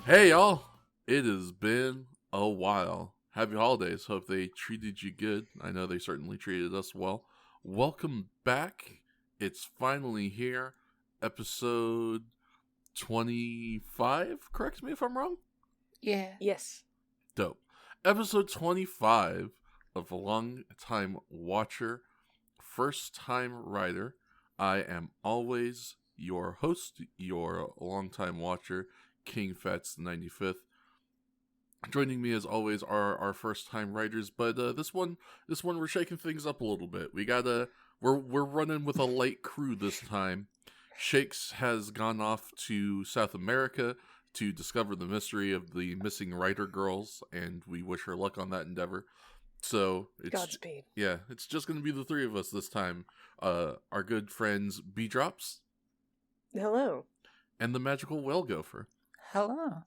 Hey y'all, it has been a while. Happy holidays. Hope they treated you good. I know they certainly treated us well. Welcome back. It's finally here. Episode 25. Correct me if I'm wrong. Yeah. Yes. Dope. Episode 25 of Long Time Watcher, First Time Rider. I am always your host, your longtime watcher, King Fats 95th. Joining me as always are our first time writers, but this one we're shaking things up a little bit. We're running with a light crew this time. Shakes has gone off to South America to discover the mystery of the missing writer girls, and we wish her luck on that endeavor. So it's Godspeed. Yeah, it's just gonna be the three of us this time. Our good friends B Drops Hello. and the magical Whale Gopher. Hello.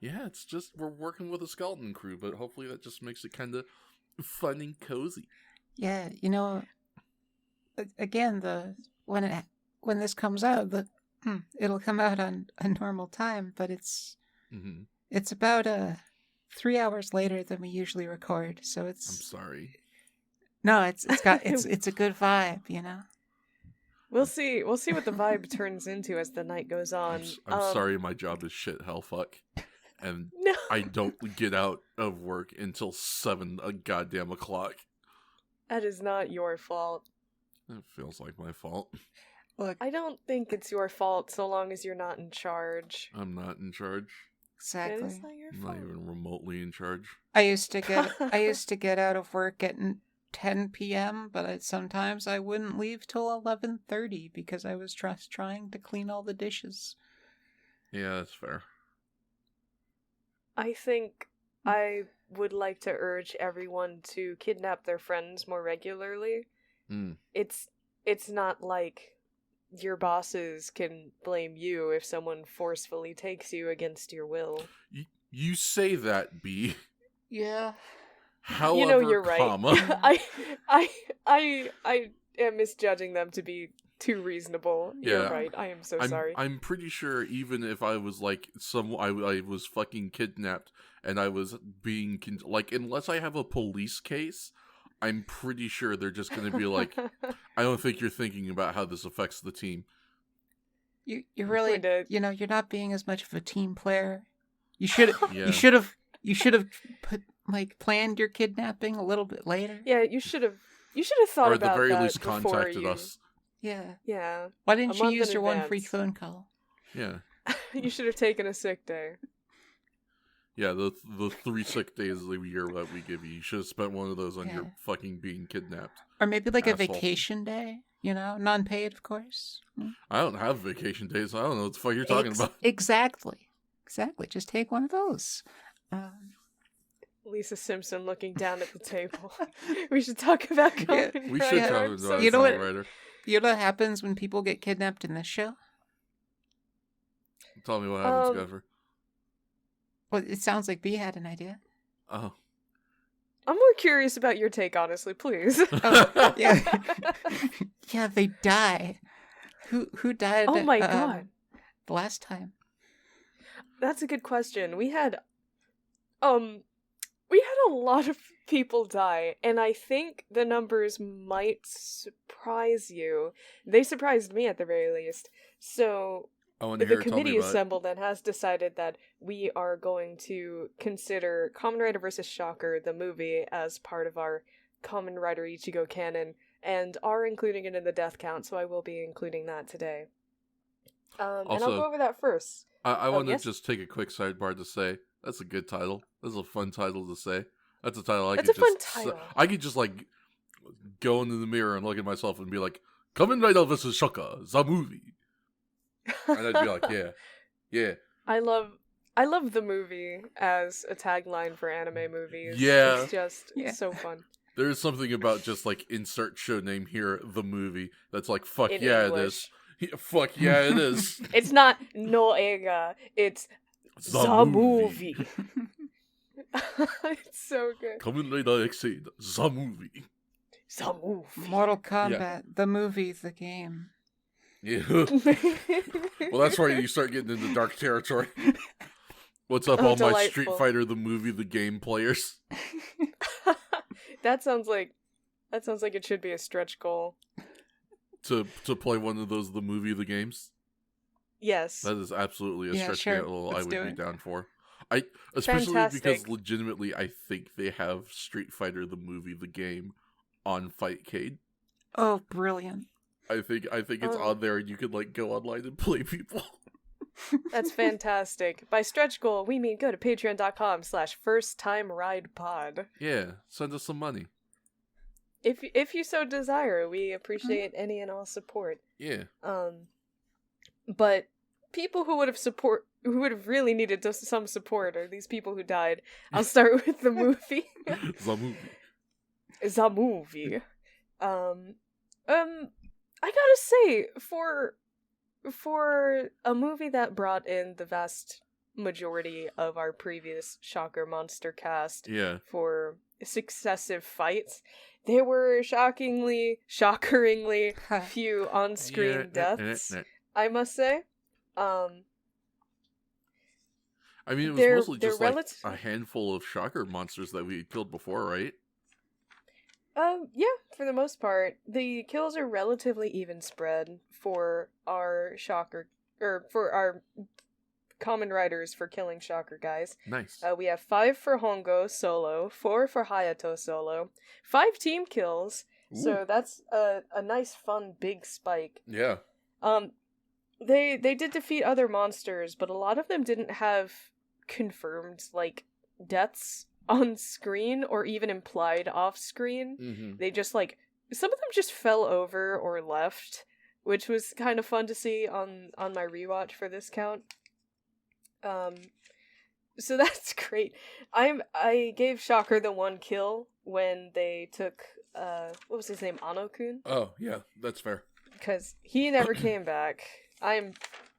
Yeah, it's just we're working with a skeleton crew, but hopefully that just makes it kind of fun and cozy. Yeah, again, when this comes out, it'll come out on a normal time, but it's about 3 hours later than we usually record, so I'm it's sorry. no, it's a good vibe, We'll see what the vibe turns into as the night goes on. I'm sorry, my job is shit hell fuck, and No. I don't get out of work until 7 goddamn o'clock. That is not your fault. It feels like my fault. Look, I don't think it's your fault so long as you're not in charge. I'm not in charge. exactly. It's not your I'm fault. not even remotely in charge. I used to get out of work at 10 p.m., but sometimes I wouldn't leave till 11:30 because I was just trying to clean all the dishes. Yeah, that's fair. I think I would like to urge everyone to kidnap their friends more regularly. It's not like your bosses can blame you if someone forcefully takes you against your will. You say that, B. Yeah. However, You're right. comma. I am misjudging them to be too reasonable. You're Yeah. right. I am so I'm, sorry. I'm pretty sure even if I was like I was fucking kidnapped and I was being unless I have a police case, I'm pretty sure they're just going to be like, I don't think you're thinking about how this affects the team. You really, Kinda. you're not being as much of a team player. You should Yeah. you should have planned your kidnapping a little bit later. Yeah, you should have thought Or at the about very that least before contacted you... us. Yeah. Yeah. Why didn't A you month use in your one advance. free phone call? Yeah. You should have taken a sick day. Yeah, the 3 sick days of the year that we give you. You should have spent one of those on your Yeah. fucking being kidnapped. Or maybe like a Asshole. vacation day, non-paid, of course. I don't have vacation days. I don't know what the fuck you're talking about. Exactly. Just take one of those. Lisa Simpson looking down at the table. We should talk about Yeah, Kamen We should Rider. talk I'm about so You know Kamen what- Rider. You know what happens when people get kidnapped in this show? Tell me what happens, Um, Gopher. Well, it sounds like B had an idea. Oh. I'm more curious about your take, honestly, please. Oh, yeah. Yeah, they die. Who died? Oh my god. The last time. That's a good question. We had a lot of people die, and I think the numbers might surprise you. They surprised me at the very least. So I want to the hear. Tell committee me about it. assembled and has decided that we are going to consider Kamen Rider vs. Shocker, the movie, as part of our Kamen Rider Ichigo canon, and are including it in the death count, so I will be including that today. And I'll Also, go over that first. I want to yes? just take a quick sidebar to say that's a good title. That's a fun title to say. That's a title I That's could a fun just title. I could just go into the mirror and look at myself and be like, Kamen Rider vs. Shocker, the movie. And I'd be like, yeah. I love the movie as a tagline for anime movies. Yeah. It's just so fun. There's something about just insert show name here, the movie, that's like, fuck In yeah, English. it is. Yeah, fuck yeah, it is. It's not no eiga, it's the movie. It's so good. Kamen Rider Exceed, the movie. The movie. Mortal Kombat, the movie, the game. Yeah. Well, that's where you start getting into dark territory. What's up, Oh, all my Street delightful. Fighter the movie, the game players? That sounds like it should be a stretch goal. To play one of those, the movie, the games? Yes. That is absolutely a Yeah, stretch sure. goal I Let's would do be it. down for. Especially Fantastic. because legitimately I think they have Street Fighter the movie, the game on Fightcade. Oh, brilliant. I think it's on there and you can like go online and play people. That's fantastic. By stretch goal, we mean go to patreon.com/firsttimeridepod. Yeah, send us some money. If you so desire, we appreciate any and all support. Yeah. But people who would have really needed some support are these people who died. I'll start with the movie. The movie. The movie. I gotta say, for a movie that brought in the vast majority of our previous Shocker Monster cast Yeah. for successive fights, there were shockeringly few on-screen deaths, I must say. I mean, it was They're- mostly just they're like relative- a handful of Shocker monsters that we had killed before, right? Yeah, for the most part. The kills are relatively even spread for our Shocker, or for our Kamen Riders for killing Shocker guys. Nice. We have 5 for Hongo solo, 4 for Hayato solo, 5 team kills, so that's a nice fun big spike. Yeah. They did defeat other monsters, but a lot of them didn't have confirmed, like, deaths on screen or even implied off screen. Mm-hmm. They just, like, some of them just fell over or left, which was kind of fun to see on my rewatch for this count. So that's great. I gave Shocker the 1 kill when they took, what was his name, Ano-kun? Oh, yeah, that's fair. Because he never came back. I'm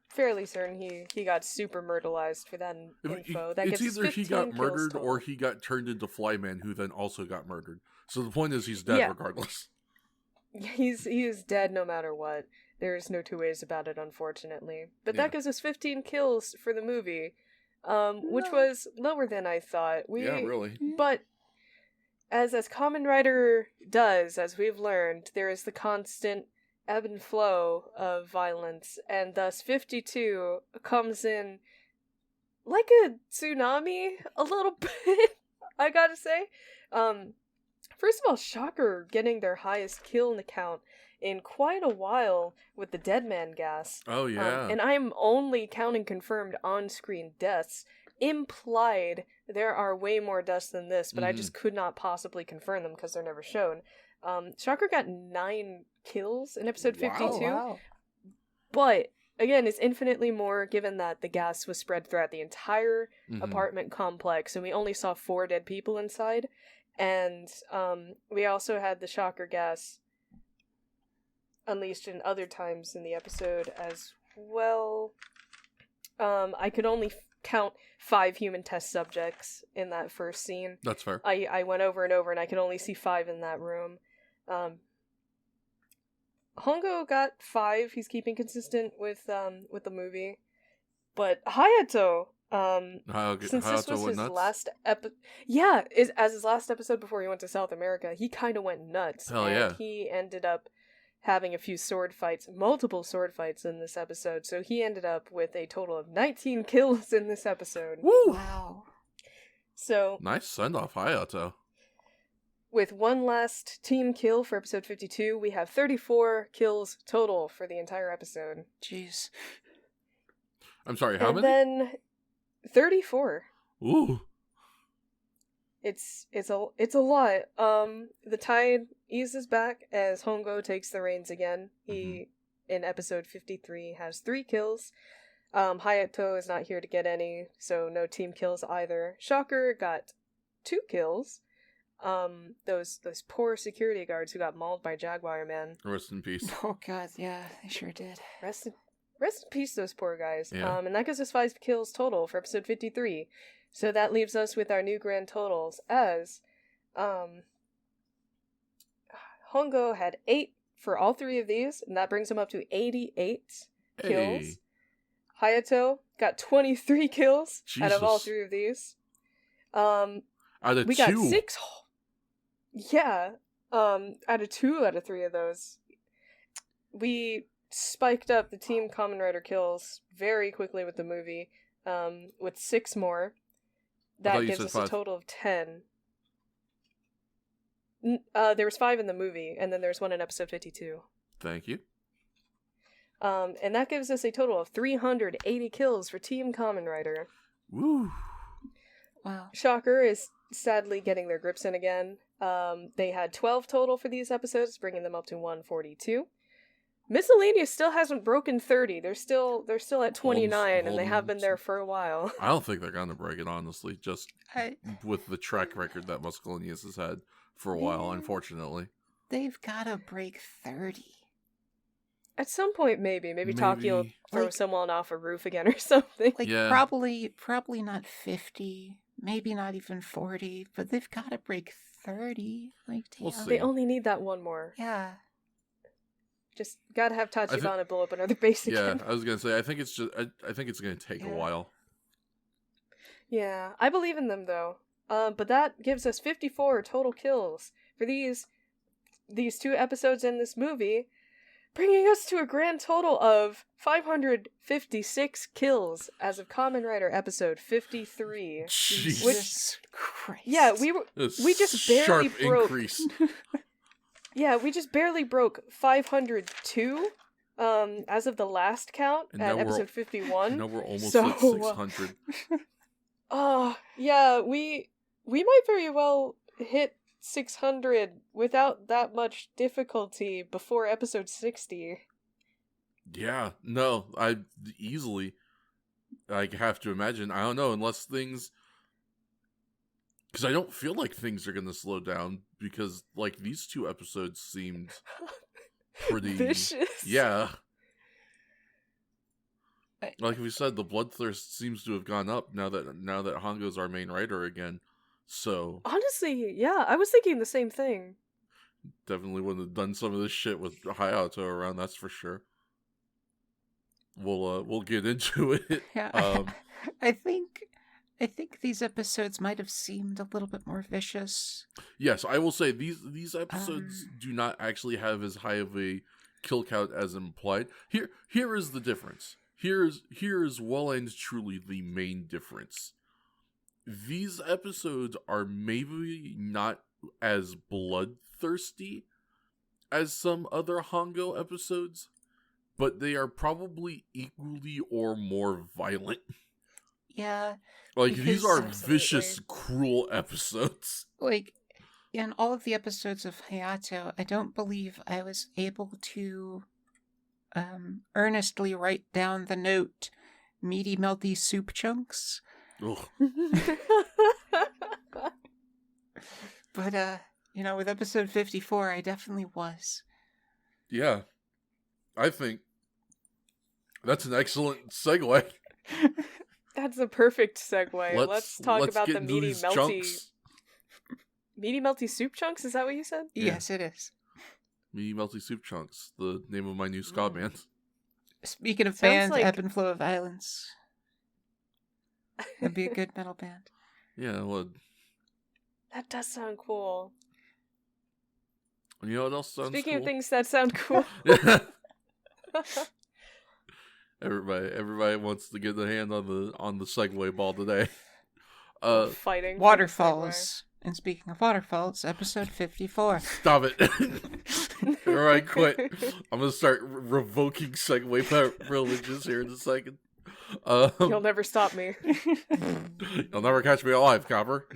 fairly certain he got super murderized for that info. That It's gives us either he 15 got kills murdered total. or he got turned into Flyman, who then also got murdered. So the point is he's dead Yeah. regardless. He is dead no matter what. There is no two ways about it, unfortunately. But Yeah. that gives us 15 kills for the movie, which was lower than I thought. Yeah, really. But as Kamen Rider does, as we've learned, there is the constant ebb and flow of violence, and thus 52 comes in like a tsunami a little bit, I gotta say. First of all, Shocker getting their highest kill count in quite a while with the Dead Man gas. Oh, yeah. And I'm only counting confirmed on-screen deaths. Implied, there are way more deaths than this, but I just could not possibly confirm them because they're never shown. Shocker got 9 kills in episode 52, Wow. but again, it's infinitely more given that the gas was spread throughout the entire apartment complex, and we only saw 4 dead people inside. And we also had the Shocker gas unleashed in other times in the episode as well. I could only count 5 human test subjects in that first scene. That's fair. I went over and over, and I could only see 5 in that room. Hongo got 5. He's keeping consistent with the movie, but Hayato, since this was his last as his last episode before he went to South America, he kind of went nuts. Hell and yeah. He ended up having a few multiple sword fights in this episode, so he ended up with a total of 19 kills in this episode. Woo! Wow. So Nice send-off, Hayato. with one last team kill for episode 52, we have 34 kills total for the entire episode. Jeez. I'm sorry, how And many? then 34. Ooh. It's a lot. The tide eases back as Hongo takes the reins again. He in episode 53 has 3 kills. Hayato is not here to get any, so no team kills either. Shocker got 2 kills. Those poor security guards who got mauled by Jaguar Man. Rest in peace. Oh god, yeah, they sure did. Rest in peace, those poor guys. Yeah. And that gives us 5 kills total for episode 53. So that leaves us with our new grand totals as, Hongo had 8 for all 3 of these, and that brings him up to 88 kills. Hayato got 23 kills out of all Jesus. 3 of these. Out of We 2. got 6. Yeah. Out of 2 out of 3 of those. We spiked up the Team Kamen Rider kills very quickly with the movie, with 6 more. That gives us 5. a total of 10. There was 5 in the movie, and then there's 1 in episode 52. Thank you. And that gives us a total of 380 kills for Team Kamen Rider. Woo. Wow. Shocker is sadly getting their grips in again. They had 12 total for these episodes, bringing them up to 142. Miscellaneous still hasn't broken 30. They're still at 29, and they have been there for a while. I don't think they're gonna break it, honestly. Just with the track record that Miscellaneous has had for a while, unfortunately. They've got to break 30. At some point, maybe Taki will throw someone off a roof again or something. Like, probably not 50, maybe not even 40, but they've got to break 30. Like, damn. We'll see. They only need that one more. Yeah. Just gotta have Tachibana blow up another base again. Yeah, I was gonna say, I think it's gonna take a while. Yeah, I believe in them though. But that gives us 54 total kills for these 2 episodes in this movie, bringing us to a grand total of 556 kills as of Kamen Rider episode 53. Jesus which, Christ. Yeah, we just barely broke. Increase. Yeah, we just barely broke 502 as of the last count at episode 51. Now we're almost at 600. Yeah, we might very well hit 600 without that much difficulty before episode 60. Yeah, no, I have to imagine. I don't know, unless things... Because I don't feel like things are going to slow down, because, like, these 2 episodes seemed pretty... vicious. Yeah. Like we said, the bloodthirst seems to have gone up now that Hongo's our main writer again. So... Honestly, yeah, I was thinking the same thing. Definitely wouldn't have done some of this shit with Hayato around, that's for sure. We'll get into it. Yeah. I think these episodes might have seemed a little bit more vicious. Yes, I will say these episodes do not actually have as high of a kill count as implied. Here is the difference. Here is well and truly the main difference. These episodes are maybe not as bloodthirsty as some other Hongo episodes, but they are probably equally or more violent. Yeah. Like, these are Absolutely. vicious, cruel episodes. Like, in all of the episodes of Hayato, I don't believe I was able to earnestly write down the note, meaty, melty soup chunks. Ugh. But, with episode 54, I definitely was. Yeah. I think that's an excellent segue. That's the perfect segue. Let's talk about the meaty, melty... Chunks. Meaty, melty soup chunks? Is that what you said? Yeah. Yes, it is. Meaty Melty Soup Chunks, the name of my new ska band. Speaking of Sounds band, like- Ebb and Flow of Violence. That'd be a good metal band. Yeah, well, That does sound cool. you know what else sounds Speaking cool? of things that sound cool. Everybody wants to get their hand on the Segway ball today. Fighting. for the Waterfalls. And speaking of waterfalls, episode 54. Stop it. Alright, quit. I'm gonna start revoking Segway privileges here in a second. segue. You'll never stop me. You'll never catch me alive, Copper.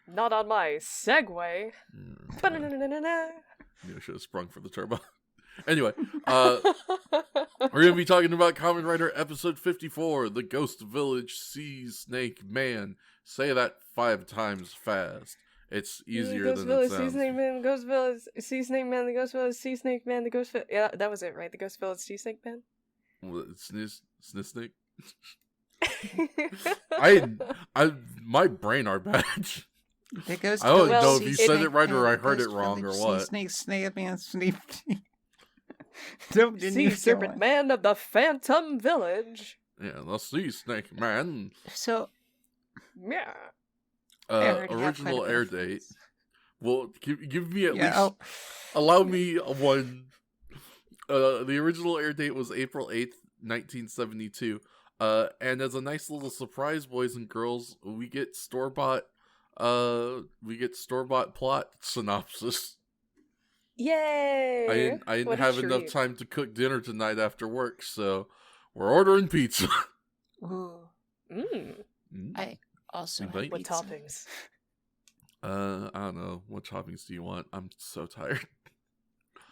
Not on my Segway. Ba-na-na-na-na-na. I should have sprung for the turbo. Anyway, we're going to be talking about Kamen Rider episode 54, The Ghost Village Sea Snake Man. Say that 5 times fast. It's easier than it sounds. Sea Snake Man, the Ghost Village, Sea Snake Man, the Ghost Village, Sea Snake Man, the Ghost Village. Yeah, that was it, right? The Ghost Village, Sea Snake Man? Snake? My brain are bad. It goes I don't Well, know if you it- said it right or I Ghost heard it wrong or Village, what. Snake, man, Sneak. Nobody Sea needs Serpent one. Man of the Phantom Village. Yeah, the Sea Snake Man. So, Yeah. I already have quite a Original bit air of date. friends. Well, give me at Yeah, least. Allow me one. The original air date was April 8th, 1972. And as a nice little surprise, boys and girls, we get store-bought plot synopsis. Yay! I didn't What a have enough treat. time to cook dinner tonight after work, so we're ordering pizza. Ooh, Mm. I also Invite? have What pizza. toppings? I don't know. What toppings do you want? I'm so tired.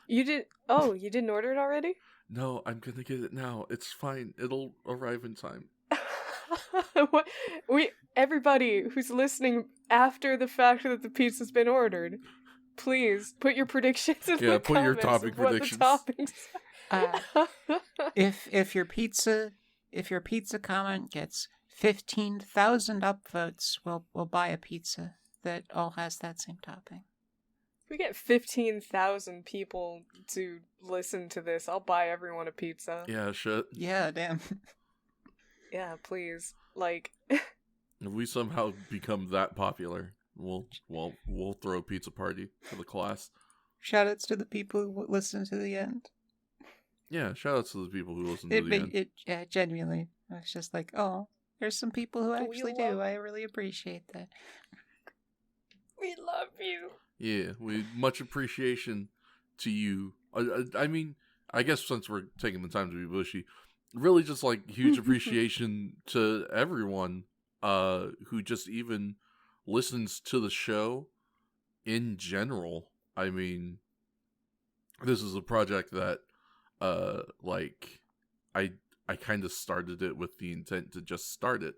You didn't order it already? No, I'm gonna get it now. It's fine. It'll arrive in time. What? Everybody who's listening after the fact that the pizza's been ordered, please put your predictions in the put your comments topping of what predictions. the toppings. If your pizza comment gets 15,000 upvotes, we'll buy a pizza that all has that same topping. If we get 15,000 people to listen to this, I'll buy everyone a pizza. Yeah, shit. Yeah, damn. Yeah, please. Like, If we somehow become that popular, we'll throw a pizza party for the class. Shoutouts to the people who listen to the end. Yeah, shout out to the people who listen to the end. Yeah, genuinely. It's just like, oh, there's some people who actually love- do. I really appreciate that. we love you. Yeah, we much appreciation to you. I mean, I guess since we're taking the time to be bushy, really just like huge appreciation to everyone who just even listens to the show in general. I mean, this is a project that like I kind of started it with the intent to just start it.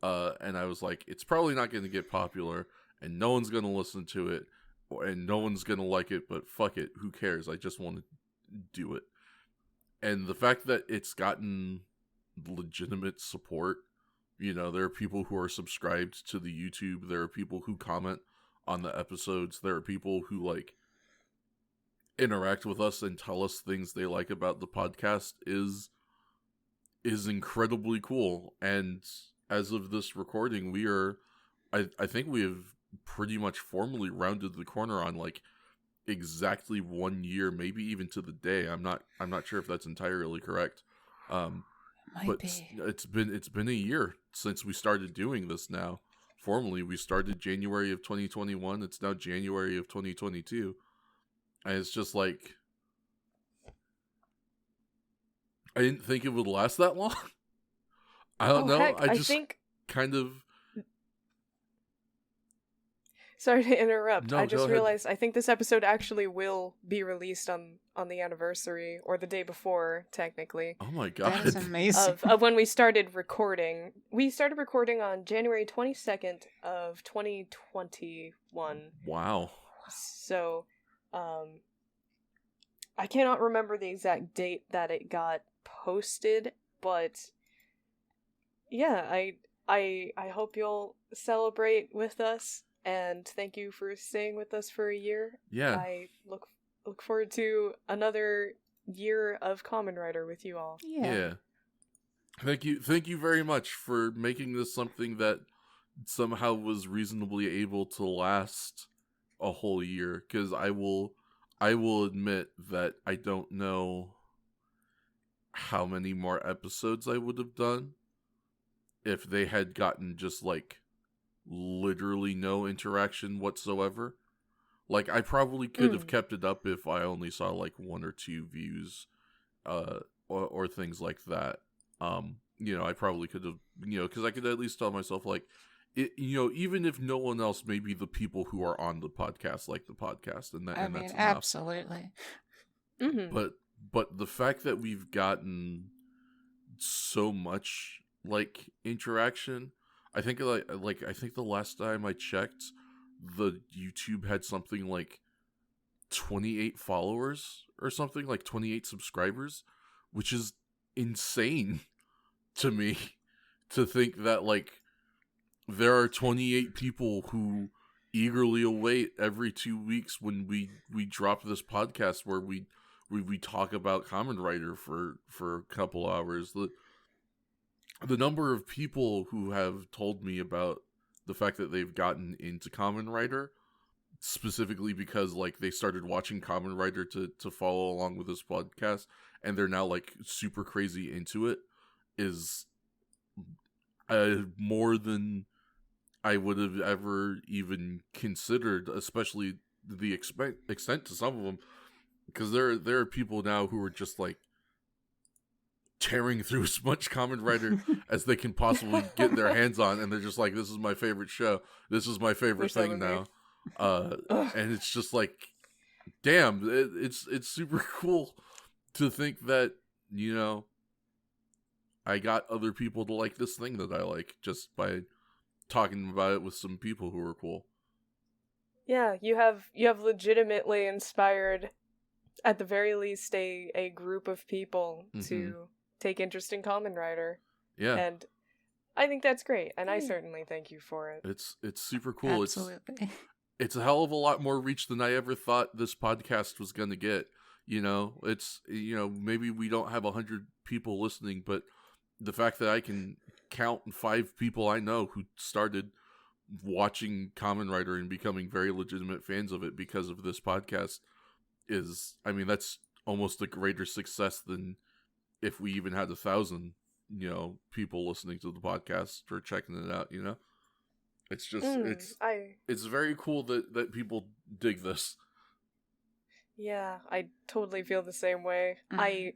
And I was like, it's probably not going to get popular and no one's going to listen to it and no one's going to like it, but fuck it, who cares? I just want to do it. And the fact that it's gotten legitimate support, you know, there are people who are subscribed to the YouTube, there are people who comment on the episodes, there are people who like interact with us and tell us things they like about the podcast is incredibly cool. And as of this recording, we are I think we have pretty much formally rounded the corner on like exactly 1 year, maybe even to the day. I'm not sure if that's entirely correct. But it's been a year since we started doing this now. Formally, we started January of 2021. It's now January of 2022. And it's just like, I didn't think it would last that long. I don't know. Heck, I just think... kind of... Sorry to interrupt. No, I just go ahead. realized I think this episode actually will be released on the anniversary, or the day before, technically. Oh my god. That is amazing. Of when we started recording. We started recording on January 22nd of 2021. Wow. So, I cannot remember the exact date that it got posted, but yeah, I hope you'll celebrate with us, and thank you for staying with us for a year. Yeah. I look forward to another year of Kamen Rider with you all. Yeah. Thank you very much for making this something that somehow was reasonably able to last a whole year, because I will admit that I don't know how many more episodes I would have done if they had gotten just like literally no interaction whatsoever. Like, I probably could have kept it up if I only saw like 1 or 2 views or things like that. You know, I probably could have, you know, because I could at least tell myself like, it, you know, even if no one else, maybe the people who are on the podcast like the podcast, and that's enough. Absolutely. Mm-hmm. But the fact that we've gotten so much like interaction, I think I think the last time I checked, the YouTube had something like 28 followers or something, like 28 subscribers, which is insane to me to think that like there are 28 people who eagerly await every 2 weeks when we drop this podcast where we we talk about Kamen Rider for a couple hours. The number of people who have told me about the fact that they've gotten into Kamen Rider, specifically because like they started watching Kamen Rider to follow along with this podcast, and they're now like super crazy into it, is more than I would have ever even considered, especially the extent to some of them, because there are people now who are just like tearing through as much Kamen Rider as they can possibly get their hands on, and they're just like, this is my favorite show, this is my favorite thing now. And it's just like, damn, it's super cool to think that, you know, I got other people to like this thing that I like just by talking about it with some people who are cool. Yeah, you have legitimately inspired, at the very least, a group of people to take interest in Kamen Rider. Yeah. And I think that's great, and I certainly thank you for it. It's super cool. Absolutely. It's a hell of a lot more reach than I ever thought this podcast was going to get. You know, it's, you know, maybe we don't have 100 people listening, but the fact that I can count 5 people I know who started watching Kamen Rider and becoming very legitimate fans of it because of this podcast is, I mean, that's almost a greater success than if we even had 1,000, you know, people listening to the podcast or checking it out, you know? It's just, it's very cool that people dig this. Yeah, I totally feel the same way. I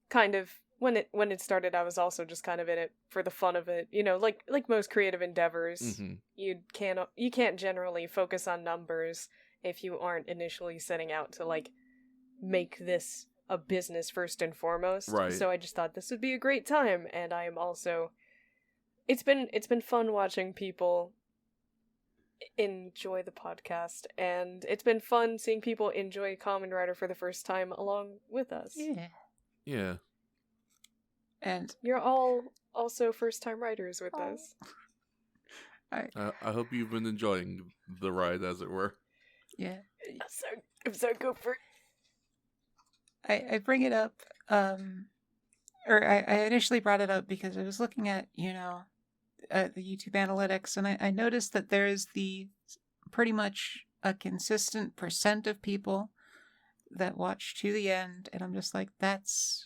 kind of, when it started, I was also just kind of in it for the fun of it. You know, like most creative endeavors, you can't generally focus on numbers if you aren't initially setting out to like make this a business first and foremost. Right. So I just thought this would be a great time, and I am also, it's been fun watching people enjoy the podcast, and it's been fun seeing people enjoy Kamen Rider for the first time along with us. Yeah. And you're all also first-time writers with us. I hope you've been enjoying the ride, as it were. Yeah. I'm so good for. I bring it up, or I initially brought it up because I was looking at, you know, the YouTube analytics, and I noticed that there is pretty much a consistent % of people that watch to the end, and I'm just like, that's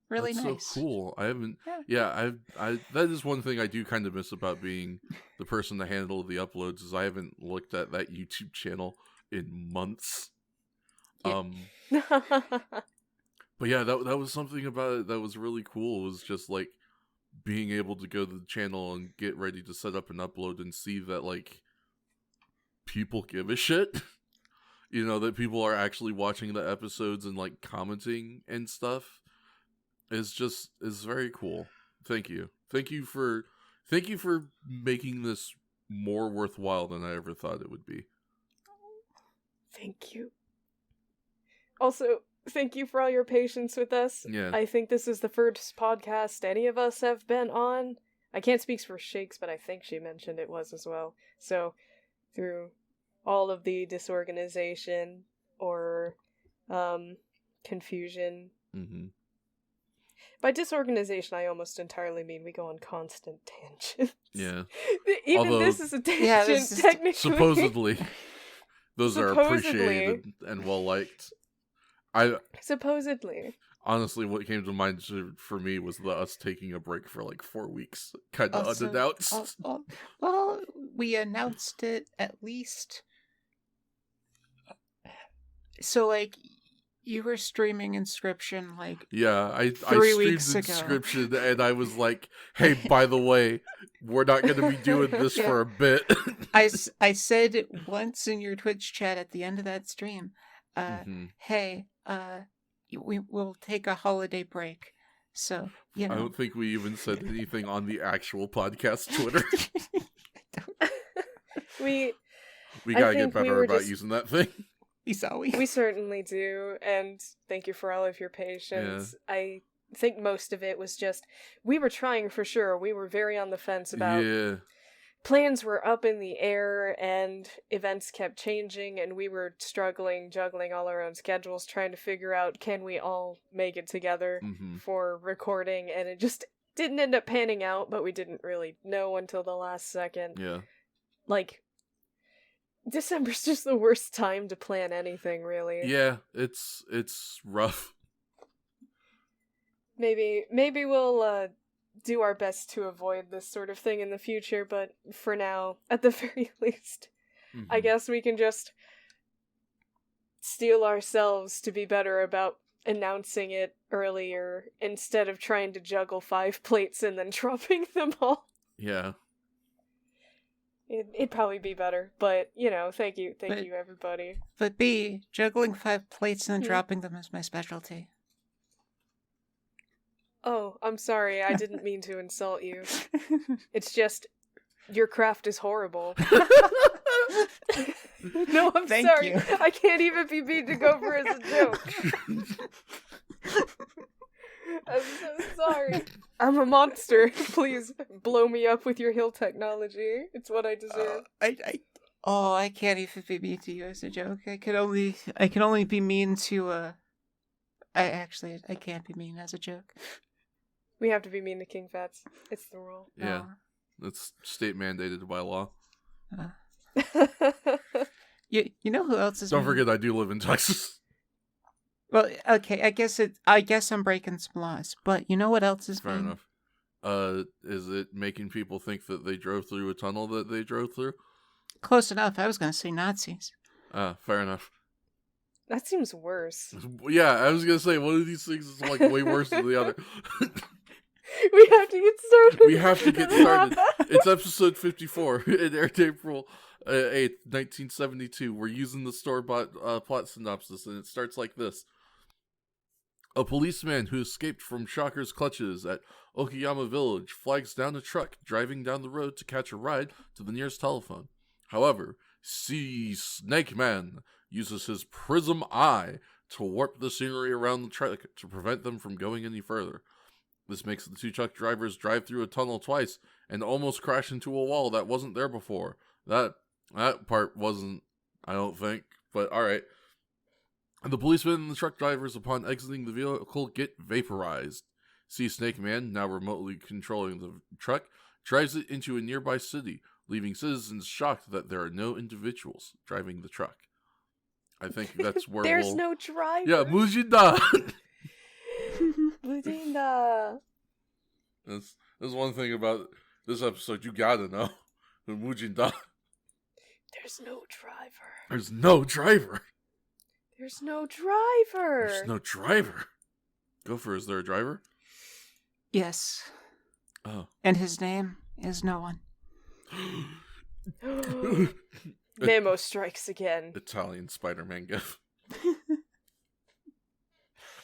really nice. So cool. I haven't. Yeah, I that is one thing I do kind of miss about being the person to handle the uploads, is I haven't looked at that YouTube channel in months. Yeah. But yeah, that was something about it that was really cool. It was just like being able to go to the channel and get ready to set up an upload and see that like people give a shit. You know, that people are actually watching the episodes and like commenting and stuff is very cool. Thank you for making this more worthwhile than I ever thought it would be. Thank you. Also, thank you for all your patience with us. Yeah. I think this is the first podcast any of us have been on. I can't speak for Shakes, but I think she mentioned it was as well. So, through all of the disorganization or confusion. By disorganization, I almost entirely mean we go on constant tangents. Yeah. Although, this is a tangent, technically. Supposedly. Those are appreciated and well liked. Supposedly. Honestly, what came to mind for me was us taking a break for like 4 weeks, kind of unannounced. Well, we announced it at least. So, like, you were streaming Inscription, like, I 3 weeks streamed ago. Inscription, and I was like, hey, by the way, we're not going to be doing this for a bit. I said once in your Twitch chat at the end of that stream, hey, we will take a holiday break. So, you know. I don't think we even said anything on the actual podcast Twitter. We gotta get better about using that thing. We certainly do, and thank you for all of your patience. Yeah. I think most of it was just, we were trying for sure. We were very on the fence about plans were up in the air and events kept changing and we were struggling, juggling all our own schedules, trying to figure out can we all make it together for recording, and it just didn't end up panning out, but we didn't really know until the last second. Yeah. Like, December's just the worst time to plan anything, really. Yeah, it's rough. Maybe we'll do our best to avoid this sort of thing in the future, but for now, at the very least, I guess we can just steel ourselves to be better about announcing it earlier instead of trying to juggle 5 plates and then dropping them all. Yeah. It'd probably be better, but, thank you everybody. But B, juggling 5 plates and then dropping them is my specialty. Oh, I'm sorry, I didn't mean to insult you. It's just, your craft is horrible. No, I'm Thank sorry. you. I can't even be mean to Gopher as a joke. I'm so sorry. I'm a monster. Please blow me up with your hill technology. It's what I deserve. I can't even be mean to you as a joke. I can only be mean to I can't be mean as a joke. We have to be mean to King Fats. It's the rule. Yeah. That's state mandated by law. You know who else is Don't mean? forget I do live in Texas. Well, okay, I guess I'm breaking some laws, but you know what else is Fair mean? enough. Is it making people think that they drove through a tunnel that they drove through? Close enough. I was going to say Nazis. Fair enough. That seems worse. Yeah, I was gonna say one of these things is like way worse than the other. We have to get started. We have to get started. It's episode 54. It aired April 8th, 1972. We're using the store-bought plot synopsis, and it starts like this. A policeman who escaped from Shocker's clutches at Okayama Village flags down a truck driving down the road to catch a ride to the nearest telephone. However, Snake Man uses his prism eye to warp the scenery around the truck to prevent them from going any further. This makes the 2 truck drivers drive through a tunnel twice and almost crash into a wall that wasn't there before. That part wasn't, I don't think, but alright. The policeman and the truck drivers, upon exiting the vehicle, get vaporized. Snake Man, now remotely controlling the truck, drives it into a nearby city, leaving citizens shocked that there are no individuals driving the truck. I think that's where There's no driver. Yeah, Mujinda! Mujinda. That's one thing about this episode you gotta know. Mujinda. There's no driver. There's no driver. There's no driver. There's no driver. Gopher, is there a driver? Yes. Oh. And his name is no one. Nemo strikes again. Italian Spider-Man gif.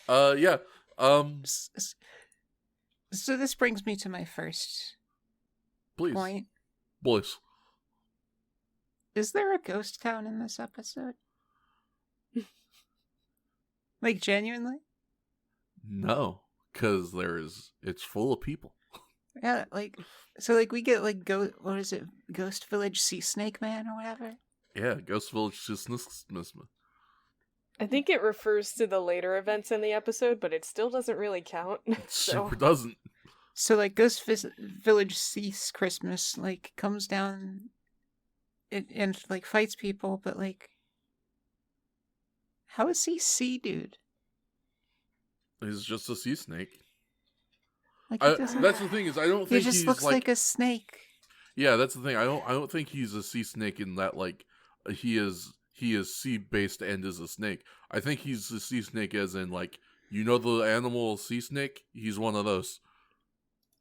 Yeah. So this brings me to my first Please. point. Boys. Is there a ghost town in this episode? Like, genuinely? No, because it's full of people. Yeah, we get, what is it? Ghost Village Sea Snake Man or whatever? Yeah, Ghost Village I think it refers to the later events in the episode, but it still doesn't really count. Super doesn't. So, Ghost Village Sea's Christmas, comes down and fights people, but, how is he sea dude? He's just a sea snake. That's the thing is, I don't think he just looks like a snake. Yeah, that's the thing. I don't think he's a sea snake in that he is sea based and is a snake. I think he's a sea snake as in the animal sea snake. He's one of those.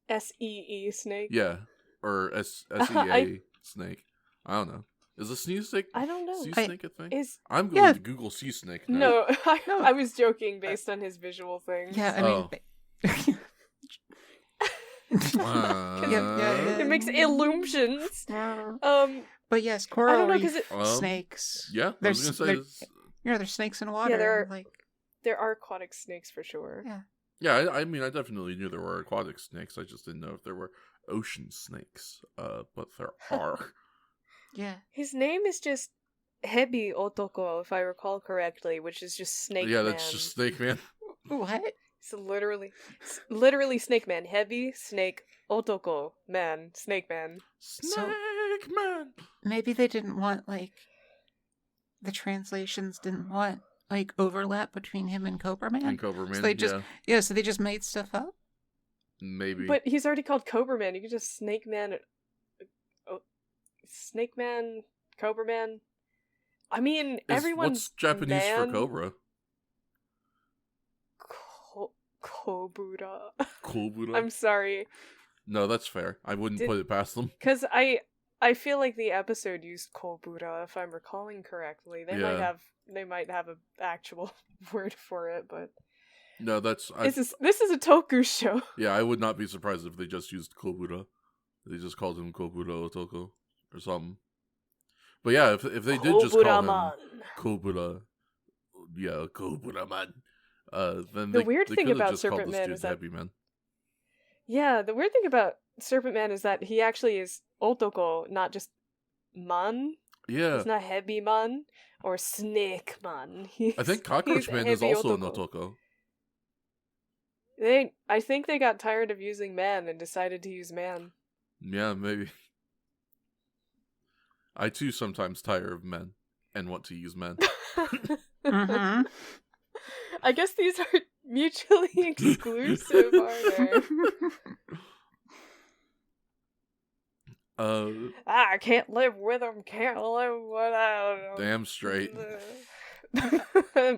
SEE snake. Yeah, or SEA snake. I don't know. Is a sea snake? I don't know. Sea snake a thing? I'm going to Google sea snake now. No, I was joking based on his visual thing. Yeah, I mean. It makes illusions. But yes, coral reef know, snakes. Yeah, I was gonna say there's snakes in water. Yeah, there are aquatic snakes for sure. Yeah. Yeah, I mean, I definitely knew there were aquatic snakes. I just didn't know if there were ocean snakes, but there are. Yeah. His name is just Hebi Otoko, if I recall correctly, which is just Snake Yeah, Man. that's just Snake Man. What? It's literally Snake Man. Hebi, Snake, Otoko, Man, Snake Man. Snake Man! Maybe they didn't want, like, the translations didn't want, like, overlap between him and Cobra Man. And Cobra Man, So they just, yeah. so they just made stuff up? Maybe. But he's already called Cobra Man. You could just Snake Man. Snake Man, Cobra Man. I mean, everyone's What's Japanese man. for Cobra? Kobura. Kobura? I'm sorry. No, that's fair. I wouldn't put it past them. Because I feel like the episode used Kobura, if I'm recalling correctly. They might have an actual word for it, but No, that's... this is a Toku show. Yeah, I would not be surprised if they just used Kobura. They just called him Kobura Otoko or something. But yeah, if they did just call him Kobura, yeah, Kobura Man, then the they, weird they thing could've about just called Serpent this Man dude is that Heavy Man. yeah, the weird thing about Serpent Man is that he actually is Otoko, not just Man. Yeah. He's not Hebi Man or Snake Man. I think Cockroach Man is Hebi also an Otoko. Otoko. I think they got tired of using Man and decided to use Man. Yeah, maybe. I too sometimes tire of men and want to use men. Mm-hmm. I guess these are mutually exclusive, are they? I can't live with them, can't live without them. Damn straight.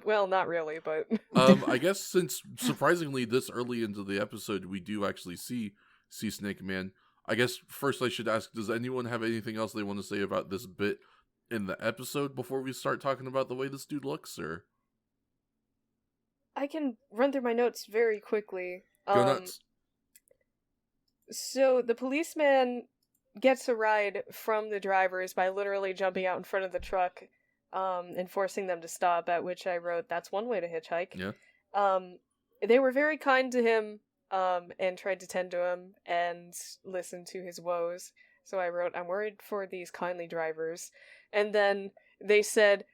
Well, not really, but... I guess since, surprisingly, this early into the episode, we do actually see Snake Man, I guess first I should ask, does anyone have anything else they want to say about this bit in the episode before we start talking about the way this dude looks, or? I can run through my notes very quickly. Go nuts. So the policeman gets a ride from the drivers by literally jumping out in front of the truck, and forcing them to stop, at which I wrote, that's one way to hitchhike. Yeah. They were very kind to him, and tried to tend to him and listen to his woes. So I wrote, I'm worried for these kindly drivers. And then they said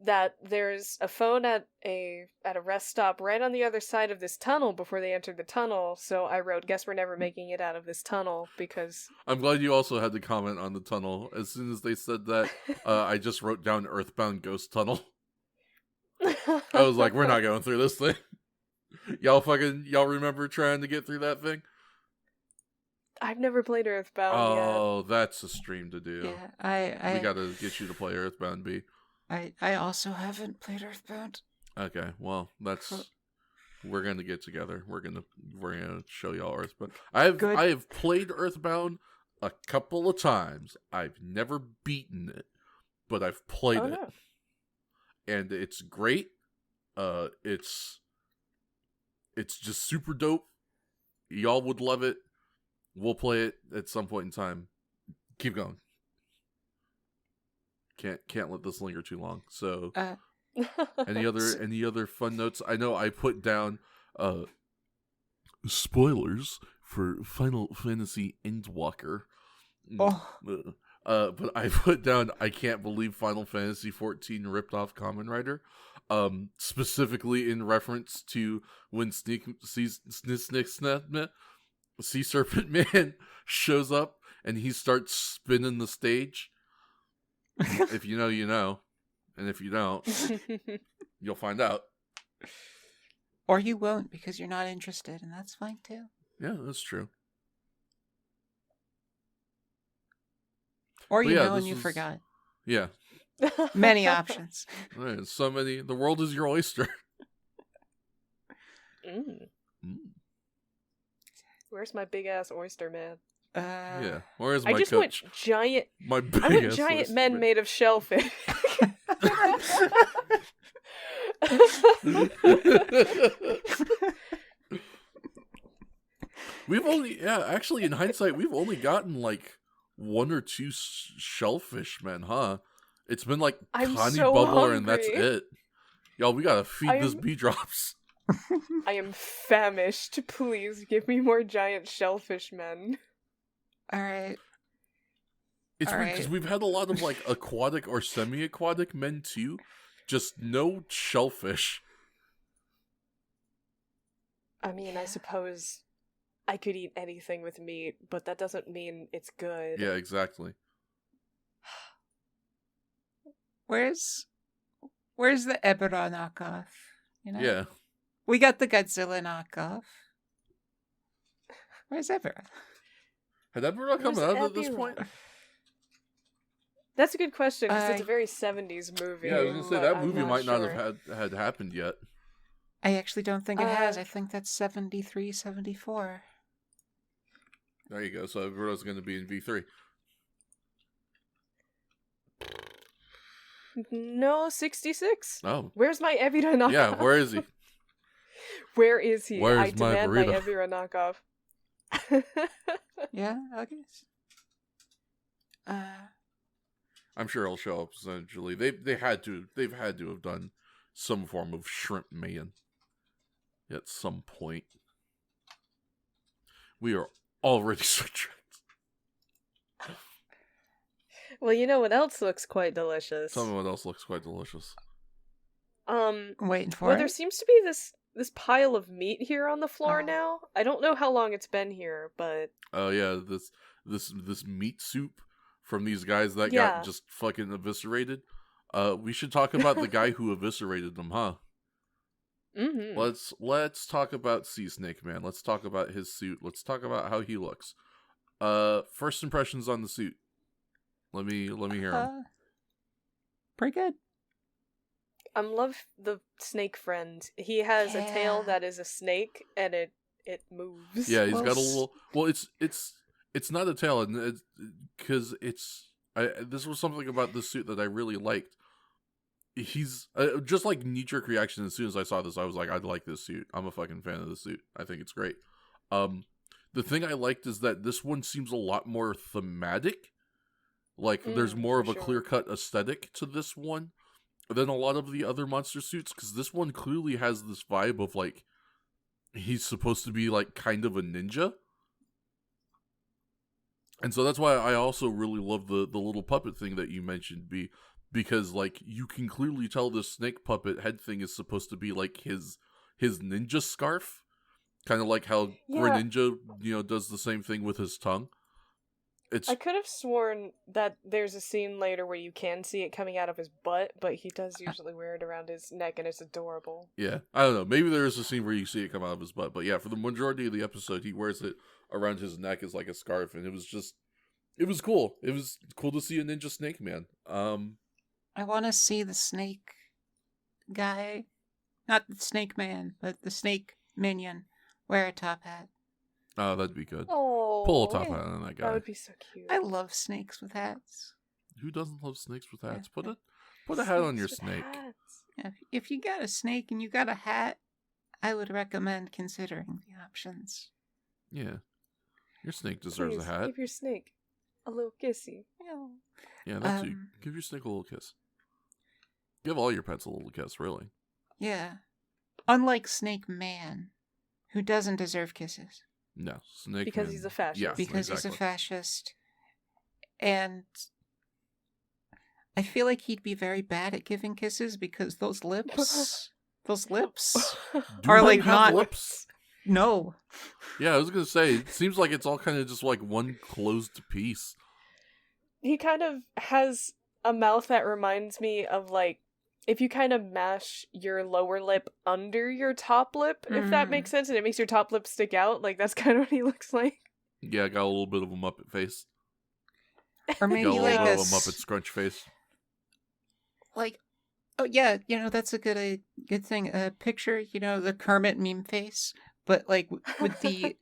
that there's a phone at a rest stop right on the other side of this tunnel before they entered the tunnel. So I wrote, guess we're never making it out of this tunnel, because... I'm glad you also had to comment on the tunnel. As soon as they said that, I just wrote down Earthbound Ghost Tunnel. I was like, we're not going through this thing. Y'all remember trying to get through that thing? I've never played Earthbound yet. Oh, that's a stream to do. Yeah, we gotta get you to play Earthbound B. I also haven't played Earthbound. Okay, well, we're gonna get together. We're gonna show y'all Earthbound. I have played Earthbound a couple of times. I've never beaten it, but I've played it, and it's great. It's just super dope. Y'all would love it. We'll play it at some point in time. Keep going. Can't let this linger too long. So, any other fun notes? I know I put down spoilers for Final Fantasy Endwalker. But I put down, I can't believe Final Fantasy XIV ripped off Kamen Rider. Specifically in reference to when Sea Serpent Man shows up and he starts spinning the stage. If you know, you know. And if you don't, you'll find out. Or you won't, because you're not interested, and that's fine too. Yeah, that's true. Or and you forgot. Yeah. Many options. Right, so many. The world is your oyster. Where's my big ass oyster man? Yeah. Where's my I just coach? went giant. My big I went ass giant oyster men man. made of shellfish. Actually, in hindsight, we've only gotten like one or two shellfish men, huh? It's been like Connie Bubbler and that's it. Y'all, we gotta feed this bee drops. I am famished. Please give me more giant shellfish men. All right. It's All weird because right. we've had a lot of like aquatic or semi-aquatic men too, just no shellfish. I mean, Yeah. I suppose I could eat anything with meat, but that doesn't mean it's good. Yeah, exactly. Where's the Ebra knockoff? You know, Yeah. we got the Godzilla knockoff. Where's Ebra? Had that not come Where's out at this Ebirah? point? That's a good question, because it's a I- very 70s movie. Yeah, I was gonna say but that I'm movie might sure. not have had happened yet. I actually don't think it has. Uh, I think that's 73, 74. There you go. So Ebro's going to be in V3. No, 66. Oh. Where's my Ebirah knockoff? Yeah, where is he? Where is he? Where's I my demand my burrito? Ebirah knockoff. Yeah, I guess. I'm sure he'll show up eventually. They've had to have done some form of shrimp man at some point. We are already sidetracked. Well, you know what else looks quite delicious? Tell me what else looks quite delicious. I'm waiting for Well, it. there seems to be this pile of meat here on the floor Oh. now. I don't know how long it's been here, but Oh yeah, this meat soup from these guys that Yeah. got just fucking eviscerated. We should talk about the guy who eviscerated them, huh? mm-hmm. Let's talk about Sea Snake Man. Let's talk about his suit. Let's talk about how he looks. First impressions on the suit. Let me hear him. Pretty good. Love the snake friend. He has a tail Yeah. that is a snake, and it moves. Yeah, he's Well, got a little. Well, it's not a tail, and because this was something about this suit that I really liked. He's just like knee-jerk reaction. As soon as I saw this, I was like, I'd like this suit. I'm a fucking fan of the suit. I think it's great. The thing I liked is that this one seems a lot more thematic. Like, there's more of for a sure. clear-cut aesthetic to this one than a lot of the other monster suits, because this one clearly has this vibe of, like, he's supposed to be, like, kind of a ninja. And so that's why I also really love the little puppet thing that you mentioned, B, because, like, you can clearly tell this snake puppet head thing is supposed to be, like, his ninja scarf. Kind of like how Yeah. Greninja, does the same thing with his tongue. It's I could have sworn that there's a scene later where you can see it coming out of his butt, but he does usually wear it around his neck, and it's adorable. Yeah, I don't know. Maybe there is a scene where you see it come out of his butt, but yeah, for the majority of the episode, he wears it around his neck as like a scarf, and it was cool. It was cool to see a ninja snake man. I want to see the snake guy, not the snake man, but the snake minion, wear a top hat. Oh, that'd be good. Oh, Pull a top yeah. hat on that that guy. would be so cute. I love snakes with hats. Who doesn't love snakes with hats? Yeah. Put a hat on your Snakes with snake. hats. If you got a snake and you got a hat, I would recommend considering the options. Yeah, your snake deserves Please, a hat. give your snake a little kissy. Yeah, that too. Give your snake a little kiss. Give all your pets a little kiss, really. Yeah. Unlike Snake Man, who doesn't deserve kisses. No, snake Because man- he's a fascist. Yeah, Because exactly. he's a fascist. And I feel like he'd be very bad at giving kisses because those lips Do are men like have not lips. No. Yeah, I was gonna say, it seems like it's all kind of just like one closed piece. He kind of has a mouth that reminds me of, like, if you kind of mash your lower lip under your top lip, if that makes sense, and it makes your top lip stick out, like, that's kind of what he looks like. Yeah, got a little bit of a Muppet face. Or Got maybe a little like bit a of a Muppet scrunch face. like oh yeah, that's a good thing. Picture, the Kermit meme face, but like with the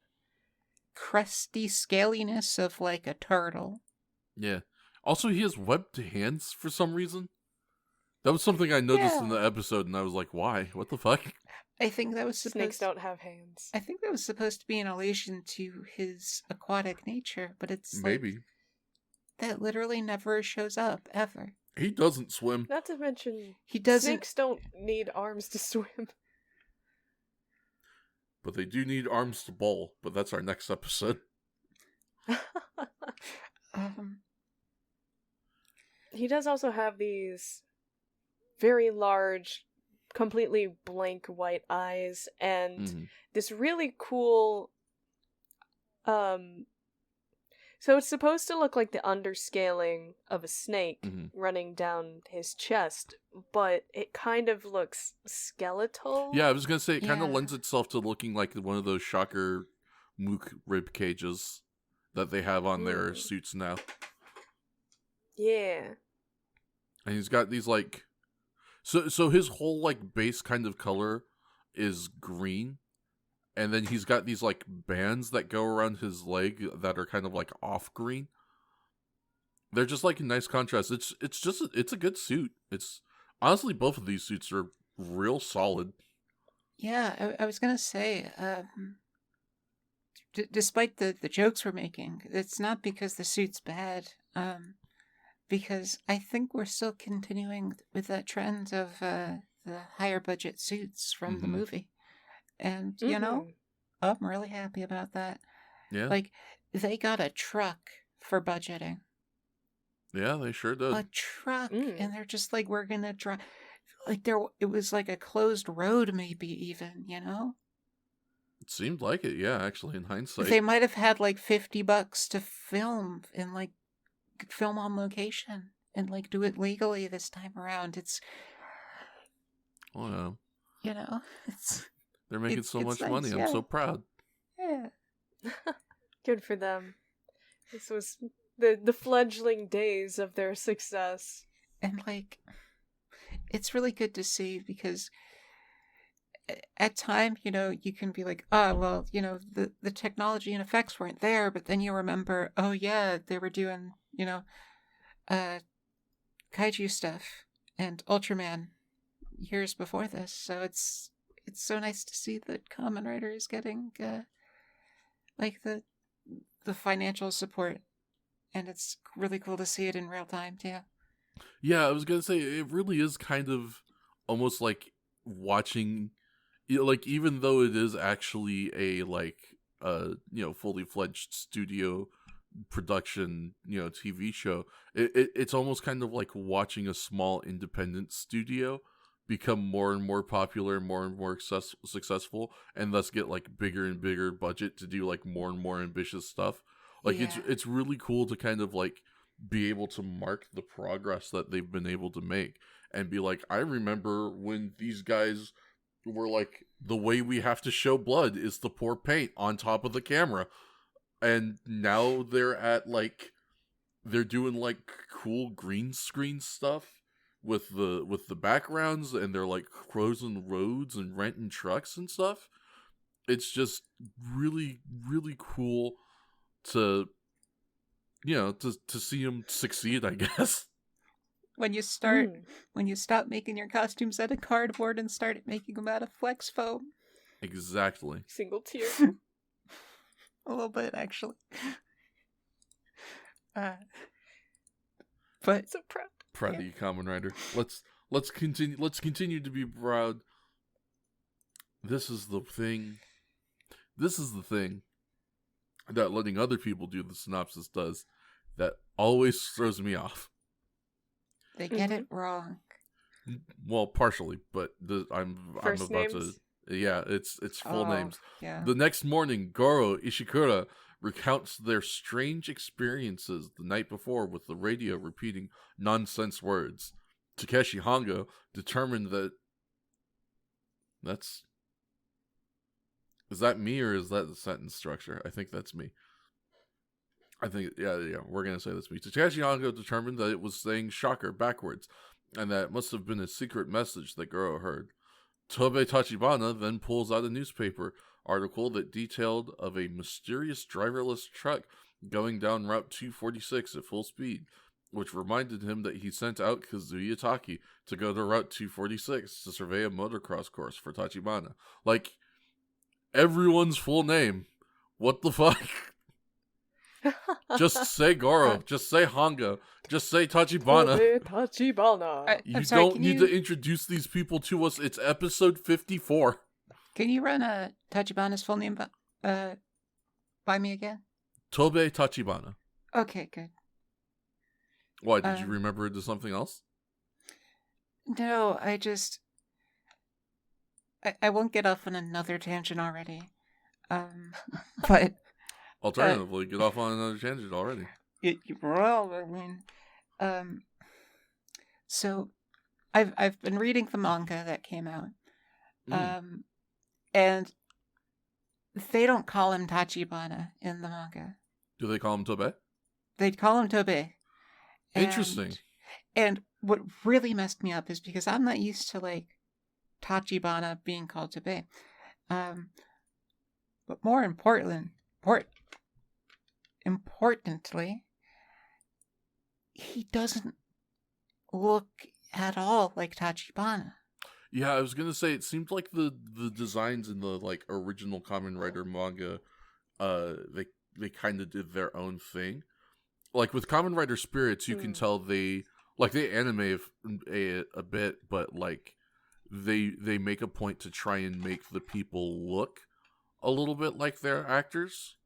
crusty scaliness of like a turtle. Yeah. Also, he has webbed hands for some reason. That was something I noticed in the episode, and I was like, why? What the fuck? I think that was Snakes don't have hands. I think that was supposed to be an allusion to his aquatic nature, but it's Maybe. like, that literally never shows up ever. He doesn't swim. Not to mention, He doesn't. snakes don't need arms to swim. But they do need arms to bowl. But that's our next episode. Um, He does also have these very large, completely blank white eyes, and Mhm. this really cool. Um, so it's supposed to look like the underscaling of a snake Mhm. running down his chest, but it kind of looks skeletal. Yeah, I was gonna say it kind of Yeah. lends itself to looking like one of those shocker mook rib cages that they have on their suits now. Yeah. And he's got these like so his whole like base kind of color is green, and then he's got these like bands that go around his leg that are kind of like off green. They're just like a nice contrast. It's a good suit. It's honestly both of these suits are real solid. yeah, I was gonna say, despite the jokes we're making, it's not because the suit's bad. Because I think we're still continuing with that trend of the higher budget suits from the Mhm. movie. And, you know, I'm really happy about that. Yeah. Like, they got a truck for budgeting. Yeah, they sure did. A truck. And they're just like, we're going to drive. Like, it was like a closed road, maybe even, you know? It seemed like it, yeah, actually, in hindsight. They might have had like $50 to film and like film on location and like do it legally this time around. It's, Oh, yeah. you know, it's They're making so it's much nice, money. yeah. I'm so proud. Yeah. Good for them. This was the fledgling days of their success. And like, it's really good to see because at time, you know, you can be like, oh, well, you know, the technology and effects weren't there, but then you remember, oh yeah, they were doing, you know, kaiju stuff and Ultraman years before this. So it's so nice to see that Kamen Rider is getting like the financial support, and it's really cool to see it in real time too. Yeah, I was gonna say it really is kind of almost like watching, like even though it is actually a like fully fledged studio production TV show, it's almost kind of like watching a small independent studio become more and more popular, more and more successful, and thus get like bigger and bigger budget to do like more and more ambitious stuff. Like Yeah. it's really cool to kind of like be able to mark the progress that they've been able to make and be like, I remember when these guys were like, the way we have to show blood is to pour paint on top of the camera, and now they're doing like cool green screen stuff with the backgrounds, and they're like closing roads and renting trucks and stuff. It's just really, really cool to to see them succeed, I guess. When you stop making your costumes out of cardboard and start making them out of flex foam. Exactly. Single tear. A little bit, actually. But So proud. Proud of you, Kamen Rider. Let's continue to be proud. This is the thing that letting other people do the synopsis does that always throws me off. they get it wrong. Well, partially, but I'm First about names? to. Yeah, it's full names. Yeah. The next morning, Goro Ishikura recounts their strange experiences the night before with the radio repeating nonsense words. Takeshi Hongo determined that is that me or is that the sentence structure? I think that's me. I think, yeah, we're going to say that's me. Takeshi Hongo determined that it was saying shocker backwards, and that it must have been a secret message that Goro heard. Tobe Tachibana then pulls out a newspaper article that detailed of a mysterious driverless truck going down Route 246 at full speed, which reminded him that he sent out Kazuya Taki to go to Route 246 to survey a motocross course for Tachibana. Like, everyone's full name. What the fuck? Just say Goro. Just say Hongo. Just say Tachibana. Kobe Tachibana. You I'm sorry, don't need to introduce these people to us. It's episode 54. Can you run Tachibana's full name by me again? Tobei Tachibana. Okay, good. Why, did you remember it to something else? No, I won't get off on another tangent already. But Alternatively, get off on another tangent already. Well, I mean, so I've been reading the manga that came out, and they don't call him Tachibana in the manga. Do they call him Tobei? They call him Tobei. Interesting. And what really messed me up is because I'm not used to like Tachibana being called Tobei. But more importantly, he doesn't look at all like Tachibana. Yeah, I was gonna say it seemed like the designs in the like original Kamen Rider manga, they kind of did their own thing. Like with Kamen Rider Spirits, you can tell they animate a bit, but like they make a point to try and make the people look a little bit like their actors.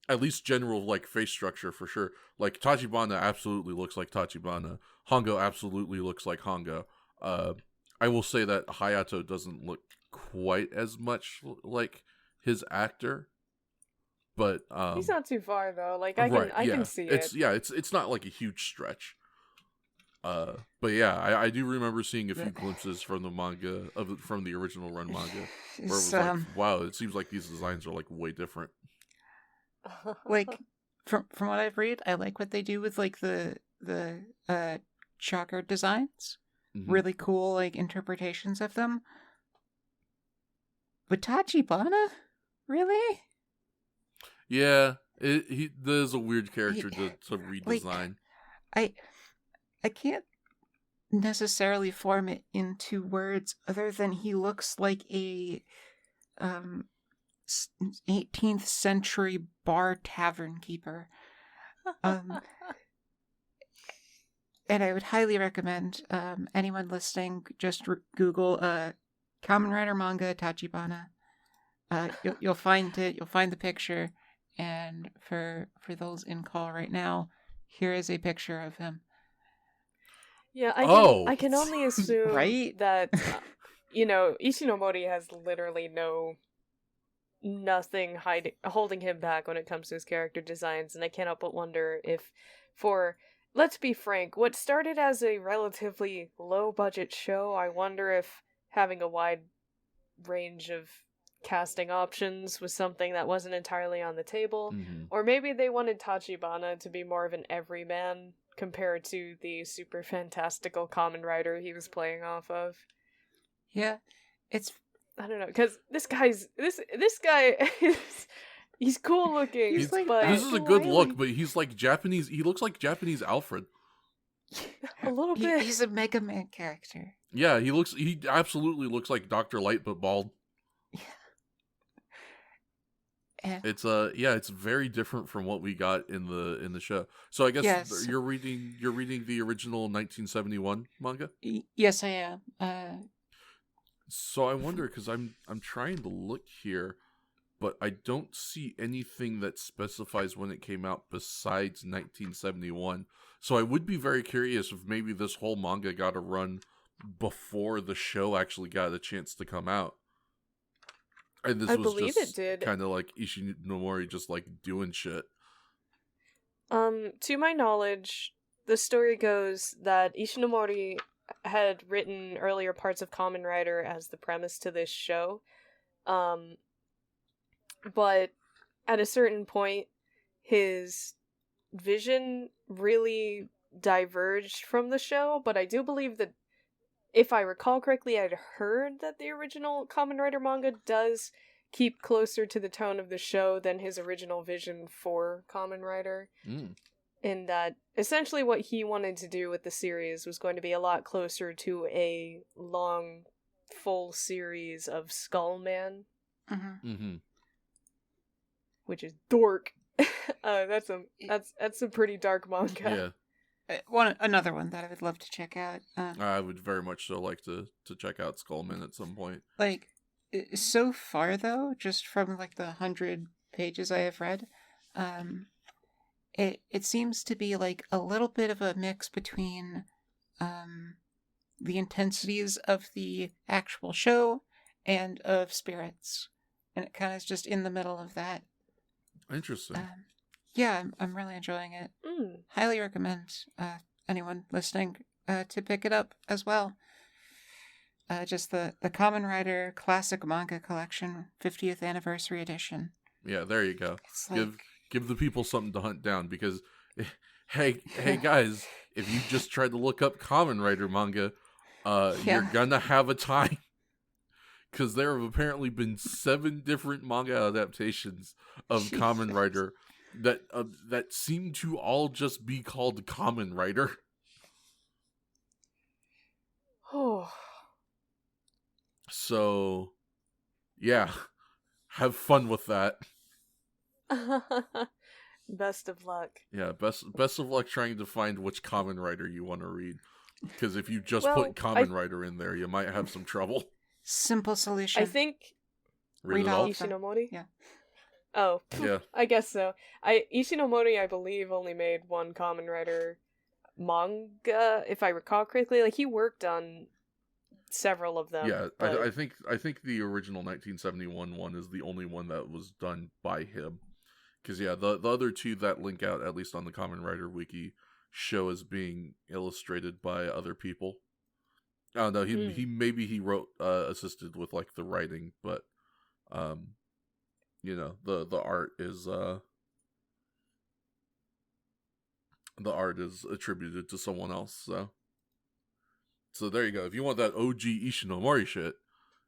At least general like face structure for sure. Like Tachibana absolutely looks like Tachibana. Hongo absolutely looks like Hongo. I will say that Hayato doesn't look quite as much like his actor, but he's not too far though. Like I can see it. It's not like a huge stretch. But yeah, I do remember seeing a few glimpses from the manga from the original run manga, where it was like, wow, it seems like these designs are like way different. Like from what I've read, I like what they do with like the chakra designs. Mm-hmm. Really cool like interpretations of them. But Tachibana? Really? Yeah, there's a weird character to redesign. Like, I can't necessarily form it into words other than he looks like a 18th century bar tavern keeper. And I would highly recommend anyone listening just Google Kamen Rider manga Tachibana. You'll find it. You'll find the picture. And for those in call right now, here is a picture of him. Yeah, I can only assume right? that Ishinomori has literally nothing holding him back when it comes to his character designs, and I cannot but wonder if let's be frank, what started as a relatively low-budget show, I wonder if having a wide range of casting options was something that wasn't entirely on the table. Mm-hmm. Or maybe they wanted Tachibana to be more of an everyman compared to the super fantastical Kamen Rider he was playing off of. Yeah, I don't know, because this guy he's cool looking. This is a good look, but he's like Japanese. He looks like Japanese Alfred. A little bit. He's a Mega Man character. Yeah, he absolutely looks like Dr. Light but bald. Yeah. It's very different from what we got in the show. So I guess you're reading the original 1971 manga? Yes, I am. So I wonder, because I'm trying to look here, but I don't see anything that specifies when it came out besides 1971. So I would be very curious if maybe this whole manga got a run before the show actually got a chance to come out. And this was just kind of like Ishinomori just like doing shit. To my knowledge, the story goes that Ishinomori had written earlier parts of Kamen Rider as the premise to this show. But at a certain point, his vision really diverged from the show, but I do believe that, if I recall correctly, I'd heard that the original Kamen Rider manga does keep closer to the tone of the show than his original vision for Kamen Rider. In that, essentially what he wanted to do with the series was going to be a lot closer to a long, full series of Skullman. Mm-hmm. Which is dork. That's a pretty dark manga. Yeah. Another one that I would love to check out. I would very much so like to check out Skullman at some point. Like, so far though, just from like the 100 pages I have read, It seems to be like a little bit of a mix between the intensities of the actual show and of Spirits, and it kind of is just in the middle of that. Interesting. Yeah, I'm really enjoying it. Highly recommend anyone listening to pick it up as well. Just the Kamen Rider Classic Manga Collection 50th Anniversary Edition. Yeah, there you go. It's like... Give the people something to hunt down, because hey guys, if you just tried to look up Kamen Rider manga, you're gonna have a time, because there have apparently been 7 different manga adaptations of Kamen Rider that seem to all just be called Kamen Rider. Oh. So, yeah, have fun with that. Best of luck. Yeah, best of luck trying to find which Kamen Rider you want to read. Because if you just put Kamen Rider in there, you might have some trouble. Simple solution. I think... Read it all? Ishinomori? Yeah. Oh, yeah. I guess so. Ishinomori, I believe, only made one Kamen Rider manga, if I recall correctly. Like, he worked on several of them. Yeah, but... I think the original 1971 one is the only one that was done by him. Because, yeah, the other 2 that link out, at least on the Kamen Rider wiki, show as being illustrated by other people. I don't know, he wrote, assisted with, like, the writing, but, you know, the art is, attributed to someone else, so there you go. If you want that OG Ishinomori shit,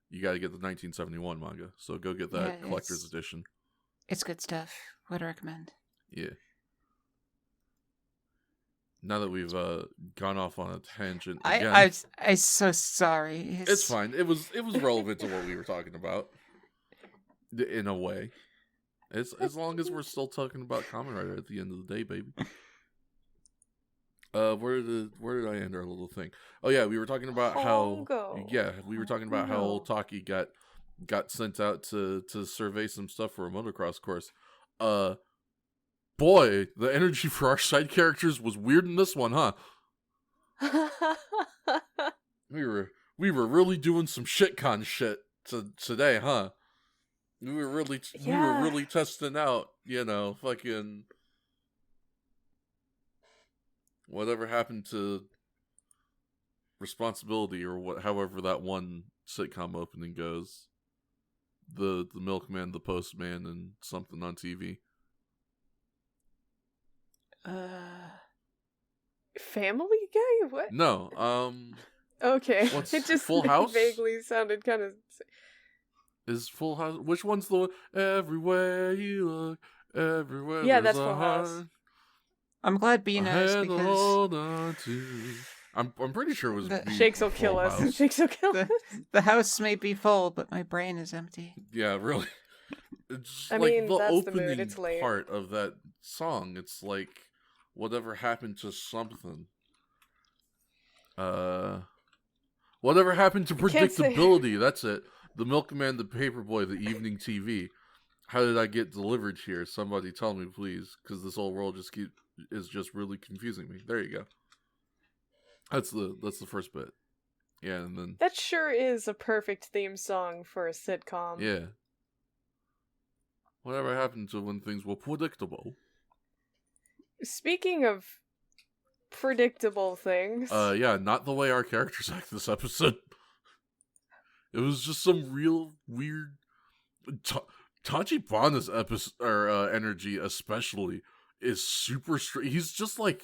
you gotta get the 1971 manga, so go get that collector's edition. It's good stuff. Would recommend. Yeah. Now that we've gone off on a tangent again, I'm so sorry. It's fine. It was relevant to what we were talking about, in a way. As long as we're still talking about Kamen Rider at the end of the day, baby. Where did I end our little thing? Oh yeah, we were talking about how old Taki got sent out to survey some stuff for a motocross course. Boy, the energy for our side characters was weird in this one, huh? We were really doing some shitcon shit today, huh? We were really testing out, you know, fucking whatever happened to responsibility, or however that one sitcom opening goes. The milkman, the postman, and something on TV. Family Guy? What? No, Okay. What's it just Full House? vaguely sounded kind of... Is Full House... Which one's the one? Everywhere you look, everywhere Yeah, there's that's a Full House. heart. I'm glad B knows, I had to hold because on to... I'm pretty sure it was Shakes will kill us. House. Shakes will kill us. the house may be full, but my brain is empty. Yeah, really. It's I like mean, the that's the opening mood. It's late. part of that song. It's like, whatever happened to something. Whatever happened to predictability? That's it. The milkman, the paperboy, the evening TV. How did I get delivered here? Somebody tell me, please, because this whole world is just really confusing me. There you go. That's the first bit. Yeah, and then That sure is a perfect theme song for a sitcom. yeah. Whatever happened to when things were predictable? Speaking of predictable things. Yeah, not the way our characters act this episode. It was just some real weird. Tachibana's energy, especially, is super he's just like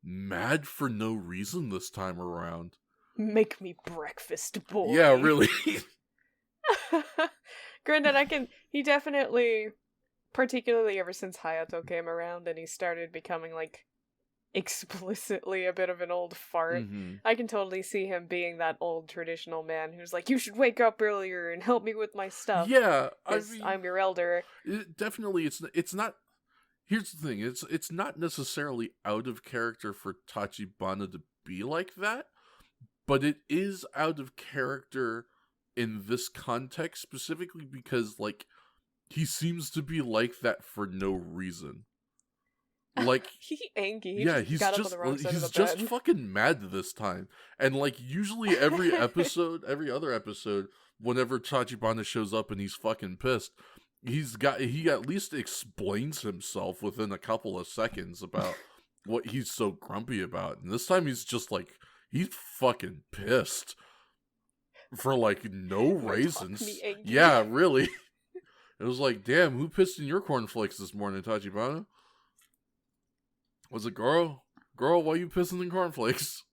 mad for no reason this time around. Make me breakfast, boy. Yeah, really. Granted, he definitely, particularly ever since Hayato came around and he started becoming, like, explicitly a bit of an old fart, I can totally see him being that old traditional man who's like, you should wake up earlier and help me with my stuff. Yeah, I'm your elder. Definitely, it's not. Here's the thing: it's not necessarily out of character for Tachibana to be like that, but it is out of character in this context specifically because, like, he seems to be like that for no reason. Like, he angry. He yeah, just he's got up on just the wrong side of he's the just bed. fucking mad this time. And like usually every other episode, whenever Tachibana shows up and he's fucking pissed, he at least explains himself within a couple of seconds about what he's so grumpy about. And this time he's just like, he's fucking pissed for like no reasons. Me angry. Yeah, really. It was like, damn, who pissed in your cornflakes this morning, Tachibana? Was it girl? Girl, why you pissing in cornflakes?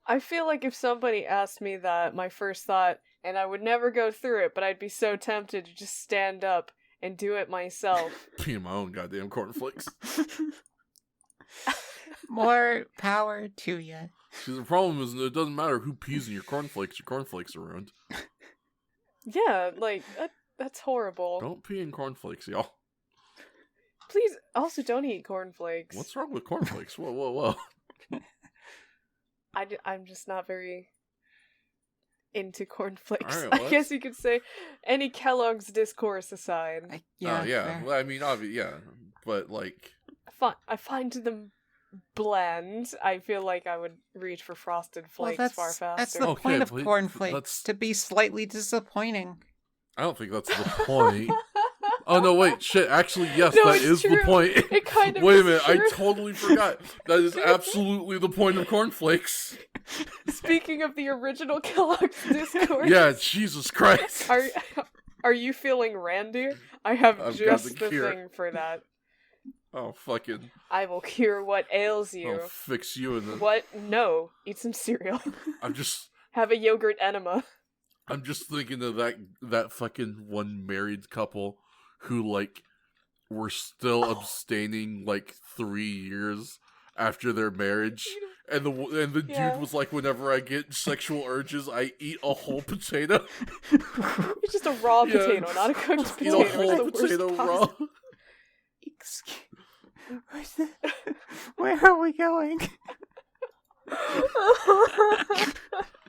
I feel like if somebody asked me that, my first thought, and I would never go through it, but I'd be so tempted to just stand up and do it myself. Pee in my own goddamn cornflakes. More power to you. See, the problem is it doesn't matter who pees in your cornflakes are ruined. Yeah, like, that's horrible. Don't pee in cornflakes, y'all. Please, also don't eat cornflakes. What's wrong with cornflakes? Whoa. I'm just not very into cornflakes. All right, well, I guess you could say, any Kellogg's discourse aside. Yeah. Fair. Well, I mean, obviously, yeah. But, like... I find them bland. I feel like I would reach for Frosted Flakes far faster. That's the Okay, point of but cornflakes, that's- to be slightly disappointing. I don't think that's the point. Oh, no, wait, shit. Actually, yes, No, that it's is true. the point. It kind of Wait a is minute, true. I totally forgot. That is absolutely the point of cornflakes. Speaking of the original Kellogg's discourse. Yeah, Jesus Christ. Are you feeling randy? I have I've got just the the cure. thing for that. Oh, fucking... I will cure what ails you. I'll fix you in the... What? No. Eat some cereal. I'm just Have a yogurt enema. thinking of that fucking one married couple who, like, were still abstaining, like, 3 years after their marriage. And the Yeah. dude was like, whenever I get sexual urges, I eat a whole potato. It's just a raw Yeah. potato, not a cooked Eat potato. a whole It's the worst potato raw. possible- Where are we going?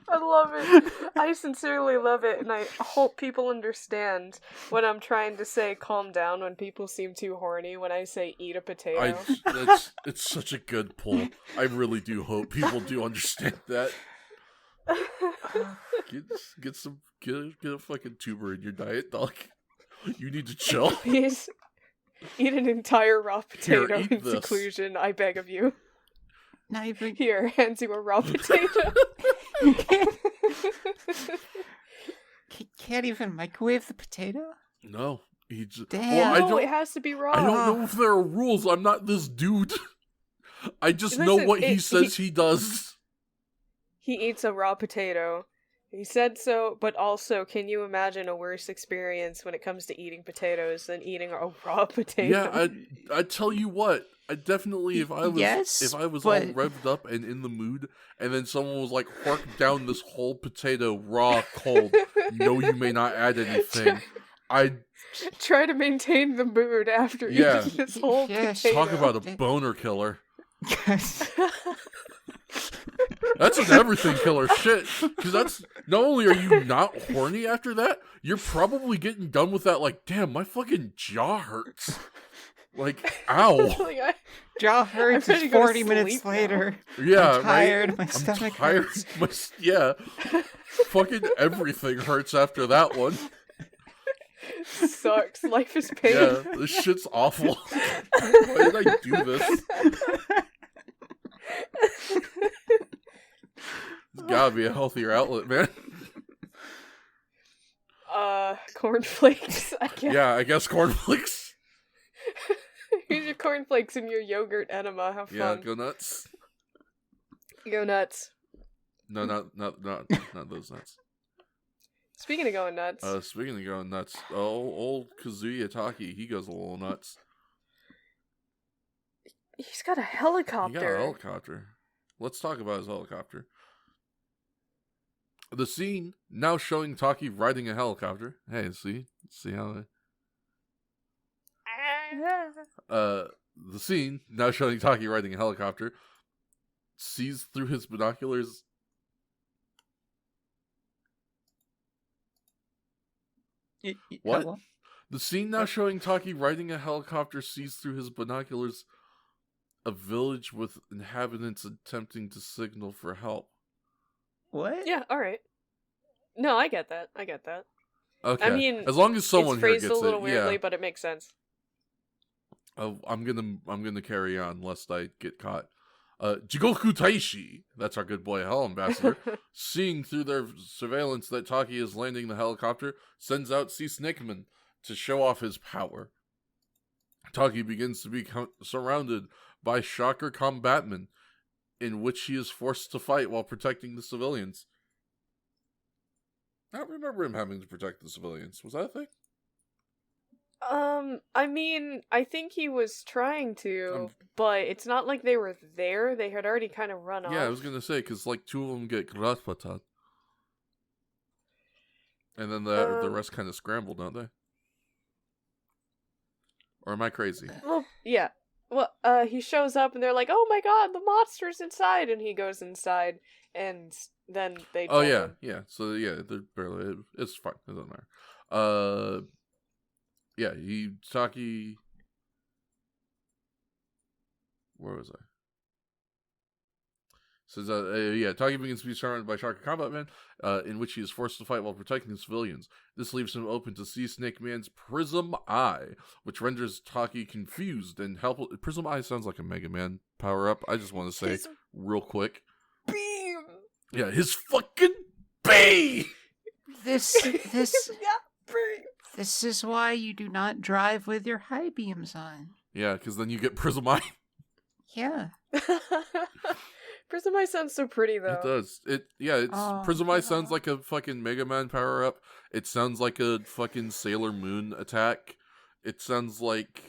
I love it. I sincerely love it, and I hope people understand when I'm trying to say calm down when people seem too horny when I say eat a potato. It's such a good pull. I really do hope people do understand that. Get a fucking tuber in your diet, dog. You need to chill. Please eat an entire raw potato eat in this. seclusion, I beg of you. Not even. Here, hands you a raw potato. Can't even microwave the potato? No, he just. Damn. Well, No, it has to be raw. I don't know if there are rules. I'm not this dude. I just know Listen, what he says he does. He eats a raw potato. He said so, but also, can you imagine a worse experience when it comes to eating potatoes than eating a raw potato? Yeah, I tell you what. I definitely, if I was Yes, all but- revved up and in the mood, and then someone was like, "Hork down this whole potato raw, cold. No, you may not add anything." I Try to maintain the mood after Yeah. eating this whole Yeah, potato. talk about a boner killer. Yes. That's an everything killer shit. Because that's not only are you not horny after that, you're probably getting done with that. Like, damn, my fucking jaw hurts. Like, ow. Like, Jaw hurts. ready It's to go to 40 minutes sleep now. later. Yeah, I'm tired. right? My I'm stomach tired. hurts. Yeah. Fucking everything hurts after that one. sucks. Life is pain. Yeah, this shit's awful. Why did I do this? There's gotta be a healthier outlet, man. Cornflakes, I guess. Yeah, I guess cornflakes. Here's your cornflakes and your yogurt enema. Have Yeah, fun. go nuts. Go nuts. No, not those nuts. Speaking of going nuts, Speaking of going nuts, old Kazuya Taki, he goes a little nuts. he's got a He helicopter. got a helicopter. Let's talk about his helicopter. The scene now showing Taki riding a helicopter. Hey, see how the scene now showing Taki riding a helicopter sees through his binoculars. What? Hello? The scene now showing Taki riding a helicopter sees through his binoculars a village with inhabitants attempting to signal for help. What? Yeah, alright. No, I get that. Okay. I mean, as long as someone it's here phrased gets a little it, weirdly, yeah. but it makes sense. I'm gonna carry on lest I get caught. Jigoku Taishi, that's our good boy Hell Ambassador, seeing through their surveillance that Taki is landing the helicopter, sends out Sea Snakeman to show off his power. Taki begins to be surrounded by Shocker combatmen, in which he is forced to fight while protecting the civilians. I don't remember him having to protect the civilians. Was that a thing? I mean, I think he was trying to, but it's not like they were there. They had already kind of run off. Yeah, I was gonna say, because like 2 of them get Gratpatat. And then the rest kind of scramble, don't they? Or am I crazy? Well, yeah. Well, he shows up and they're like, "Oh my god, the monster's inside!" And he goes inside, and then they. Oh yeah, him. yeah. So yeah, they're barely. It's fine. It doesn't matter. Yeah. Taki. Where was I? Says Taki begins to be surrounded by Shocker Combat Man, in which he is forced to fight while protecting civilians. This leaves him open to Sea Snake Man's Prism Eye, which renders Taki confused and helpless. Prism Eye sounds like a Mega Man power up. I just want to say real quick. Beam. Yeah, his fucking beam. This is why you do not drive with your high beams on. Yeah, because then you get Prism Eye. Yeah. Prism Eye sounds so pretty though. It does. Prism Eye sounds like a fucking Mega Man power up. It sounds like a fucking Sailor Moon attack. It sounds like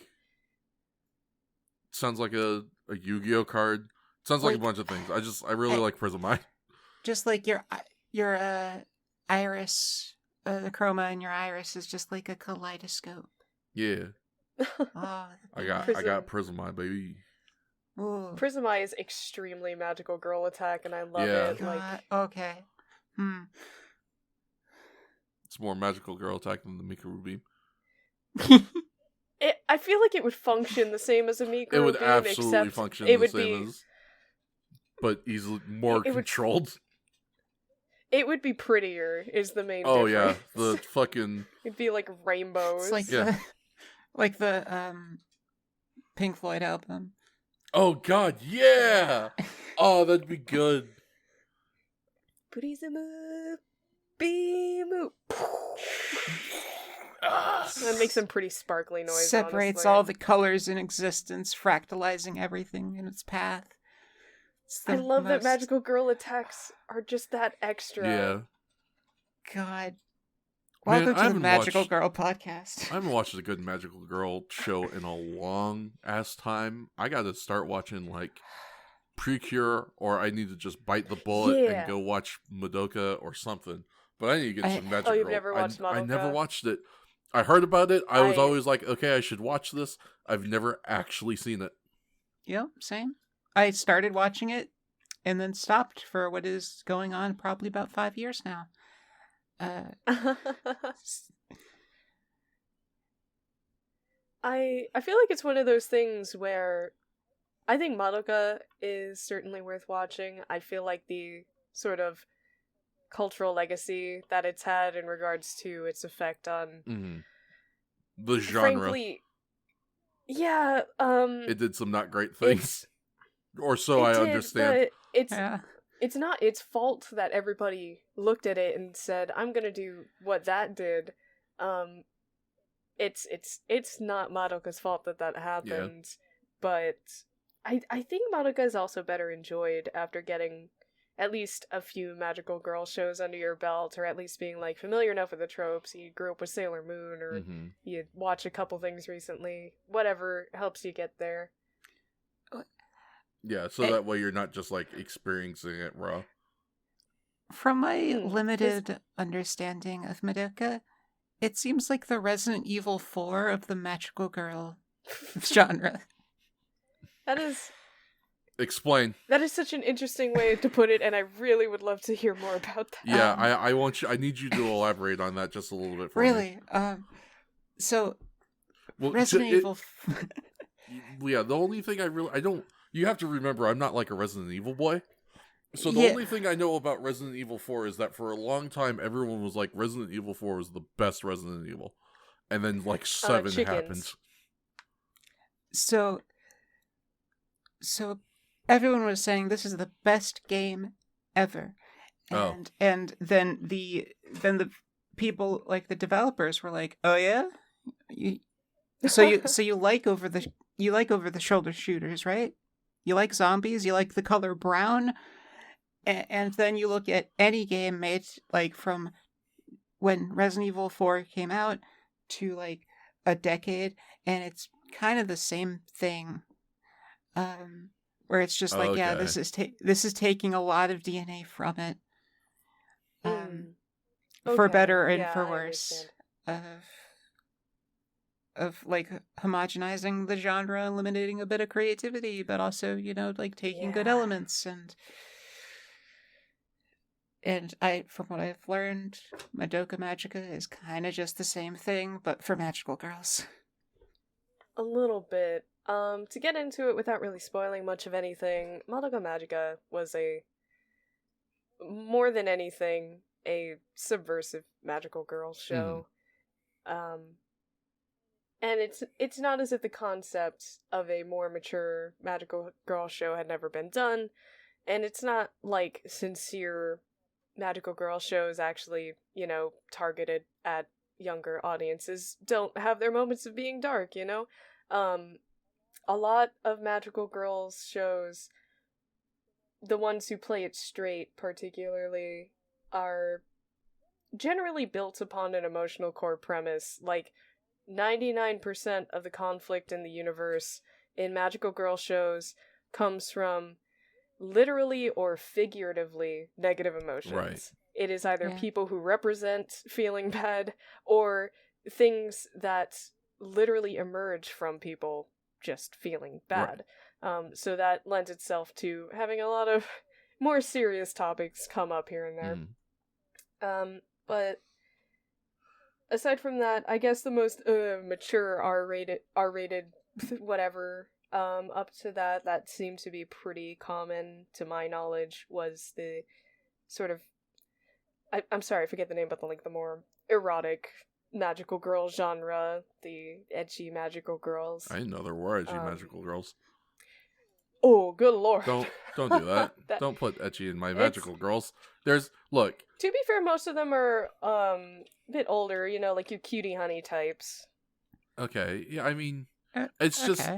a Yu-Gi-Oh card. It sounds like a bunch of things. I really like Prism Eye. Just like your iris, the chroma in your iris is just like a kaleidoscope. Yeah. Oh, I got Prism Eye, baby. Ooh. Prism Eye is extremely magical girl attack, and I love it. Okay. It's more magical girl attack than the Mikuru beam. I feel like it would function the same as a Mikuru beam. It would absolutely function the same as, but easily more controlled. It would be prettier. Is the main. Oh difference. yeah, the fucking. It'd be like rainbows. It's like the Pink Floyd album. Oh god, yeah! Oh, that'd be good. Prism beam. That makes some pretty sparkly noise. Separates honestly. all the colors in existence, fractalizing everything in its path. I love that magical girl attacks are just that extra. Yeah. God. Welcome to the Magical Girl podcast. I haven't watched a good Magical Girl show in a long ass time. I gotta start watching like Precure, or I need to just bite the bullet and go watch Madoka or something. But I need to get some Magical Girl. You've never watched Madoka? I never watched it. I heard about it. I was always like, okay, I should watch this. I've never actually seen it. Yep, same. I started watching it and then stopped for what is going on probably about 5 years now. I feel like it's one of those things where I think Madoka is certainly worth watching. I feel like the sort of cultural legacy that it's had in regards to its effect on the genre. Frankly, yeah, it did some not great things. Or so I understand. It's not its fault that everybody looked at it and said, "I'm gonna do what that did." It's not Madoka's fault that happened, but I think Madoka is also better enjoyed after getting at least a few magical girl shows under your belt, or at least being like familiar enough with the tropes. You grew up with Sailor Moon, or you watch a couple things recently. Whatever helps you get there. Yeah, so that way you're not just like experiencing it raw. From my limited understanding of Madoka, it seems like the Resident Evil 4 of the magical girl genre. That is... Explain. That is such an interesting way to put it, and I really would love to hear more about that. Yeah, I need you to elaborate on that just a little bit for me. Really? So Well, Resident Evil. yeah, the only thing I don't. You have to remember, I'm not like a Resident Evil boy. So the Yeah. only thing I know about Resident Evil 4 is that for a long time, everyone was like, Resident Evil 4 was the best Resident Evil. And then, like, 7 happened. Chickens. So everyone was saying this is the best game ever. And then the people, like the developers, were like, "Oh yeah? So you like over the shoulder shooters, right? You like zombies, you like the color brown?" And then you look at any game made like from when Resident Evil 4 came out to like a decade, and it's kind of the same thing. Where it's just like, yeah, this is taking a lot of DNA from it. For better and for worse. Of like homogenizing the genre, eliminating a bit of creativity, but also, like taking good elements and from what I've learned, Madoka Magica is kind of just the same thing, but for magical girls. A little bit. To get into it without really spoiling much of anything, Madoka Magica was more than anything, a subversive magical girl show. And it's not as if the concept of a more mature magical girl show had never been done, and it's not like sincere magical girl shows actually, targeted at younger audiences don't have their moments of being dark, A lot of magical girls shows, the ones who play it straight particularly, are generally built upon an emotional core premise. Like, 99% of the conflict in the universe in magical girl shows comes from literally or figuratively negative emotions. Right. It is either people who represent feeling bad or things that literally emerge from people just feeling bad. Right. So that lends itself to having a lot of more serious topics come up here and there. But aside from that, I guess the most mature R-rated whatever up to that seemed to be pretty common to my knowledge was the sort of I'm sorry, I forget the name, but the more erotic magical girl genre, the ecchi magical girls. I didn't know there were ecchi magical girls. Oh, good lord. Don't do that. Don't put ecchi in my magical girls. Look. To be fair, most of them are a bit older, like your cutie honey types. Okay, yeah, I mean, it's just,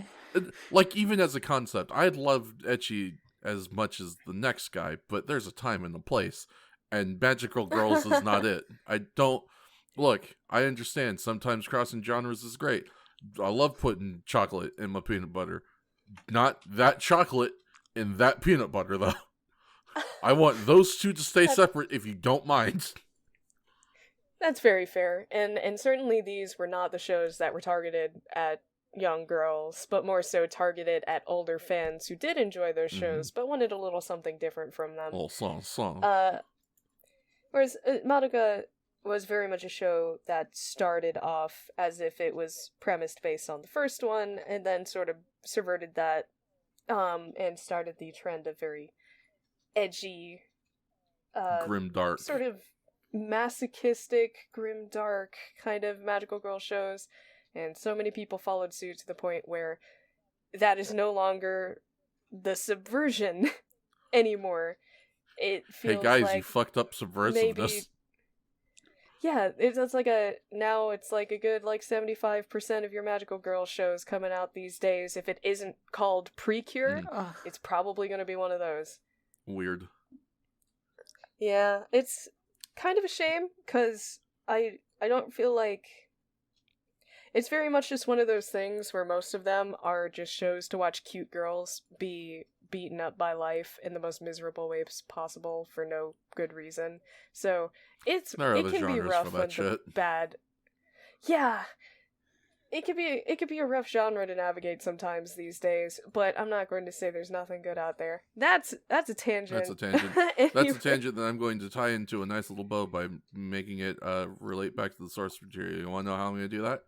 like, even as a concept, I'd love ecchi as much as the next guy, but there's a time and a place, and magical girls is not it. Look, I understand, sometimes crossing genres is great. I love putting chocolate in my peanut butter. Not that chocolate in that peanut butter, though. I want those two to stay separate, if you don't mind. That's very fair, and certainly these were not the shows that were targeted at young girls, but more so targeted at older fans who did enjoy those shows, but wanted a little something different from them. Oh, song. Whereas Madoka was very much a show that started off as if it was premised based on the first one, and then sort of subverted that, and started the trend of very edgy, grimdark, sort of masochistic, grimdark kind of magical girl shows, and so many people followed suit to the point where that is no longer the subversion anymore. It feels hey guys, like you fucked up subversiveness. maybe, yeah, it's like a good 75% of your magical girl shows coming out these days. If it isn't called Precure, it's probably going to be one of those. Weird. Yeah, it's kind of a shame, because I don't feel like... It's very much just one of those things where most of them are just shows to watch cute girls be beaten up by life in the most miserable ways possible for no good reason. So it can be rough when the bad... Yeah, it could be a rough genre to navigate sometimes these days, but I'm not going to say there's nothing good out there. That's a tangent. That's a tangent. That's a tangent that I'm going to tie into a nice little bow by making it relate back to the source material. You want to know how I'm going to do that?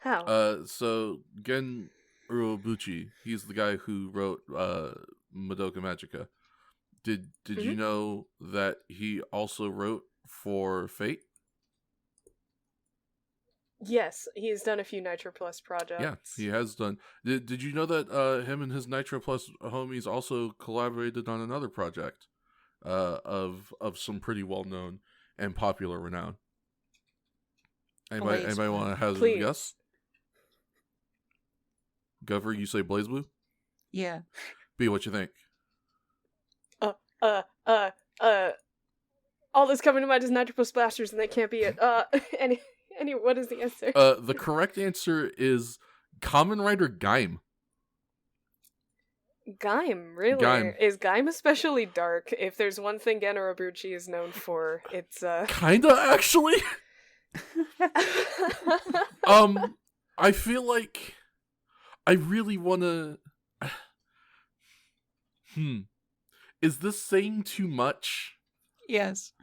How? So Gen Urobuchi, he's the guy who wrote Madoka Magica. Did you know that he also wrote for Fate? Yes, he's done a few Nitro Plus projects. Yeah, he has done. Did you know that him and his Nitro Plus homies also collaborated on another project of some pretty well known and popular renown? Anybody want to hazard a guess? Gover, you say Blaze Blue? Yeah. B, what you think? All that's coming to mind is Nitro Plus Blasters, and that can't be it. Any, what is the answer? The correct answer is Kamen Rider Gaim. Gaim, really? Gaim. Is Gaim especially dark? If there's one thing Gen Urobuchi is known for, it's Kinda, actually. I feel like I really wanna... Is this saying too much? Yes.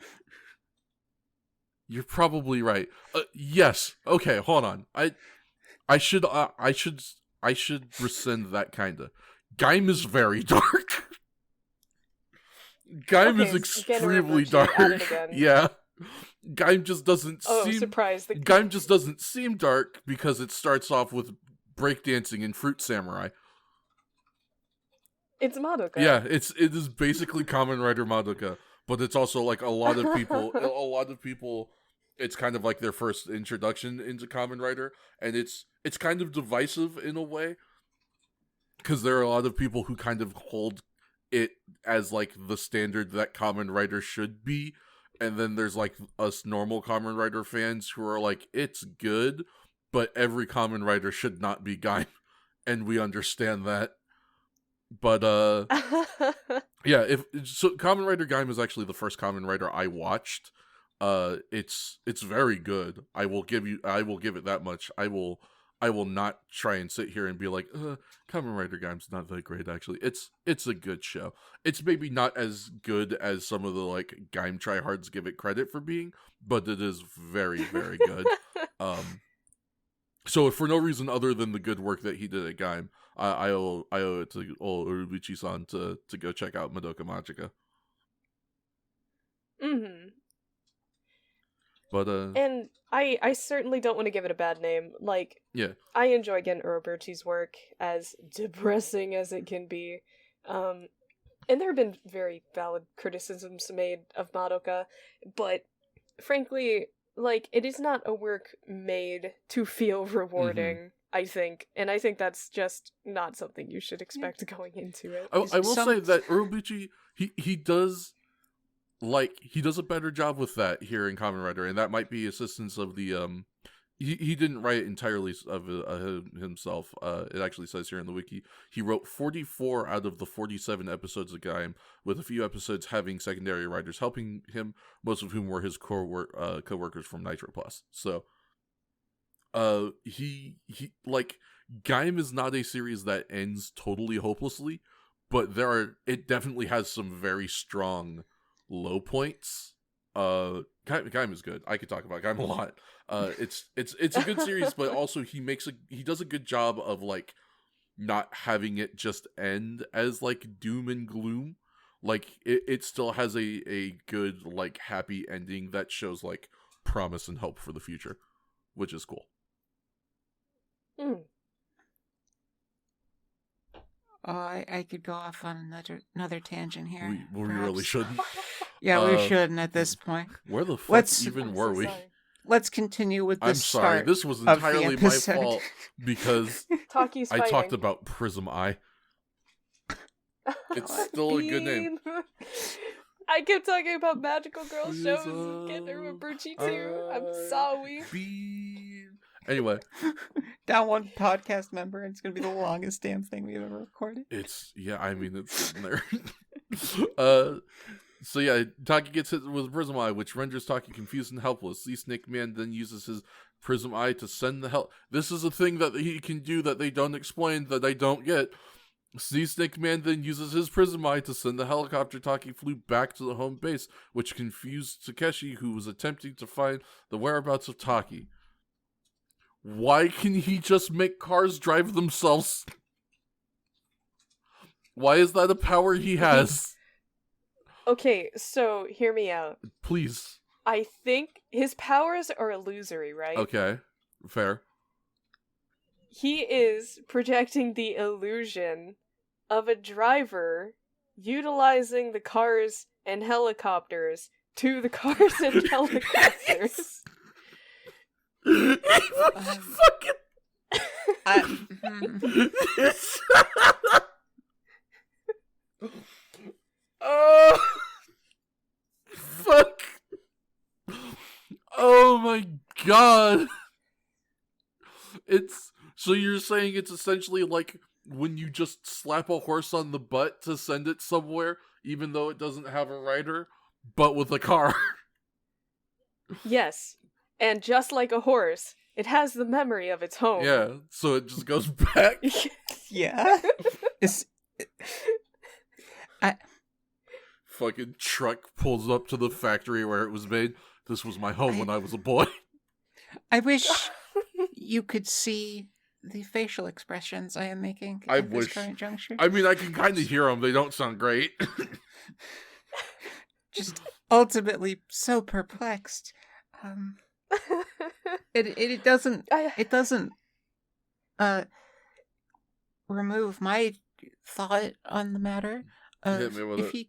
You're probably right. Yes. Okay, hold on. I should rescind that kinda. Gaim is very dark. Gaim is extremely dark. Yeah. Gaim just doesn't seem... surprise. Gaim just doesn't seem dark because it starts off with breakdancing and fruit samurai. It's Madoka. Yeah, it is basically Kamen Rider Madoka, but it's also like a lot of people it's kind of like their first introduction into Kamen Rider, and it's kind of divisive in a way, because there are a lot of people who kind of hold it as like the standard that Kamen Rider should be, and then there's like us normal Kamen Rider fans who are like, it's good, but every Kamen Rider should not be Gaim, and we understand that. But yeah, so Kamen Rider Gaim is actually the first Kamen Rider I watched. It's very good. I will give it that much. I will not try and sit here and be like, Kamen Rider Gaim's not that great. Actually, it's a good show. It's maybe not as good as some of the like Gaim tryhards give it credit for being, but it is very, very good. So if for no reason other than the good work that he did at Gaim, I owe it to old Urobuchi-san to go check out Madoka Magica. Mm-hmm. But and I certainly don't want to give it a bad name. Like, yeah, I enjoy Gen Urobuchi's work, as depressing as it can be. And there have been very valid criticisms made of Madoka, but frankly, like, it is not a work made to feel rewarding, I think. And I think that's just not something you should expect going into it. I will say that Urobuchi, he does a better job with that here in Kamen Rider, and that might be assistance of the he didn't write it entirely of himself. It actually says here in the wiki he wrote 44 out of the 47 episodes of Gaim, with a few episodes having secondary writers helping him, most of whom were his co-workers from Nitro Plus. So he like, Gaim is not a series that ends totally hopelessly, but it definitely has some very strong low points. Gaim is good. I could talk about Gaim a lot. It's a good series, but also he does a good job of like not having it just end as like doom and gloom. Like it still has a good like happy ending that shows like promise and hope for the future, which is cool. I could go off on another tangent here. We really shouldn't. Yeah, we shouldn't at this point. Where the fuck were we? Let's continue with the I'm sorry, this was entirely my fault because I talked about Prism Eye. It's still a good name. I kept talking about magical girl shows and Gen Urobuchi too. I'm sorry. Anyway. Down one podcast member, and it's going to be the longest damn thing we've ever recorded. It's sitting there. So yeah, Taki gets hit with Prism Eye, which renders Taki confused and helpless. Sea Snake Man then uses his Prism Eye to send the hell. This is a thing that he can do that they don't explain, that I don't get. Sea Snake Man then uses his Prism Eye to send the helicopter Taki flew back to the home base, which confused Takeshi, who was attempting to find the whereabouts of Taki. Why can he just make cars drive themselves? Why is that a power he has? Okay, so hear me out. Please. I think his powers are illusory, right? Okay. Fair. He is projecting the illusion of a driver utilizing the cars and helicopters to the cars and helicopters. Fucking... Oh, fuck. Oh my god. It's... So you're saying it's essentially like when you just slap a horse on the butt to send it somewhere, even though it doesn't have a rider, but with a car. Yes. And just like a horse, it has the memory of its home. Yeah, so it just goes back. Yeah. Fucking truck pulls up to the factory where it was made. This was my home when I was a boy. I wish you could see the facial expressions I am making I at this wish. current juncture. I mean, I can kind of hear them. They don't sound great. Just ultimately so perplexed. It doesn't remove my thought on the matter of Hit me with if it.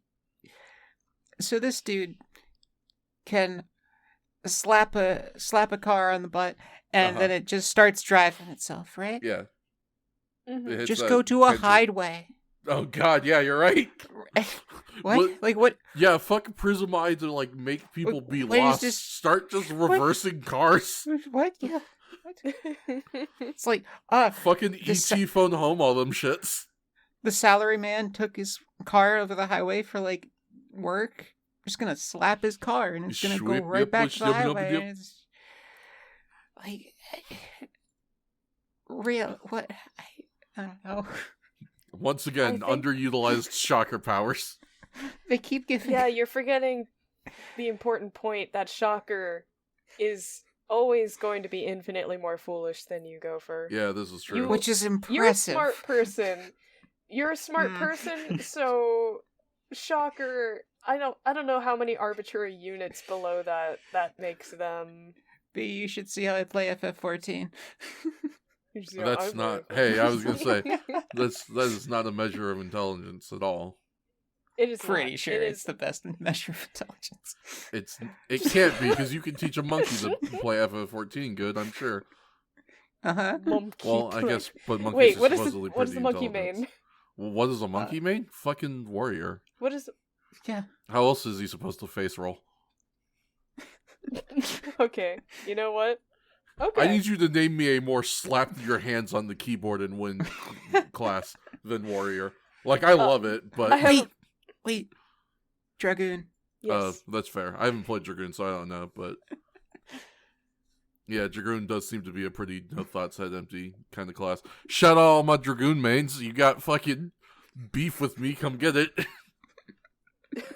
so this dude can slap a car on the butt and then it just starts driving itself, right? Yeah. Mhm. It hits Just that go to a tension. hideaway. Oh god, yeah, you're right. What? Like what? Yeah, fuck Prismai to like make people be what is lost. this- Start just reversing cars. What? Yeah. What? It's like Fucking E.T. phone home all them shits. the salary man took his car over the highway for like work. Just gonna slap his car and it's gonna go Sweep, right yep, back which, to the yep, yep, highway. yep. And it's like real. What? I don't know. Once again, I think- underutilized shocker powers. They keep giving. Yeah, you're forgetting the important point that Shocker is always going to be infinitely more foolish than you, Gopher. Yeah, this is true. You- Which is You're a impressive. smart person. You're a smart Mm. person, so Shocker, I don't know how many arbitrary units below that makes them. B, you should see how I play FF14. That's not... Hey, I was gonna say, that is not a measure of intelligence at all. It is Pretty not. sure It it's is. the best measure of intelligence. It can't be, because you can teach a monkey to play FF14 good, I'm sure. Monkey Well, I play. guess, but monkeys Wait, are what is supposedly what is pretty the monkey intelligent. main? Well, what is a monkey main? Fucking warrior. What is? Yeah. How else is he supposed to face roll? Okay, you know what? Okay. I need you to name me a more slap your hands on the keyboard and win class than warrior. Like, I love it, but I have- Wait. Dragoon. Yes. that's fair. I haven't played Dragoon, so I don't know, but yeah, Dragoon does seem to be a pretty no thoughts head empty kind of class. Shout out all my Dragoon mains. You got fucking beef with me, come get it.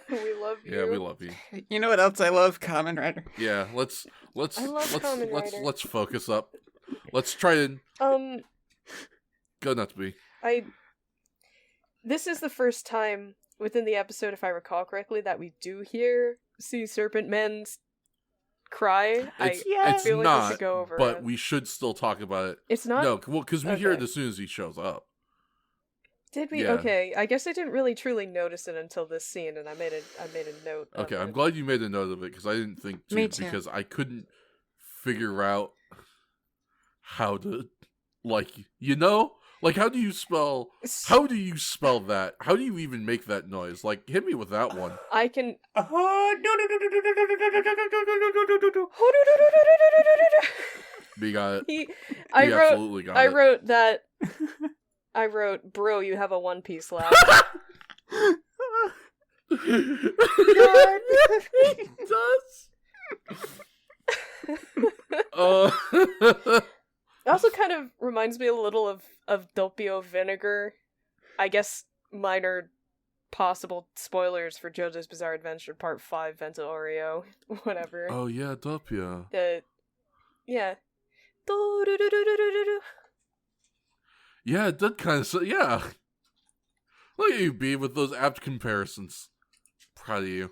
We love you. Yeah, we love you. You know what else I love? Kamen Rider. Yeah, let's I love Kamen Rider. let's focus up. Let's try and go nuts, B. This is the first time within the episode, if I recall correctly, that we do hear Sea Serpent Men's cry. It's I feel like we not, should go over but it. we should still talk about it. It's not. No, well, because we hear it Okay. as soon as he shows up. Did we? Yeah. Okay, I guess I didn't really truly notice it until this scene, and I made a note. of Okay, I'm it. glad you made a note of it, because I didn't think to, Me too. because I couldn't figure out how to, like, like, how do you spell that? How do you even make that noise? Like, hit me with that one. I can. Oh, no. We got it. I We wrote. absolutely got I it. wrote that. I wrote, bro, you have a One Piece laugh. It does. It also kind of reminds me a little of Doppio Vinegar. I guess minor possible spoilers for JoJo's Bizarre Adventure Part 5 Venta Oreo. Whatever. Oh yeah, Dopia. Yeah. Yeah, it did kind of. Yeah. Look at you, B, with those apt comparisons. Proud of you.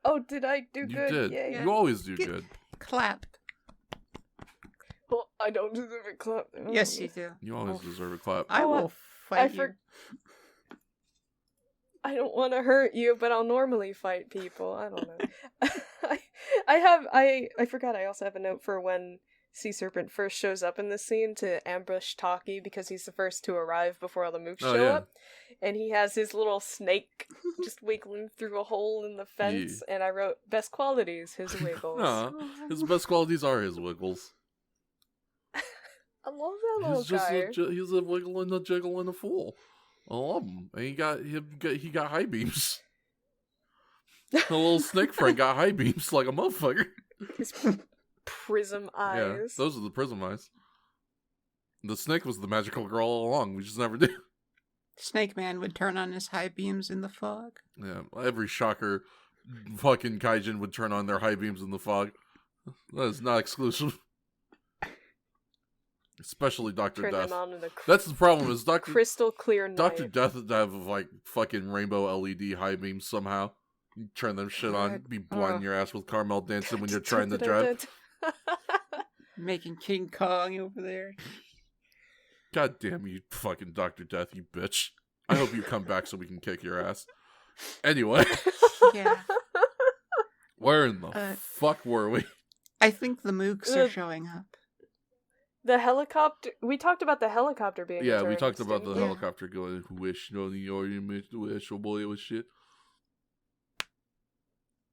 Oh, did I do You good? did. Yay. Yeah. You always do Get- good. Clap. Well, I don't deserve a clap. Yes, you do. You always deserve a clap. I Oh, will fight you. I don't want to hurt you, but I'll normally fight people. I don't know. I forgot I also have a note for when Sea Serpent first shows up in this scene to ambush Taki because he's the first to arrive before all the mooks Oh, show yeah. up. And he has his little snake just wiggling through a hole in the fence. And I wrote, best qualities, his wiggles. Aw, his best qualities are his wiggles. I love that little He's just guy. he's a wiggle and a jiggle and a fool. I love him. And he got high beams. The little snake friend got high beams like a motherfucker. His prism eyes. Yeah, those are the prism eyes. The snake was the magical girl all along. We just never did. Snake Man would turn on his high beams in the fog. Yeah, every shocker fucking kaijin would turn on their high beams in the fog. That is not exclusive. Especially Dr. Turn Death. them on in the That's the problem is crystal clear night. Dr. Death would have like fucking rainbow LED high beams somehow. You turn them shit on, God. be blinding your ass with Carmel dancing when you're trying to drive. Making King Kong over there. God damn you, fucking Dr. Death, you bitch. I hope you come back so we can kick your ass. Anyway, Yeah. where in the fuck were we? I think the mooks are showing up. The helicopter. We talked about the helicopter being. Yeah, we returned, talked about the didn't we? helicopter going, wish, no, you miss the wish, oh boy, it was shit.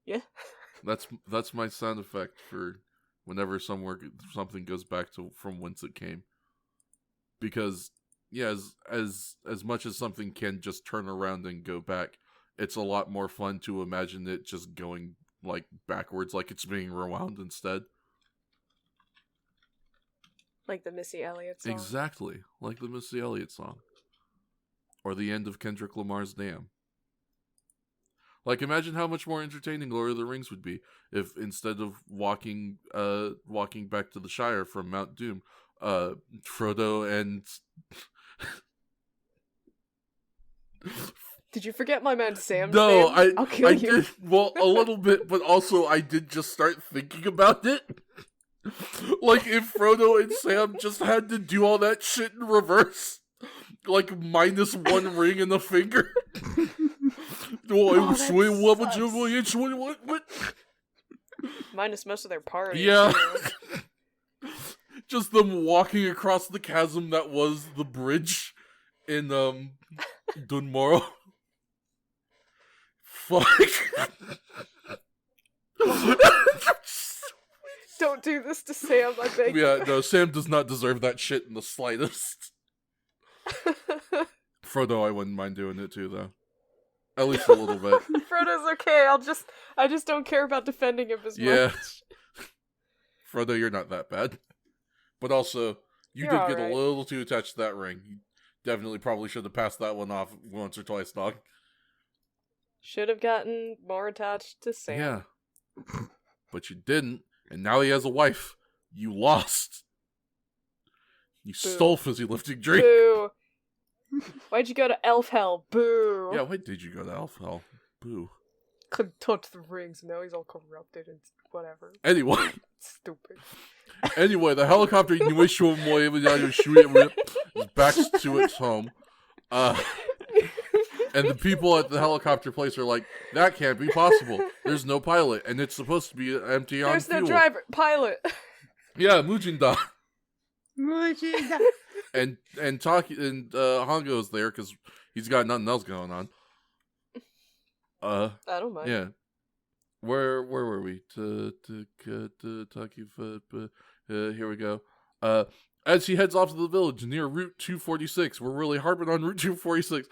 Yeah. That's my sound effect for whenever something goes back to from whence it came. Because yeah, as much as something can just turn around and go back, it's a lot more fun to imagine it just going like backwards, like it's being rewound instead. Like the Missy Elliott song. Exactly, like the Missy Elliott song, or the end of Kendrick Lamar's "Damn." Like, imagine how much more entertaining Lord of the Rings would be if instead of walking back to the Shire from Mount Doom, Frodo and Did you forget my man Sam's no, name? I'll kill you. did, well, a little bit, but also I did just start thinking about it. Like, if Frodo and Sam just had to do all that shit in reverse, like -1 ring in the finger. What? Minus most of their party. Yeah. too. Just them walking across the chasm that was the bridge in Dunmorrow. Fuck. Don't do this to Sam, I beg Yeah, you. no, Sam does not deserve that shit in the slightest. Frodo, I wouldn't mind doing it too, though. At least a little bit. Frodo's okay. I just don't care about defending him as Yeah. much. Frodo, you're not that bad. But also, you You're did get alright. a little too attached to that ring. You definitely probably should have passed that one off once or twice, dog. Should have gotten more attached to Sam. Yeah. But you didn't, and now he has a wife. You lost. You stole fizzy lifting drink. Boo. Why'd you go to Elf Hell? Boo. Yeah, why did you go to Elf Hell? Boo. Couldn't touch the rings. Now he's all corrupted and whatever. Anyway. Stupid. The helicopter is back to its home. And the people at the helicopter place are like, that can't be possible. There's no pilot, and it's supposed to be empty on There's fuel. no driver. Pilot. Yeah, Mujinda. Mujinda. And Hongo's there because he's got nothing else going on. I don't mind. Yeah. Where were we? Here we go. As he heads off to the village near Route 246, we're really harping on Route 246.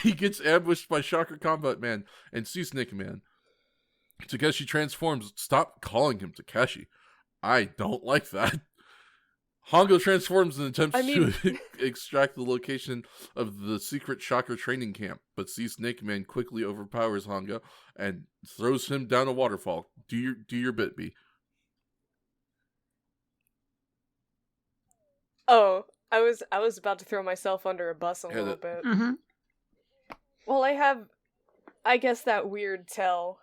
He gets ambushed by Shocker Combat Man and Sea Snake Man. Takeshi transforms. Stop calling him Takeshi. I don't like that. Hongo transforms and attempts to extract the location of the secret Shocker training camp, but Sea Snake Man quickly overpowers Hongo and throws him down a waterfall. Do your bit, B. Oh, I was about to throw myself under a bus a little bit. Mm-hmm. Well, I guess that weird tell,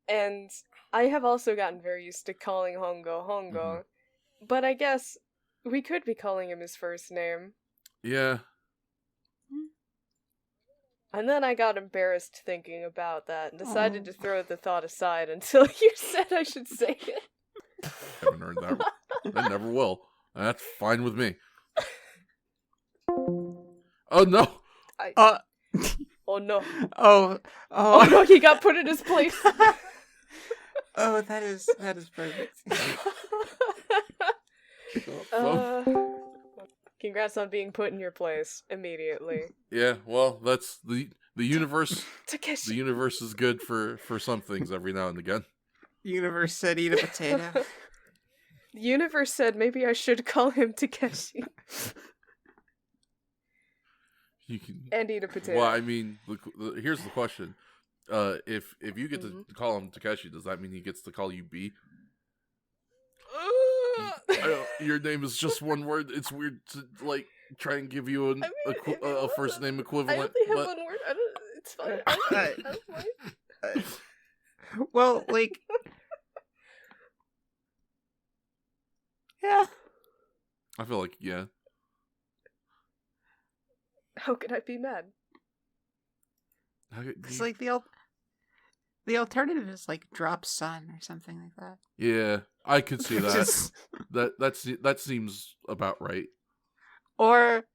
and I have also gotten very used to calling Hongo Hongo, but I guess we could be calling him his first name. Yeah. And then I got embarrassed thinking about that and decided to throw the thought aside until you said I should say it. Haven't heard that. I never will. That's fine with me. Oh no! Oh no! Oh No! He got put in his place. Oh, that is perfect. Congrats on being put in your place immediately. Yeah, well, that's the universe. Takeshi. The universe is good for some things every now and again. Universe said eat a potato. The universe said maybe I should call him Takeshi. You can and eat a potato. Well, I mean, here's the question: if you get to call him Takeshi, does that mean he gets to call you B? Your name is just one word. It's weird to try and give you a first name equivalent. I only have one word. It's fine. I'm fine. Well, yeah. I feel like yeah. How could I be mad? Because the alternative is drop son or something like that. Yeah, I could see that. That seems about right. Or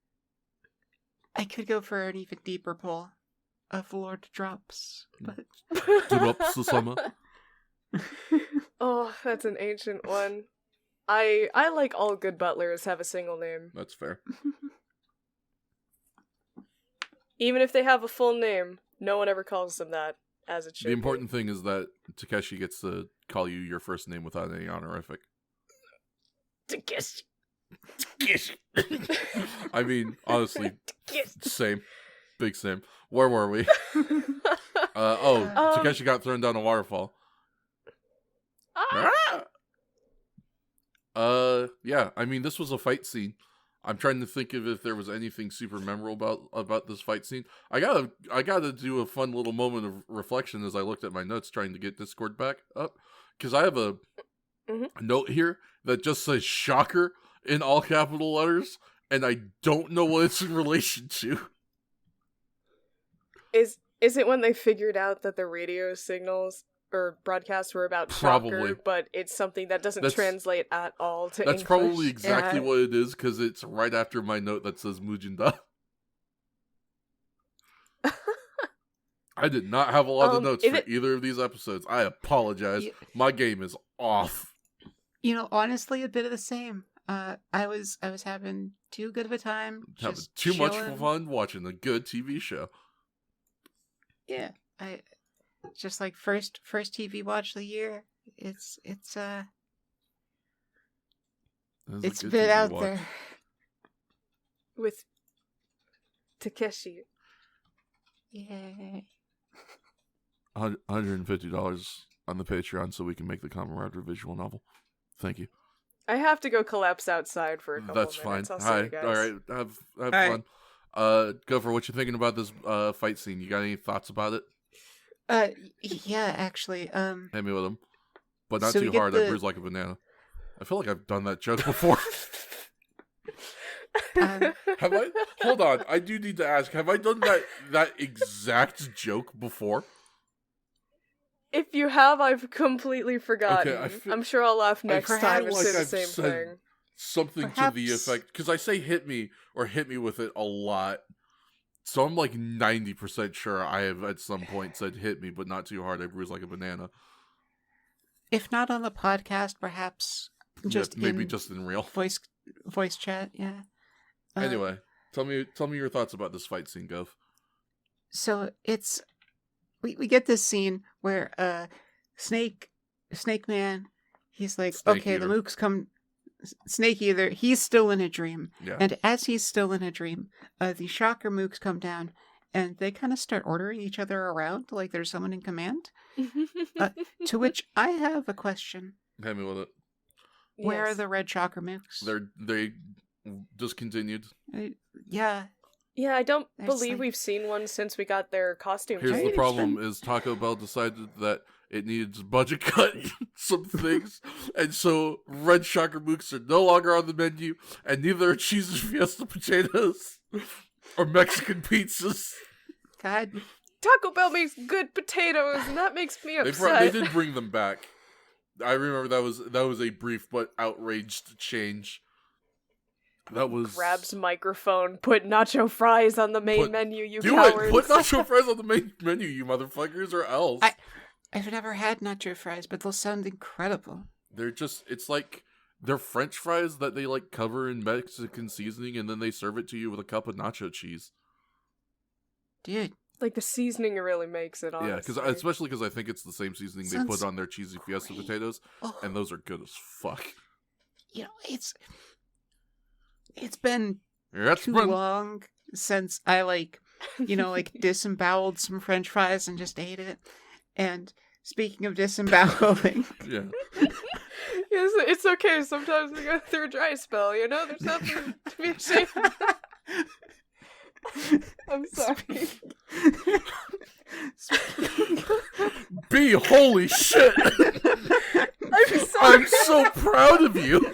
I could go for an even deeper pull of Lord Drops. But Drops the summer. Oh, that's an ancient one. I like all good butlers have a single name. That's fair. Even if they have a full name, no one ever calls them that, as it should The important thing is that Takeshi gets to call you your first name without any honorific. Takeshi. I mean, honestly, same. Big same. Where were we? Takeshi got thrown down a waterfall. Yeah, I mean, this was a fight scene. I'm trying to think of if there was anything super memorable about this fight scene. I gotta do a fun little moment of reflection as I looked at my notes trying to get Discord back up. Because I have a note here that just says shocker in all capital letters, and I don't know what it's in relation to. Is it when they figured out that the radio signals or broadcasts were about Probably. shocker, but it's something that doesn't translate at all to That's English? probably exactly what it is, because it's right after my note that says Mujinda. I did not have a lot of notes for either of these episodes. I apologize. My game is off. Honestly, a bit of the same. I was having too good of a time. Having too much fun watching a good TV show. Yeah, just first TV watch of the year. It's been out there with Takeshi. Yay. $150 on the Patreon so we can make the Kamen Rider visual novel. Thank you. I have to go collapse outside for a couple That's minutes. fine. I'll see you guys. All right. Have fun. Gopher, what you thinking about this fight scene? You got any thoughts about it? Yeah, actually. Hit me with them, but not so too hard. I bruise like a banana. I feel like I've done that joke before. Have I? Hold on. I do need to ask. Have I done that exact joke before? If you have, I've completely forgotten. Okay, I'm sure I'll laugh next time and say the I've same said thing. Something to the effect, because I say hit me or hit me with it a lot. So I'm 90% sure I have at some point said hit me, but not too hard. I bruise like a banana. If not on the podcast, perhaps just just in real voice chat. Yeah. Anyway, tell me your thoughts about this fight scene, Gov. So it's we get this scene where Snake Man, he's like, Snake okay, Eater. the mooks come. Snake Eater, he's still in a dream. Yeah. And as he's still in a dream, the Shocker mooks come down and they kind of start ordering each other around like there's someone in command. To which I have a question. Hit me with it. Where are the red Shocker mooks? discontinued. Yeah. Yeah, I don't There's, believe like- we've seen one since we got their costume Here's the change. problem: is Taco Bell decided that it needs budget cut some things, and so red shocker mooks are no longer on the menu, and neither are cheese and fiesta potatoes or Mexican pizzas. God. Taco Bell makes good potatoes, and that makes me They upset. did bring them back. I remember that was a brief but outraged change. That was Grabs microphone, put nacho fries on the main menu, you do cowards. it. Put nacho fries on the main menu, you motherfuckers, or else. I've never had nacho fries, but they'll sound incredible. They're just, it's like, they're French fries that they, like, cover in Mexican seasoning, and then they serve it to you with a cup of nacho cheese. Dude. Like, the seasoning really makes it, honestly. Yeah, especially because I think it's the same seasoning they put on their cheesy fiesta potatoes, and those are good as fuck. You know, it's been too long since I, disemboweled some French fries and just ate it. And speaking of disemboweling... Yeah. Yes, it's okay. Sometimes we go through a dry spell, you know? There's nothing to be ashamed of. I'm sorry. B, holy shit! I'm sorry. I'm so proud of you!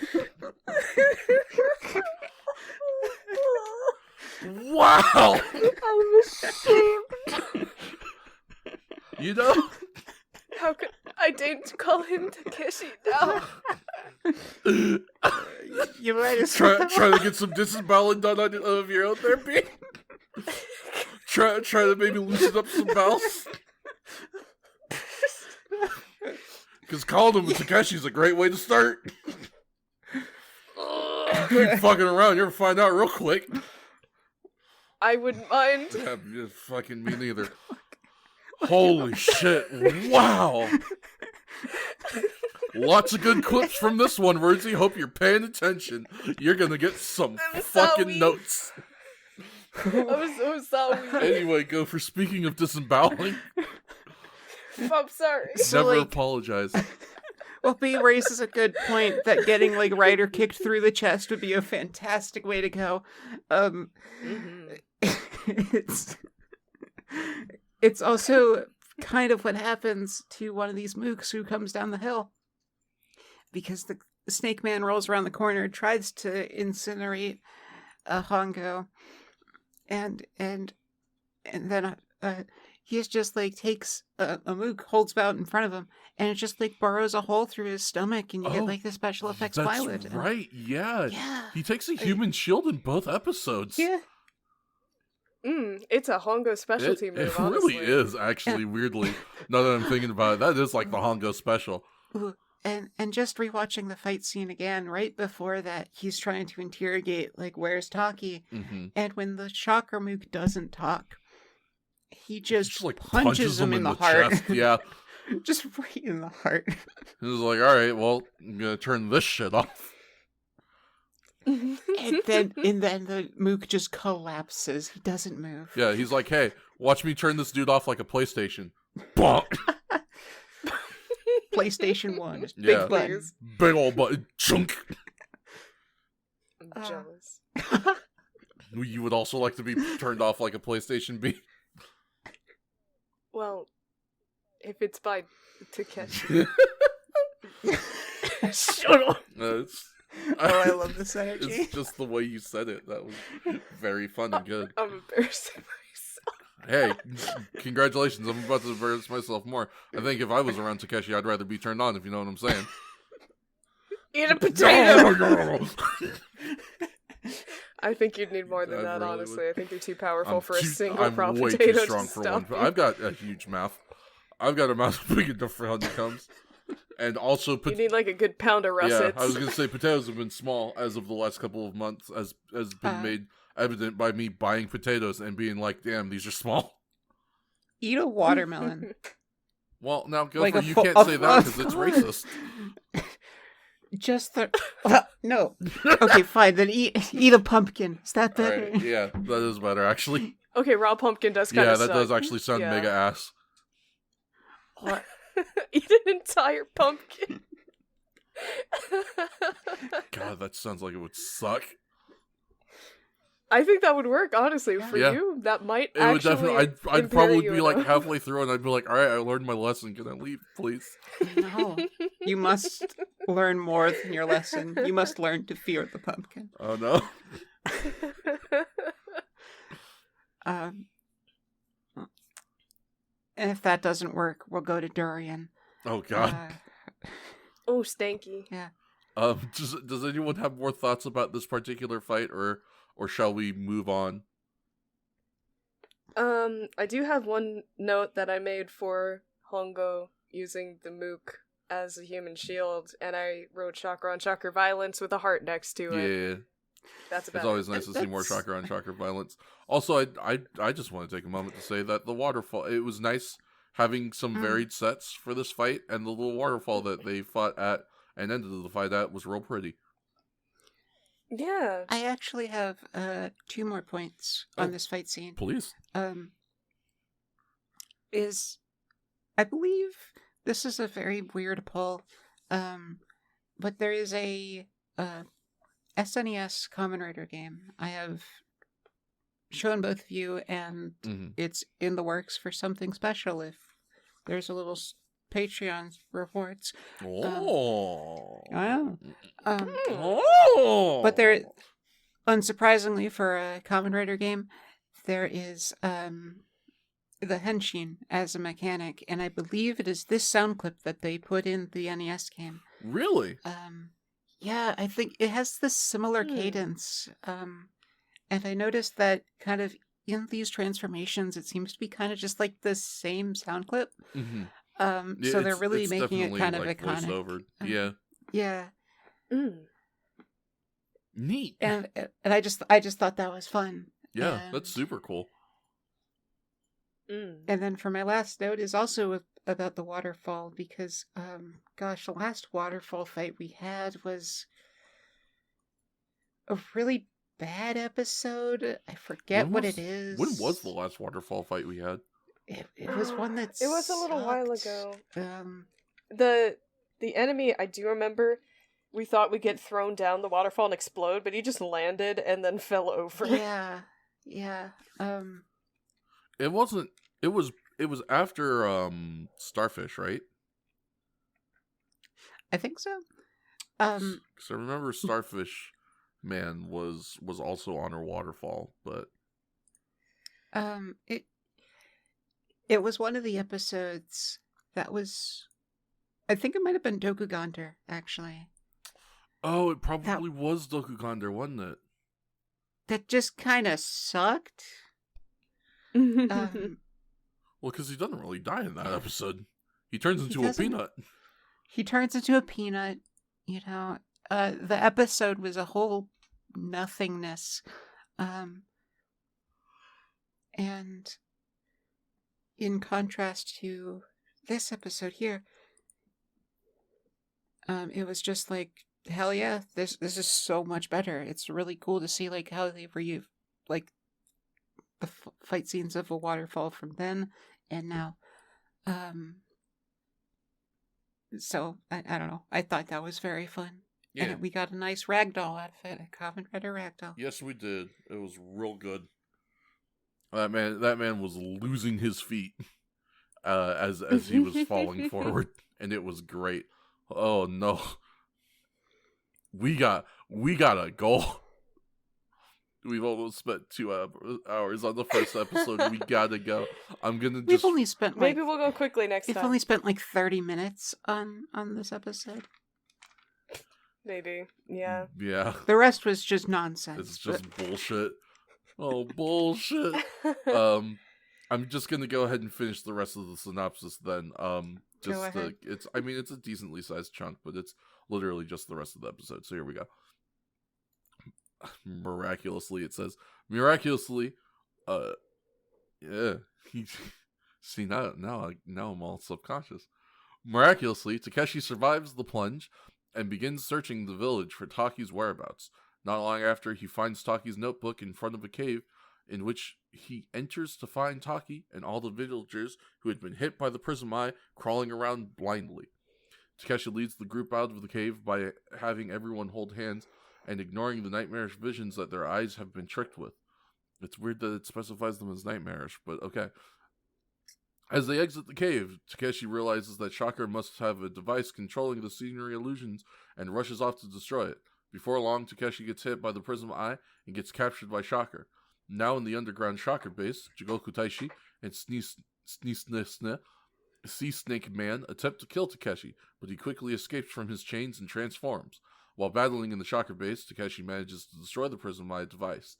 Wow! I'm ashamed. You know? How could I didn't call him Takeshi now? You might as Try well. to get some disemboweling done of your own there, B. Try to maybe loosen up some bowels. Because calling him Takeshi is a great way to start. Keep fucking around, you're gonna find out real quick. I wouldn't mind. Yeah, fucking me neither. Holy shit, wow. Lots of good clips from this one, Wordsy. Hope you're paying attention. You're gonna get some fucking notes. I'm so sorry. Anyway, go for speaking of disemboweling. I'm sorry. Never apologize. Well, B raises a good point that getting Ryder kicked through the chest would be a fantastic way to go. It's also kind of what happens to one of these mooks who comes down the hill. Because the snake man rolls around the corner, tries to incinerate a Hongo, and then he's just takes a mook, holds it out in front of him, and it just burrows a hole through his stomach, and you get the special effects pilot. That's right, yeah. Yeah. He takes a human shield in both episodes. Yeah. It's a Hongo specialty move, It honestly. really is, actually, weirdly. Now that I'm thinking about it, that is like the Hongo special. Ooh, and just rewatching the fight scene again, right before that, he's trying to interrogate, where's Taki? Mm-hmm. And when the shocker mook doesn't talk, he just like punches him in the heart. chest. Yeah. Just right in the heart. He was like, alright, well, I'm gonna turn this shit off. and then the mook just collapses. He doesn't move. Yeah, he's like, hey, watch me turn this dude off like a PlayStation. Bonk! PlayStation 1. Just Yeah. big button. Big old button. Chunk! I'm jealous. You would also like to be turned off like a PlayStation B? Well, if it's by Takeshi. Shut up. I I love this energy. It's just the way you said it. That was very fun and good. I'm embarrassing myself. Hey, congratulations. I'm about to embarrass myself more. I think if I was around Takeshi, I'd rather be turned on, if you know what I'm saying. Eat a potato! I think you'd need more than I that, really honestly. would. I think you're too powerful for a single I'm raw way potato too strong to for stop one. you. I've got a huge mouth. I've got a mouth big enough for honeycombs. And also... You need a good pound of russets. Yeah, I was going to say potatoes have been small as of the last couple of months, as been made evident by me buying potatoes and being like, damn, these are small. Eat a watermelon. Well, now go Like for a you fu- can't a say that fu- because it's racist. Just the... no. Okay, fine. Then eat a pumpkin. Is that better? Right, yeah, that is better, actually. Okay, raw pumpkin does kind Yeah, of that suck. does actually sound Yeah. mega ass. What? Eat an entire pumpkin. God, that sounds like it would suck. I think that would work, honestly. For Yeah. you, that might It would actually definitely. I'd impair probably you be like enough. halfway through, and I'd be like, "All right, I learned my lesson. Can I leave, please?" No, you must learn more than your lesson. You must learn to fear the pumpkin. Oh no. Um, and if that doesn't work, we'll go to durian. Oh god. Oh, stanky. Yeah. Does anyone have more thoughts about this particular fight, or shall we move on? I do have one note that I made for Hongo using the mook as a human shield, and I wrote chakra on chakra violence with a heart next to it. Yeah. That's about It's always it. nice to see more chakra on chakra violence. Also, I just want to take a moment to say that the waterfall, it was nice having some varied sets for this fight, and the little waterfall that they fought at and ended the fight at was real pretty. Yeah. I actually have 2 more points on this fight scene. Please. I believe this is a very weird pull, but there is a SNES Kamen Rider game I have shown both of you, and it's in the works for something special if there's a little Patreon rewards. But there, unsurprisingly for a Kamen Rider game, there is the henshin as a mechanic, and I believe it is this sound clip that they put in the NES game. Really? Yeah, I think it has this similar cadence. And I noticed that kind of in these transformations, it seems to be kind of just like the same sound clip. Mm-hmm. So they're really making it kind of like iconic. Voiceover. Yeah. Yeah. Neat. And I just thought that was fun. Yeah, that's super cool. And then for my last note is also about the waterfall, because gosh, the last waterfall fight we had was a really bad episode. I forget what it is. When was the last waterfall fight we had? It was one that It was a little while ago. Um, The enemy, I do remember, we thought we'd get thrown down the waterfall and explode, but he just landed and then fell over. Yeah. It wasn't. It was after Starfish, right? I think so. Because I remember Starfish Man was also on her waterfall, but it was one of the episodes that was. I think it might have been Dokugander, actually. Oh, it probably was Dokugander, wasn't it? That just kind of sucked. Well, because he doesn't really die in that episode. He turns into a peanut. He turns into a peanut. You know, the episode was a whole nothingness. And in contrast to this episode here, it was just like, hell yeah, this is so much better. It's really cool to see like how they like the fight scenes of a waterfall from then and now. So I don't know. I thought that was very fun. Yeah. And we got a nice ragdoll outfit, a Kamen Rider ragdoll. Yes, we did. It was real good. That man was losing his feet as he was falling forward, and it was great. Oh no, we got a goal. We've almost spent 2 hours on the first episode. We gotta go. We've only spent maybe we'll go quickly next time. We've only spent like 30 minutes on this episide. Maybe, yeah. Yeah. The rest was just nonsense. It's just bullshit. Oh, bullshit. I'm just gonna go ahead and finish the rest of the synopsis then. It's a decently sized chunk, but it's literally just the rest of the episode. So here we go. Miraculously, it says, yeah. See, now I'm all subconscious. Miraculously, Takeshi survives the plunge and begins searching the village for Taki's whereabouts. Not long after, he finds Taki's notebook in front of a cave, in which he enters to find Taki and all the villagers who had been hit by the prism eye crawling around blindly. Takeshi leads the group out of the cave by having everyone hold hands and ignoring the nightmarish visions that their eyes have been tricked with. It's weird that it specifies them as nightmarish, but okay. As they exit the cave, Takeshi realizes that Shocker must have a device controlling the scenery illusions and rushes off to destroy it. Before long, Takeshi gets hit by the Prism Eye and gets captured by Shocker. Now in the underground Shocker base, Jigoku Taishi and Sea Snake Man attempt to kill Takeshi, but he quickly escapes from his chains and transforms. While battling in the Shocker base, Takeshi manages to destroy the Prism Eye device.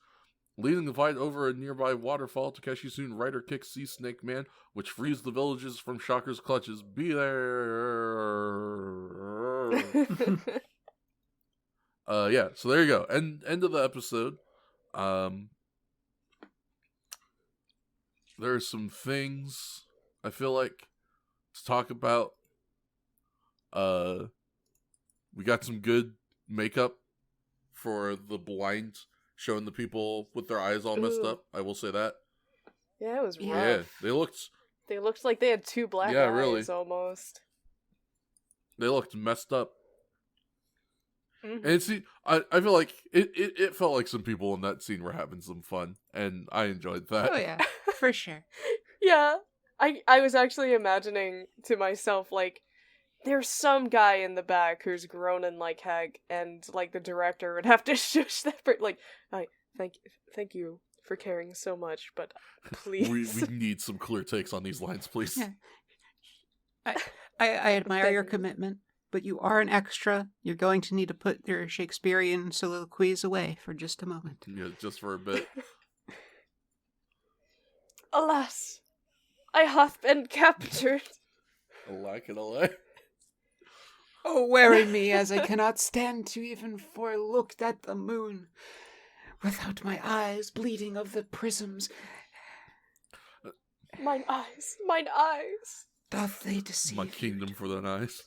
Leading the fight over a nearby waterfall, Takeshi soon Rider kicks Sea Snake Man, which frees the villagers from Shocker's clutches. Be there! Yeah, so there you go. End of the episode. There's some things I feel like to talk about. We got some good makeup for the blind, showing the people with their eyes all messed up. I will say that. Yeah, it was rough. Yeah, they looked like they had two black eyes really. almost. They looked messed up. Mm-hmm. And see, I feel like it felt like some people in that scene were having some fun, and I enjoyed that. Oh yeah, for sure. Yeah. I was actually imagining to myself, like, there's some guy in the back who's groaning like heck, and, like, the director would have to shush that like, thank you for caring so much, but please. We need some clear takes on these lines, please. Yeah. I admire your commitment, but you are an extra. You're going to need to put your Shakespearean soliloquies away for just a moment. Yeah, just for a bit. Alas, I hath been captured. Alack and alack. Oh, weary me, as I cannot stand to even for looked at the moon, without my eyes bleeding of the prisms. Mine eyes. Doth they deceive My kingdom for thine eyes.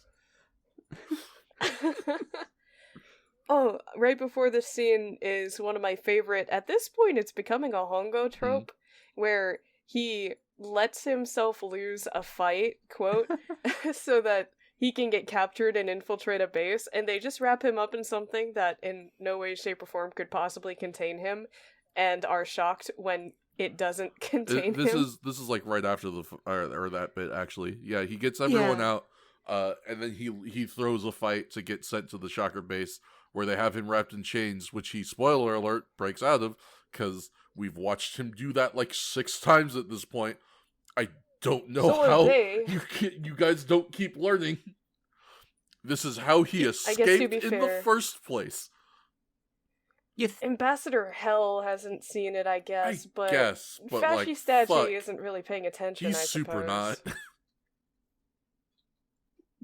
Oh, right before this scene is one of my favorite. At this point, it's becoming a Hongo trope, where he lets himself lose a fight, quote, so that he can get captured and infiltrate a base, and they just wrap him up in something that in no way, shape, or form could possibly contain him, and are shocked when it doesn't contain him. This is like right after or that bit, actually. Yeah, he gets everyone out, and then he throws a fight to get sent to the Shocker base, where they have him wrapped in chains, which he, spoiler alert, breaks out of, because we've watched him do that like 6 times at this point. I don't know how you guys don't keep learning. This is how he escaped in the first place. Ambassador Hell hasn't seen it, I guess, but Fashy like, Statue isn't really paying attention. He's super not.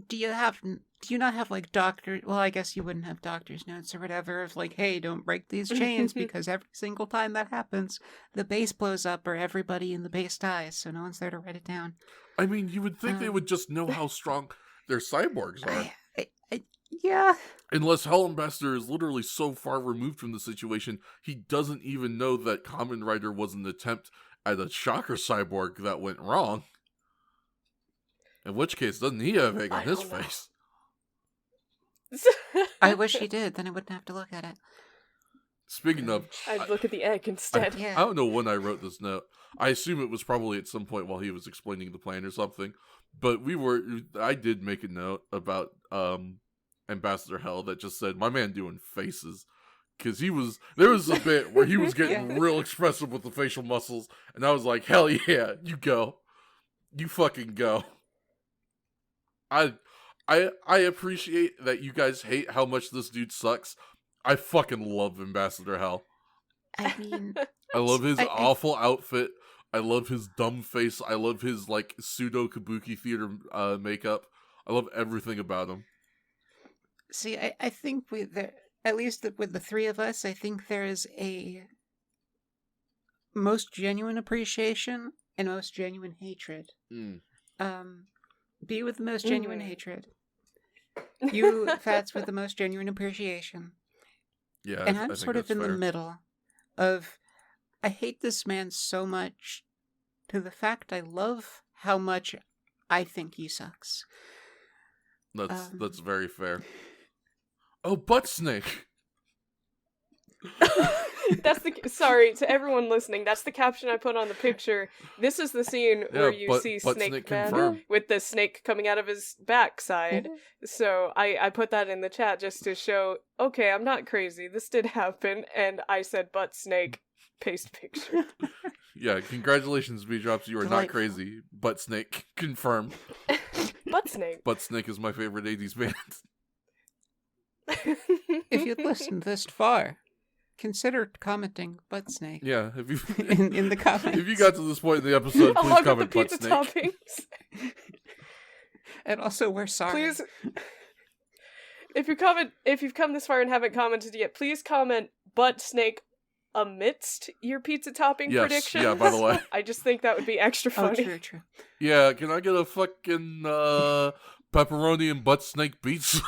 Do you not have like doctor? Well, I guess you wouldn't have doctor's notes or whatever of like, hey, don't break these chains because every single time that happens, the base blows up or everybody in the base dies, so no one's there to write it down. I mean, you would think they would just know how strong their cyborgs are. Yeah. Unless Hell Ambassador is literally so far removed from the situation, he doesn't even know that Kamen Rider was an attempt at a Shocker cyborg that went wrong. In which case, doesn't he have egg on his face? I wish he did, then I wouldn't have to look at it. Speaking of... I'd look at the egg instead. I don't know when I wrote this note. I assume it was probably at some point while he was explaining the plan or something. But I did make a note about Ambassador Hell that just said, my man doing faces. Because there was a bit where he was getting real expressive with the facial muscles. And I was like, hell yeah, you go. You fucking go. I appreciate that you guys hate how much this dude sucks. I fucking love Ambassador Hell. I mean... I love his awful outfit. I love his dumb face. I love his, like, pseudo kabuki theater makeup. I love everything about him. See, I think at least with the three of us, I think there is a most genuine appreciation and most genuine hatred. Be with the most genuine hatred. You, Fats, with the most genuine appreciation. Yeah, and I'm sort of in the middle of, I hate this man so much to the fact I love how much I think he sucks. That's very fair. Oh, Butt Snake! Sorry to everyone listening. That's the caption I put on the picture. This is the scene where you see Snake Man with the snake coming out of his backside. So I put that in the chat just to show, okay, I'm not crazy. This did happen, and I said butt snake. Paste picture. Yeah, congratulations, B-Drops. You are not crazy. Butt snake confirmed. Butt snake. Butt snake is my favorite 80s band. If you'd listened this far, consider commenting butt snake. Yeah, if you in the comments. If you got to this point in the episode, please Along comment with the butt pizza snake. toppings. And also, we're sorry. Please, if you've come this far and haven't commented yet, please comment butt snake amidst your pizza topping predictions. Yeah, by the way. I just think that would be extra funny. Oh, true. Yeah, can I get a fucking pepperoni and butt snake beats?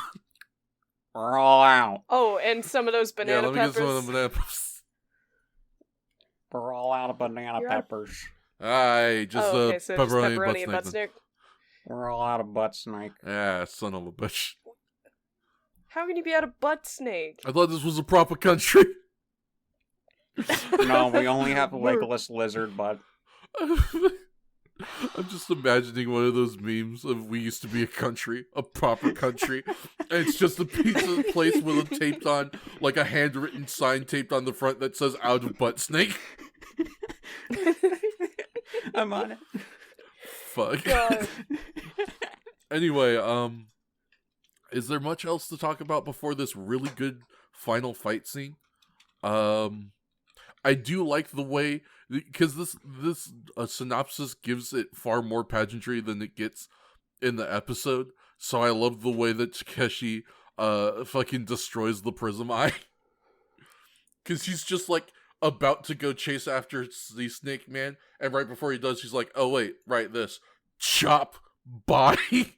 Roll out. Oh, and some of those banana peppers. Yeah, let me get some of the banana peppers. Roll out of banana peppers. Aye, just so pepperoni, and butt snake. Roll out of butt snake. Yeah, son of a bitch. How can you be out of butt snake? I thought this was a proper country. No, we only have a legless lizard butt. I'm just imagining one of those memes of we used to be a country, a proper country, and it's just a pizza place with a taped on, like a handwritten sign taped on the front that says "out of butt snake." I'm on it. Fuck. Anyway, is there much else to talk about before this really good final fight scene? I do like the way, because this synopsis gives it far more pageantry than it gets in the episode. So I love the way that Takeshi fucking destroys the Prism Eye. Because he's just like about to go chase after the Snake Man, and right before he does, he's like, oh wait, right, this. Chop body.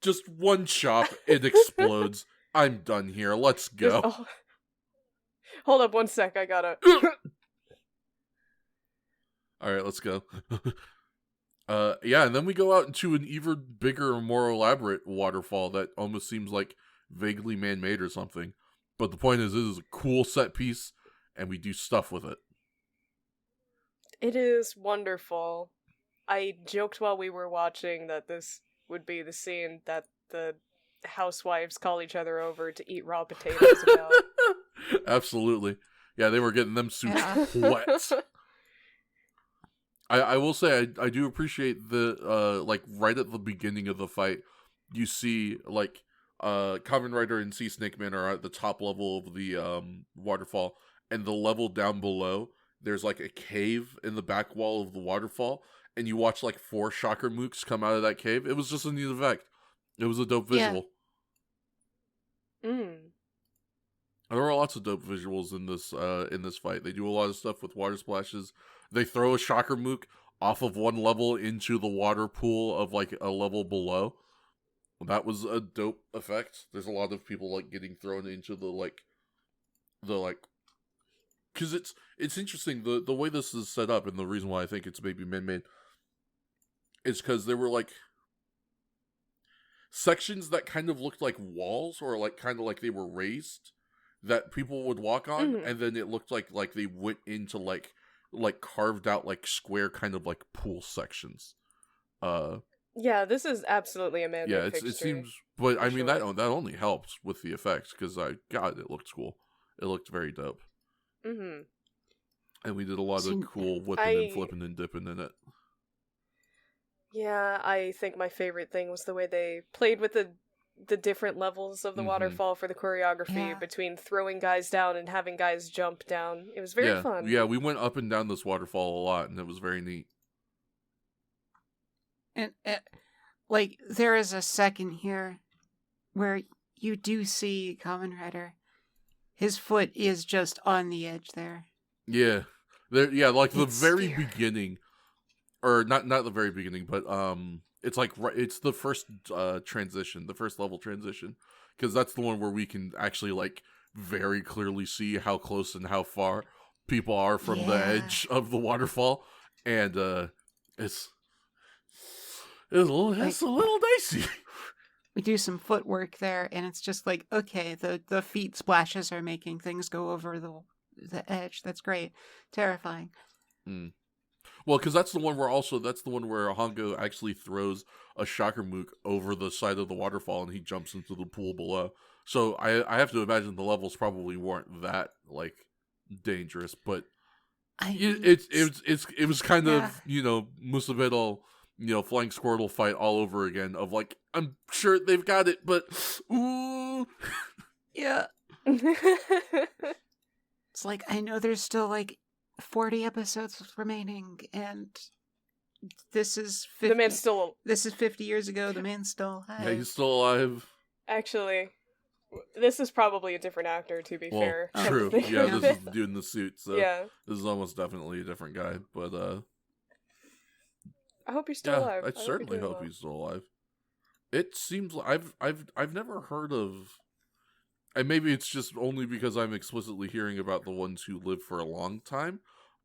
Just one chop, it explodes. I'm done here, let's go. Hold up 1 sec, I gotta... Alright, let's go. Yeah, and then we go out into an even bigger and more elaborate waterfall that almost seems like vaguely man-made or something. But the point is, it is a cool set piece, and we do stuff with it. It is wonderful. I joked while we were watching that this would be the scene that the housewives call each other over to eat raw potatoes about. Absolutely. Yeah, they were getting them suits wet. I will say, I do appreciate the, like, right at the beginning of the fight, you see, like, Kamen Rider and Sea Snake Man are at the top level of the waterfall, and the level down below, there's, like, a cave in the back wall of the waterfall, and you watch, like, 4 shocker mooks come out of that cave. It was just a neat effect. It was a dope visual. There are lots of dope visuals in this fight. They do a lot of stuff with water splashes. They throw a shocker mook off of one level into the water pool of like a level below. That was a dope effect. There's a lot of people like getting thrown into the because it's interesting the way this is set up, and the reason why I think it's maybe man-made is because there were like sections that kind of looked like walls, or like kind of like they were raised, that people would walk on, and then it looked like they went into like carved out like square kind of like pool sections. Yeah, this is absolutely a man-made fixture. It seems, but I mean that only helps with the effects, because it looked cool. It looked very dope. And we did a lot of cool whipping and flipping and dipping in it. Yeah, I think my favorite thing was the way they played with the different levels of the waterfall for the choreography, between throwing guys down and having guys jump down. It was very fun. Yeah, we went up and down this waterfall a lot, and it was very neat. And like, there is a second here where you do see Kamen Rider. His foot is just on the edge there. Yeah, like the very beginning, or not the very beginning, but it's like it's the first transition, the first level transition, because that's the one where we can actually like very clearly see how close and how far people are from the edge of the waterfall, and it's a little dicey. we do some footwork there, and it's just like, okay, the feet splashes are making things go over the edge. That's great. Terrifying. Mm. Well, because that's the one where Hongo actually throws a shocker mook over the side of the waterfall and he jumps into the pool below. So I have to imagine the levels probably weren't that like dangerous, but it was kind of, you know, Musabedal, you know, Flying Squirtle fight all over again of like, I'm sure they've got it, but ooh. Yeah. It's like, I know there's still like 40 episodes remaining, and this is 50, the man's still... This is 50 years ago. The man's still alive. Yeah, he's still alive. Actually, this is probably a different actor, to be fair. True. Yeah, this is the dude in the suit, so yeah. This is almost definitely a different guy, but I hope he's still alive. I certainly hope he's still alive. It seems like I've never heard of, and maybe it's just only because I'm explicitly hearing about the ones who live for a long time,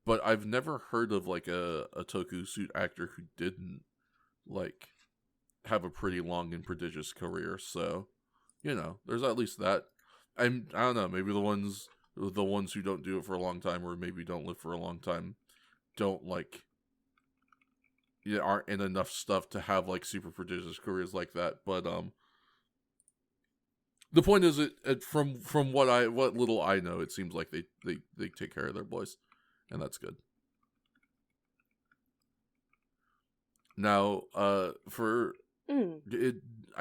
but I've never heard of like a toku suit actor who didn't like have a pretty long and prodigious career. So, you know, there's at least that. I don't know, maybe the ones who don't do it for a long time, or maybe don't live for a long time, don't like, you know, aren't in enough stuff to have like super prodigious careers like that. But the point is, from what little I know, it seems like they take care of their boys, and that's good. Now, I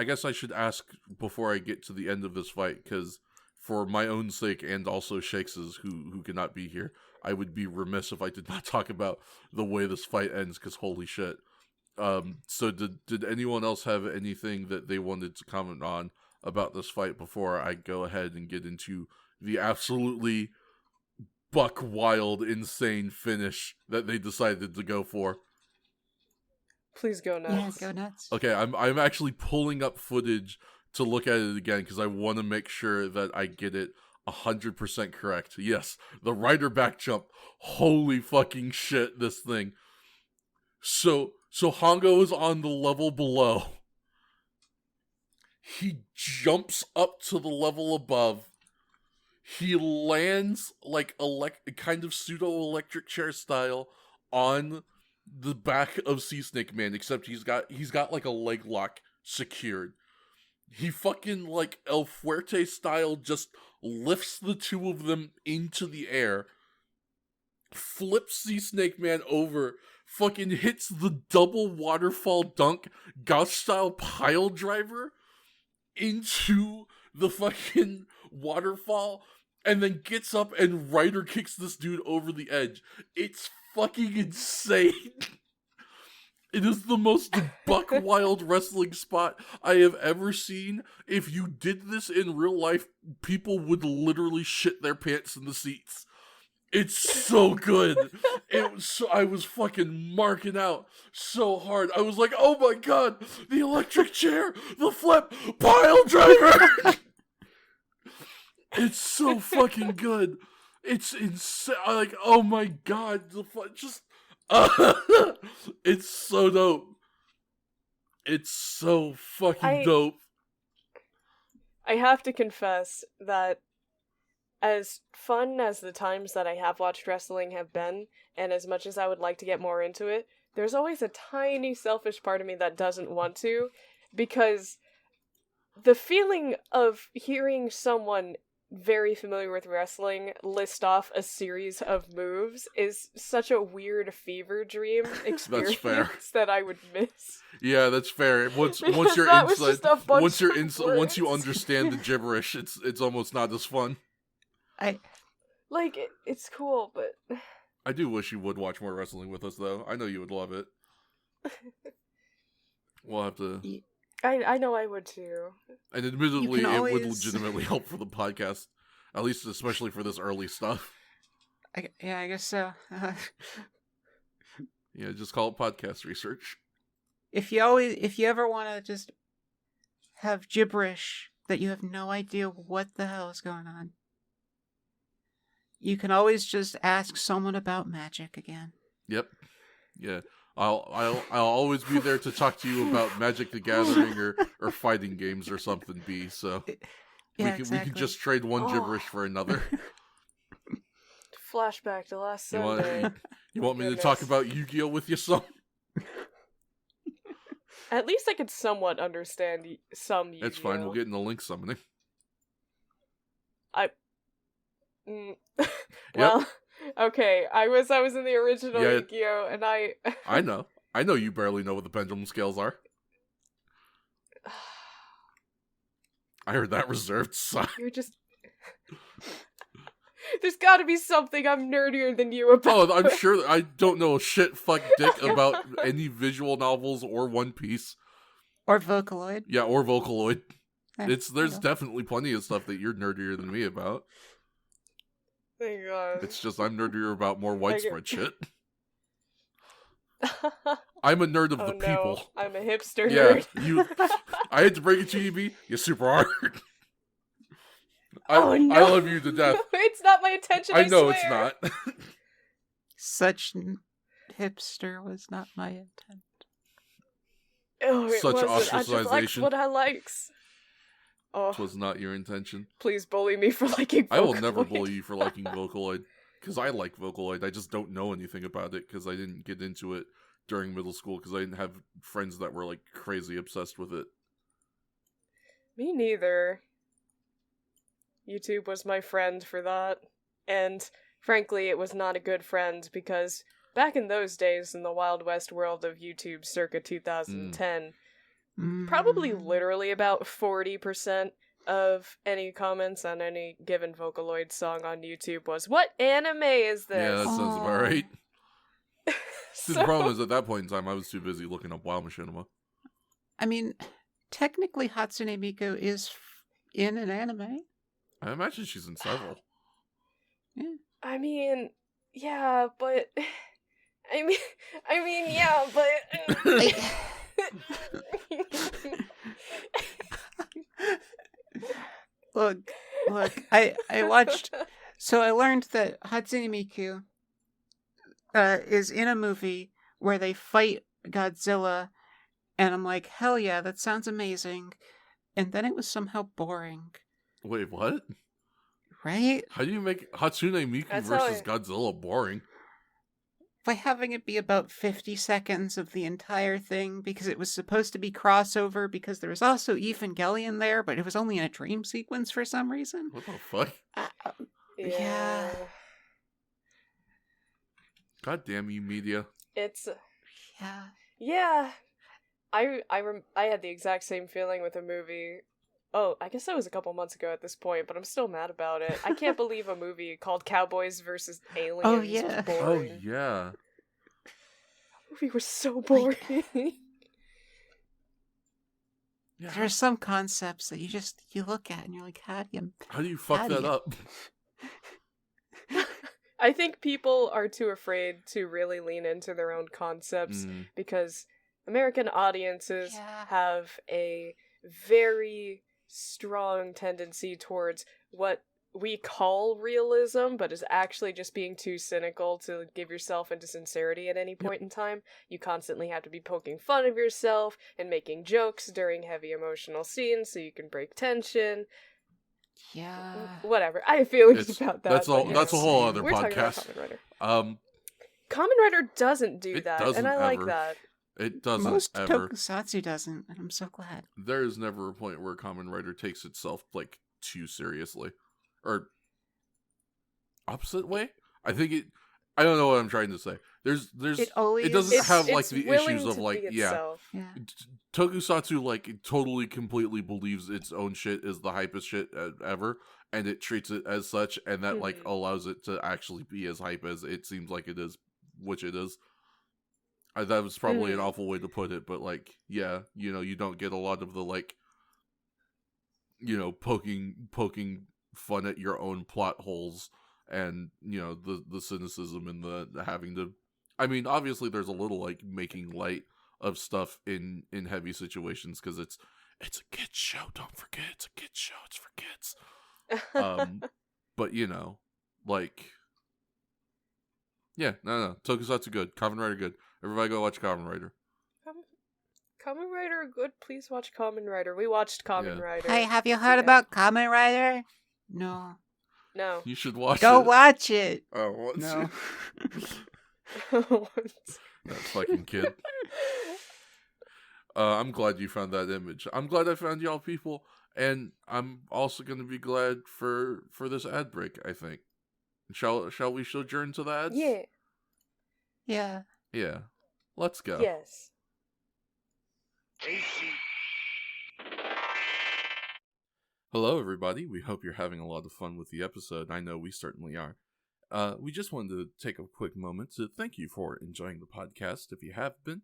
guess I should ask before I get to the end of this fight, because for my own sake and also Shakes's, who cannot be here, I would be remiss if I did not talk about the way this fight ends, because holy shit. So did anyone else have anything that they wanted to comment on about this fight before I go ahead and get into the absolutely buck wild, insane finish that they decided to go for? Please go nuts. Yeah, go nuts. Okay, I'm actually pulling up footage to look at it again because I want to make sure that I get it 100% correct. Yes, the Rider back jump. Holy fucking shit, this thing. So Hongo is on the level below. He jumps up to the level above. He lands like kind of pseudo-electric chair style on the back of Sea Snake Man, except he's got like a leg lock secured. He fucking like El Fuerte style just lifts the two of them into the air, flips Sea Snake Man over, fucking hits the double waterfall dunk Gauss style pile driver into the fucking waterfall, and then gets up and Rider kicks this dude over the edge. It's fucking insane. It is the most buck wild wrestling spot I have ever seen. If you did this in real life, people would literally shit their pants in the seats. It's so good. I was fucking marking out so hard. I was like, oh my god, the electric chair, the flip, pile driver. It's so fucking good. It's insane. Like, oh my god, it's so dope. It's so fucking dope. I have to confess that as fun as the times that I have watched wrestling have been, and as much as I would like to get more into it, there's always a tiny selfish part of me that doesn't want to, because the feeling of hearing someone very familiar with wrestling list off a series of moves is such a weird fever dream experience that I would miss. Yeah, that's fair. Once you're inside, once you understand the gibberish, it's almost not as fun. It's cool, but I do wish you would watch more wrestling with us, though. I know you would love it. We'll have to. I know I would too. And admittedly, it would legitimately help for the podcast, at least especially for this early stuff. I guess so. Yeah, just call it podcast research. If you ever want to just have gibberish that you have no idea what the hell is going on, you can always just ask someone about magic again. Yep. Yeah. I'll always be there to talk to you about Magic the Gathering or fighting games or something. B. So Yeah, we can just trade one gibberish for another. Flashback to last You Sunday. want you want me to Goodness. talk about Yu-Gi-Oh with you some? At least I could somewhat understand some Yu-Gi-Oh. It's fine. We'll get into link summoning. Well, okay. I was in the original Yeah. Yu-Gi-Oh, and I I know you barely know what the pendulum scales are. I heard that reserved sigh. You're just. There's got to be something I'm nerdier than you about. Oh, I'm sure. I don't know shit fuck dick about any visual novels or One Piece. Or Vocaloid. Yeah, or Vocaloid. Eh, There's definitely plenty of stuff that you're nerdier than me about. Thank God. It's just I'm nerdier about more widespread shit. I'm a nerd of the people. I'm a hipster Yeah, nerd. I hate to break it to you, B. You're super hard. Oh, no. I love you to death. It's not my intention. I know swear. it's not. Such hipster was not my intent. Oh, it Such wasn't. I just liked ostracization. what I likes. Oh, This was not your intention. please bully me for liking Vocaloid. I will never bully you for liking Vocaloid. Because I like Vocaloid. I just don't know anything about it because I didn't get into it during middle school because I didn't have friends that were like crazy obsessed with it. Me neither. YouTube was my friend for that. And frankly, it was not a good friend because back in those days in the Wild West world of YouTube circa 2010, probably literally about 40% of any comments on any given Vocaloid song on YouTube was, "What anime is this?" Yeah, that sounds about right. See, the So- problem is at that point in time, I was too busy looking up Wild Machinima. I mean, technically Hatsune Miku is in an anime. I imagine she's in several. I mean, yeah, but yeah, but Look, I watched. So I learned that Hatsune Miku is in a movie where they fight Godzilla, and I'm like, hell yeah, that sounds amazing. And then it was somehow boring, Wait, what? right? How do you make Hatsune Miku That's how versus Godzilla boring? By having it be about 50 seconds of the entire thing, because it was supposed to be crossover, because there was also Evangelion there, but it was only in a dream sequence for some reason. What the fuck? Yeah. God damn you, media. It's Yeah. yeah. I had the exact same feeling with a movie. Oh, I guess that was a couple months ago at this point, but I'm still mad about it. I can't believe a movie called Cowboys versus Aliens Oh, yeah. was Oh, boring. yeah. The movie was so boring. Yeah. There are some concepts that you look at and you're like, how How do you fuck How do that you- up? I think people are too afraid to really lean into their own concepts Mm. because American audiences Yeah. have a very strong tendency towards what we call realism, but is actually just being too cynical to give yourself into sincerity at any point in time. You constantly have to be poking fun of yourself and making jokes during heavy emotional scenes so you can break tension. Yeah. Whatever. I have feelings It's- about that. That's all. but, That's a yes. whole other We're talking about podcast. Kamen Rider. Um, Kamen Rider doesn't do It that, doesn't and I like ever. that. it doesn't Most ever. tokusatsu doesn't, and I'm so glad. There is never a point where Kamen Rider takes itself like too seriously, or opposite way. I think it. I don't know what I'm trying to say. There's. It always It doesn't have like it's the willing issues of to like be yeah. itself. Yeah. Tokusatsu like totally completely believes its own shit is the hypest shit ever, and it treats it as such, and that like Mhm. allows it to actually be as hype as it seems like it is, which it is. That was probably an Mhm. awful way to put it, but like, yeah, you don't get a lot of the like, poking fun at your own plot holes, and the cynicism and the having to. I mean, obviously, there's a little like making light of stuff in heavy situations because it's a kids show. Don't forget, it's a kids show. It's for kids. But like, yeah, no, Tokusatsu good, Kamen Rider good. Everybody go watch Kamen Rider. Kamen Rider, good. Please watch Kamen Rider. We watched Kamen Yeah. Rider. Hey, have you heard about Kamen Rider? No. No. You should watch Go it. watch it. Oh, what? No. That fucking kid. I'm glad you found that image. I'm glad I found y'all people, and I'm also going to be glad for this ad break, I think. Shall we sojourn to the ads? Yeah. Yeah. Yeah. Let's go. Yes. Hello, everybody. We hope you're having a lot of fun with the episode. I know we certainly are. We just wanted to take a quick moment to thank you for enjoying the podcast, if you have been,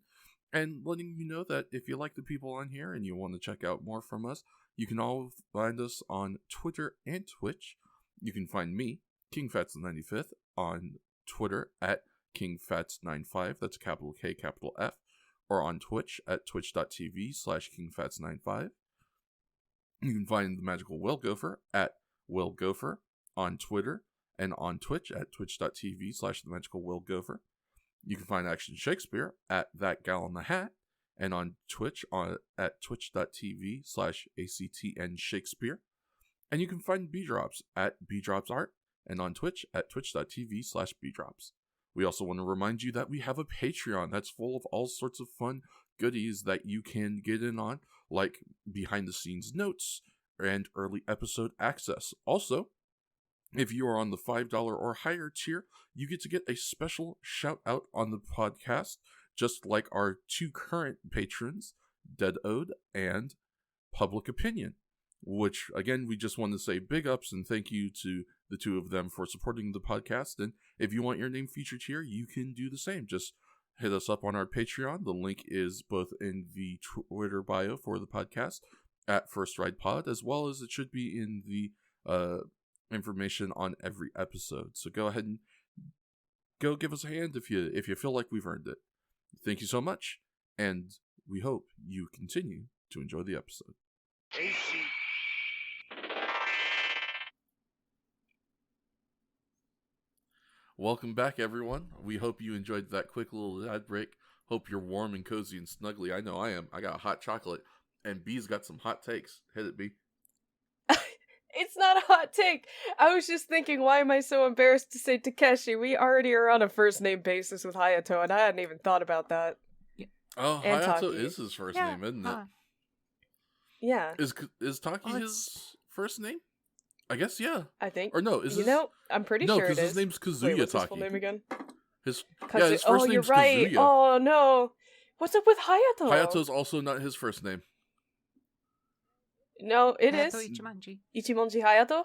and letting you know that if you like the people on here and you want to check out more from us, you can all find us on Twitter and Twitch. You can find me, KingFats95th, on Twitter at KingFats95, that's a capital K, capital F, or on Twitch at twitch.tv/KingFats95. You can find the magical Will Gopher at Will Gopher on Twitter and on Twitch at twitch.tv/themagicalwillgopher. You can find Action Shakespeare at That Gal in the Hat and on Twitch at twitch.tv/ACTN Shakespeare. And you can find B-Drops at B-Drops Art and on Twitch at twitch.tv/B-Drops. We also want to remind you that we have a Patreon that's full of all sorts of fun goodies that you can get in on, like behind-the-scenes notes and early episode access. Also, if you are on the $5 or higher tier, you get to get a special shout-out on the podcast, just like our two current patrons, Dead Ode and Public Opinion, which, again, we just want to say big ups and thank you to the two of them for supporting the podcast. And if you want your name featured here, you can do the same. Just hit us up on our Patreon. The link is both in the Twitter bio for the podcast at First Ride Pod, as well as it should be in the information on every episode. So go ahead and go give us a hand if you feel like we've earned it. Thank you so much, and we hope you continue to enjoy the episode. Welcome back, everyone. We hope you enjoyed that quick little ad break. Hope you're warm and cozy and snuggly. I know I am. I got hot chocolate, and B's got some hot takes. Hit it, B. It's not a hot take. I was just thinking, why am I so embarrassed to say Takeshi? We already are on a first name basis with Hayato, and I hadn't even thought about that. Oh, And Hayato Taki. is his first name, isn't it? Yeah, Is Taki his first name? I guess, yeah. I think. Or no, is You his... know, I'm pretty No, sure it because is. his name's Kazuya Wait, what's his Taki. full name again? His Kazu- first oh, you're name's right. Kazuya. Oh, no. What's up with Hayato? Hayato's also not his first name. No, it Hayato is. Ichimonji. Ichimonji Hayato?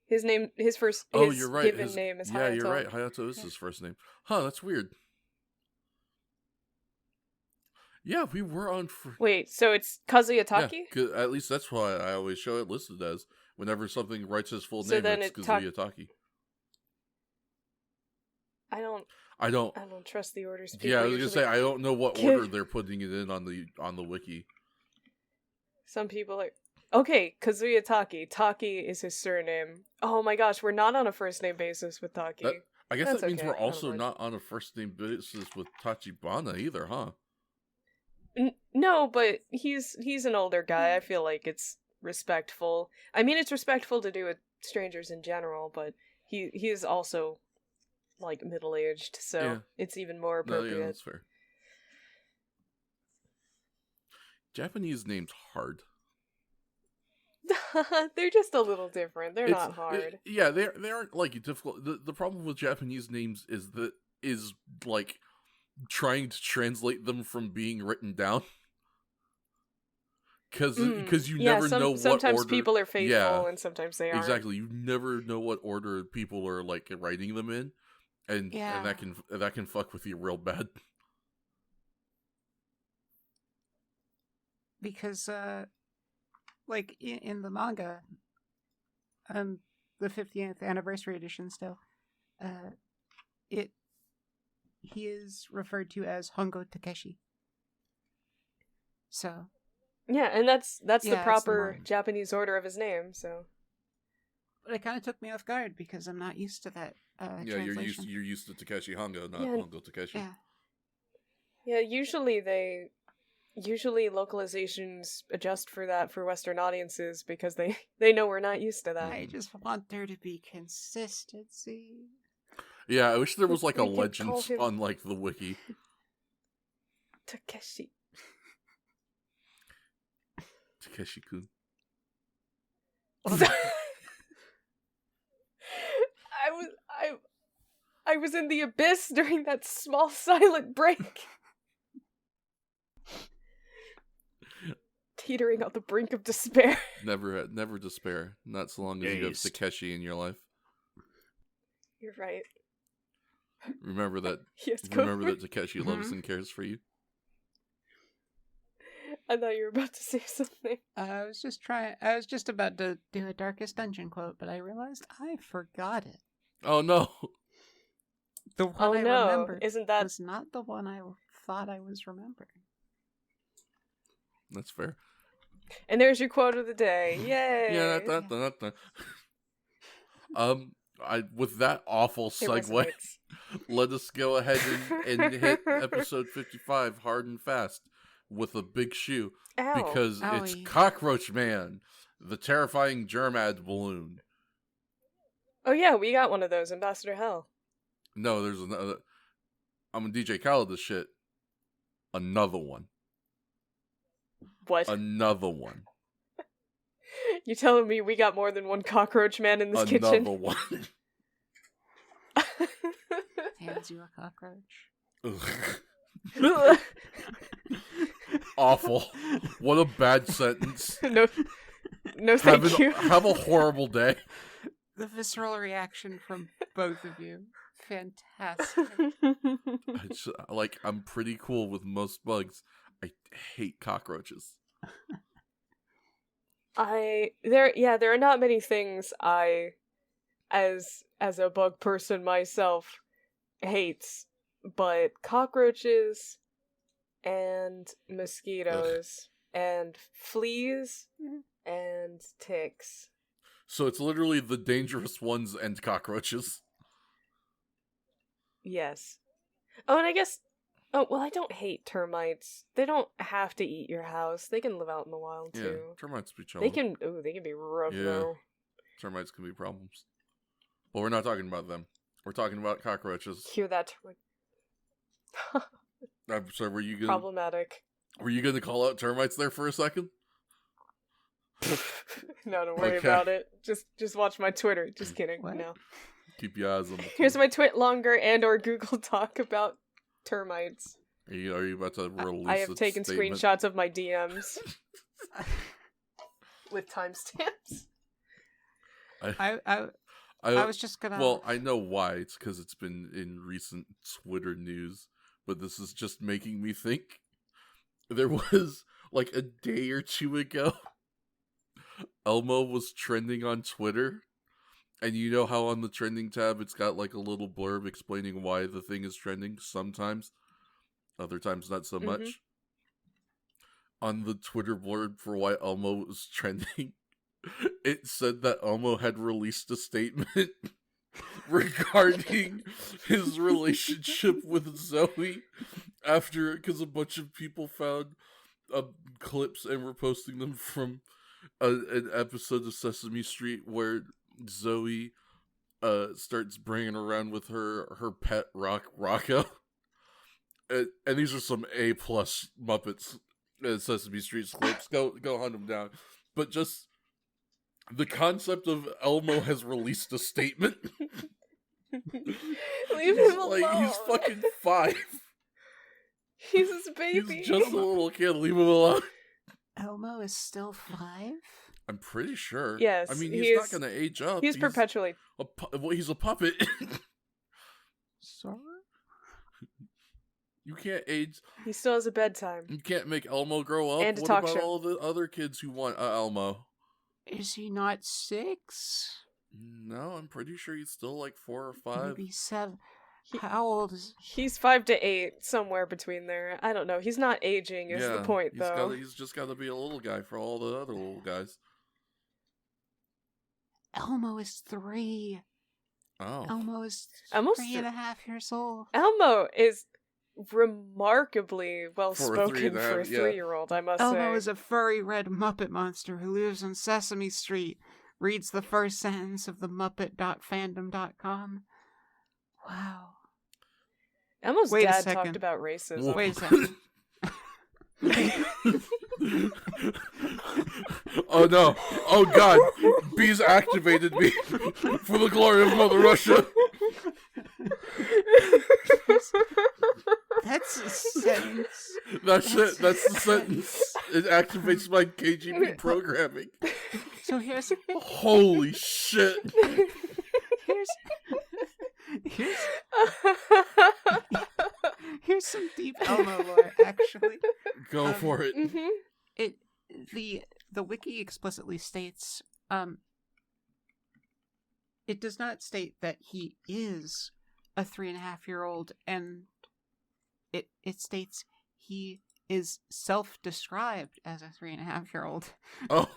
His name, his You're right. given name is Hayato. Yeah, you're right. Hayato is his first name. Huh, that's weird. Yeah, we were on... Wait, so it's Kazuya Taki? Yeah, at least that's why I always show it listed as. Whenever something writes his full So name, then it's it Kazuya Taki. I don't trust the orders. Yeah, I was gonna say I don't know what give. order they're putting it in on the wiki. Some people are... Okay, Kazuya Taki. Taki is his surname. Oh my gosh, we're not on a first name basis with Taki. I guess That's that means okay, we're I don't also mind. not on a first name basis with Tachibana either, huh? No, but he's an older guy. I feel like it's respectful. I mean, it's respectful to do with strangers in general, but he is also like middle-aged, so Yeah. it's even more No, appropriate. yeah, that's fair. Japanese names hard. They're just a little different. They're not hard. Yeah, they aren't like difficult. The problem with Japanese names is like trying to translate them from being written down. Because you never know what sometimes order. people are faithful, Yeah, and sometimes they aren't. exactly. You never know what order people are like writing them in, and that can fuck with you real bad. Because, like, in the manga, the 50th anniversary edition still, he is referred to as Hongo Takeshi. So... Yeah, and that's the Yeah, proper it's the Japanese order of his name, so... But it kind of took me off guard because I'm not used to that Yeah, translation. you're used to Takeshi Hongo, not Yeah. Hongo Takeshi. Yeah. Yeah, usually localizations adjust for that for Western audiences because they know we're not used to that. I just want there to be consistency. Yeah, I wish there was like a We could legend call him- on like the wiki. Takeshi. Takeshi-kun. I was in the abyss during that small silent break. Teetering on the brink of despair. Never despair. Not so long as you have Dazed. Takeshi in your life. You're right. Remember that. Yes, go Remember for that Takeshi loves Mhm. and cares for you. I thought you were about to say something. I was just about to do a Darkest Dungeon quote, but I realized I forgot it. Oh no! The one Oh I no, remembered isn't that... was not the one I thought I was remembering. That's fair. And there's your quote of the day. Yay! Yeah. With that awful It segue, resonates. let us go ahead and hit episode 55 hard and fast with a big shoe Ow. because it's Owie. Cockroach Man, the terrifying germad balloon. Oh yeah, we got one of those, Ambassador Hell. No, there's another. I'm gonna DJ Khaled this shit. Another one. What? Another one. You telling me we got more than one cockroach man in this Another kitchen? one. Hands you a cockroach. Ugh. Awful. What a bad sentence. No, thank you. Have a horrible day. The visceral reaction from both of you. Fantastic. It's, like, I'm pretty cool with most bugs. I hate cockroaches. There are not many things I, as a bug person myself, hates, but cockroaches and mosquitoes and fleas and ticks. So it's literally the dangerous ones and cockroaches. Yes. Oh, and I guess... Oh, well, I don't hate termites. They don't have to eat your house. They can live out in the wild, Yeah, too. termites be chill. They can be rough, Yeah. though. Termites can be problems. But we're not talking about them. We're talking about cockroaches. Hear that termite. I'm sorry, were you Problematic. gonna call out termites there for a second? No, don't worry Okay. about it. Just watch my Twitter. Just kidding. What? No. Keep your eyes on the Here's my twit longer and or Google Doc about termites. Are you about to release I have a taken statement? screenshots of my DMs with timestamps. I was just gonna. Well, I know why. It's because it's been in recent Twitter news, but this is just making me think. There was, like, a day or two ago, Elmo was trending on Twitter, and you know how on the trending tab it's got, like, a little blurb explaining why the thing is trending sometimes, other times not so much. On the Twitter blurb for why Elmo was trending, it said that Elmo had released a statement regarding his relationship with Zoe because a bunch of people found clips and were posting them from an episode of Sesame Street where Zoe starts bringing around with her pet Rocco. And these are some A+ Muppets Sesame Street clips. Go hunt them down. But just the concept of Elmo has released a statement. Leave him alone. Like, he's fucking 5. He's his baby. He's just a little kid. Leave him alone. Elmo is still 5? I'm pretty sure. Yes, I mean, he he's not is- going to age up. He's perpetually. He's a puppet. Sorry? You can't age. He still has a bedtime. You can't make Elmo grow up. And a What talk about show. all the other kids who want Elmo? Is he not 6? No, I'm pretty sure he's still like 4 or 5. Maybe 7. He- How old is... He's 5 to 8, somewhere between there. I don't know. He's not aging. Is the point, though? He's just got to be a little guy for all the other little guys. Elmo is 3. Oh. Elmo is Almost 3.5 years old. Elmo is remarkably well spoken for a 3-year-old, I must say. Elmo is a furry red Muppet monster who lives on Sesame Street. Reads the first sentence of the Muppet.fandom.com. Wow. Elmo's Wait a dad second. talked about racism. Wait a second. Oh no. Oh god. Bees activated me for the glory of Mother Russia. That's a sentence. That's it. That's the sentence. It activates my KGB programming. So here's Holy shit. here's some deep Elmo lore, actually. Go for it. Mm-hmm. The wiki explicitly states it does not state that he is a 3.5-year-old, and it states he is self-described as a 3.5-year-old. Oh,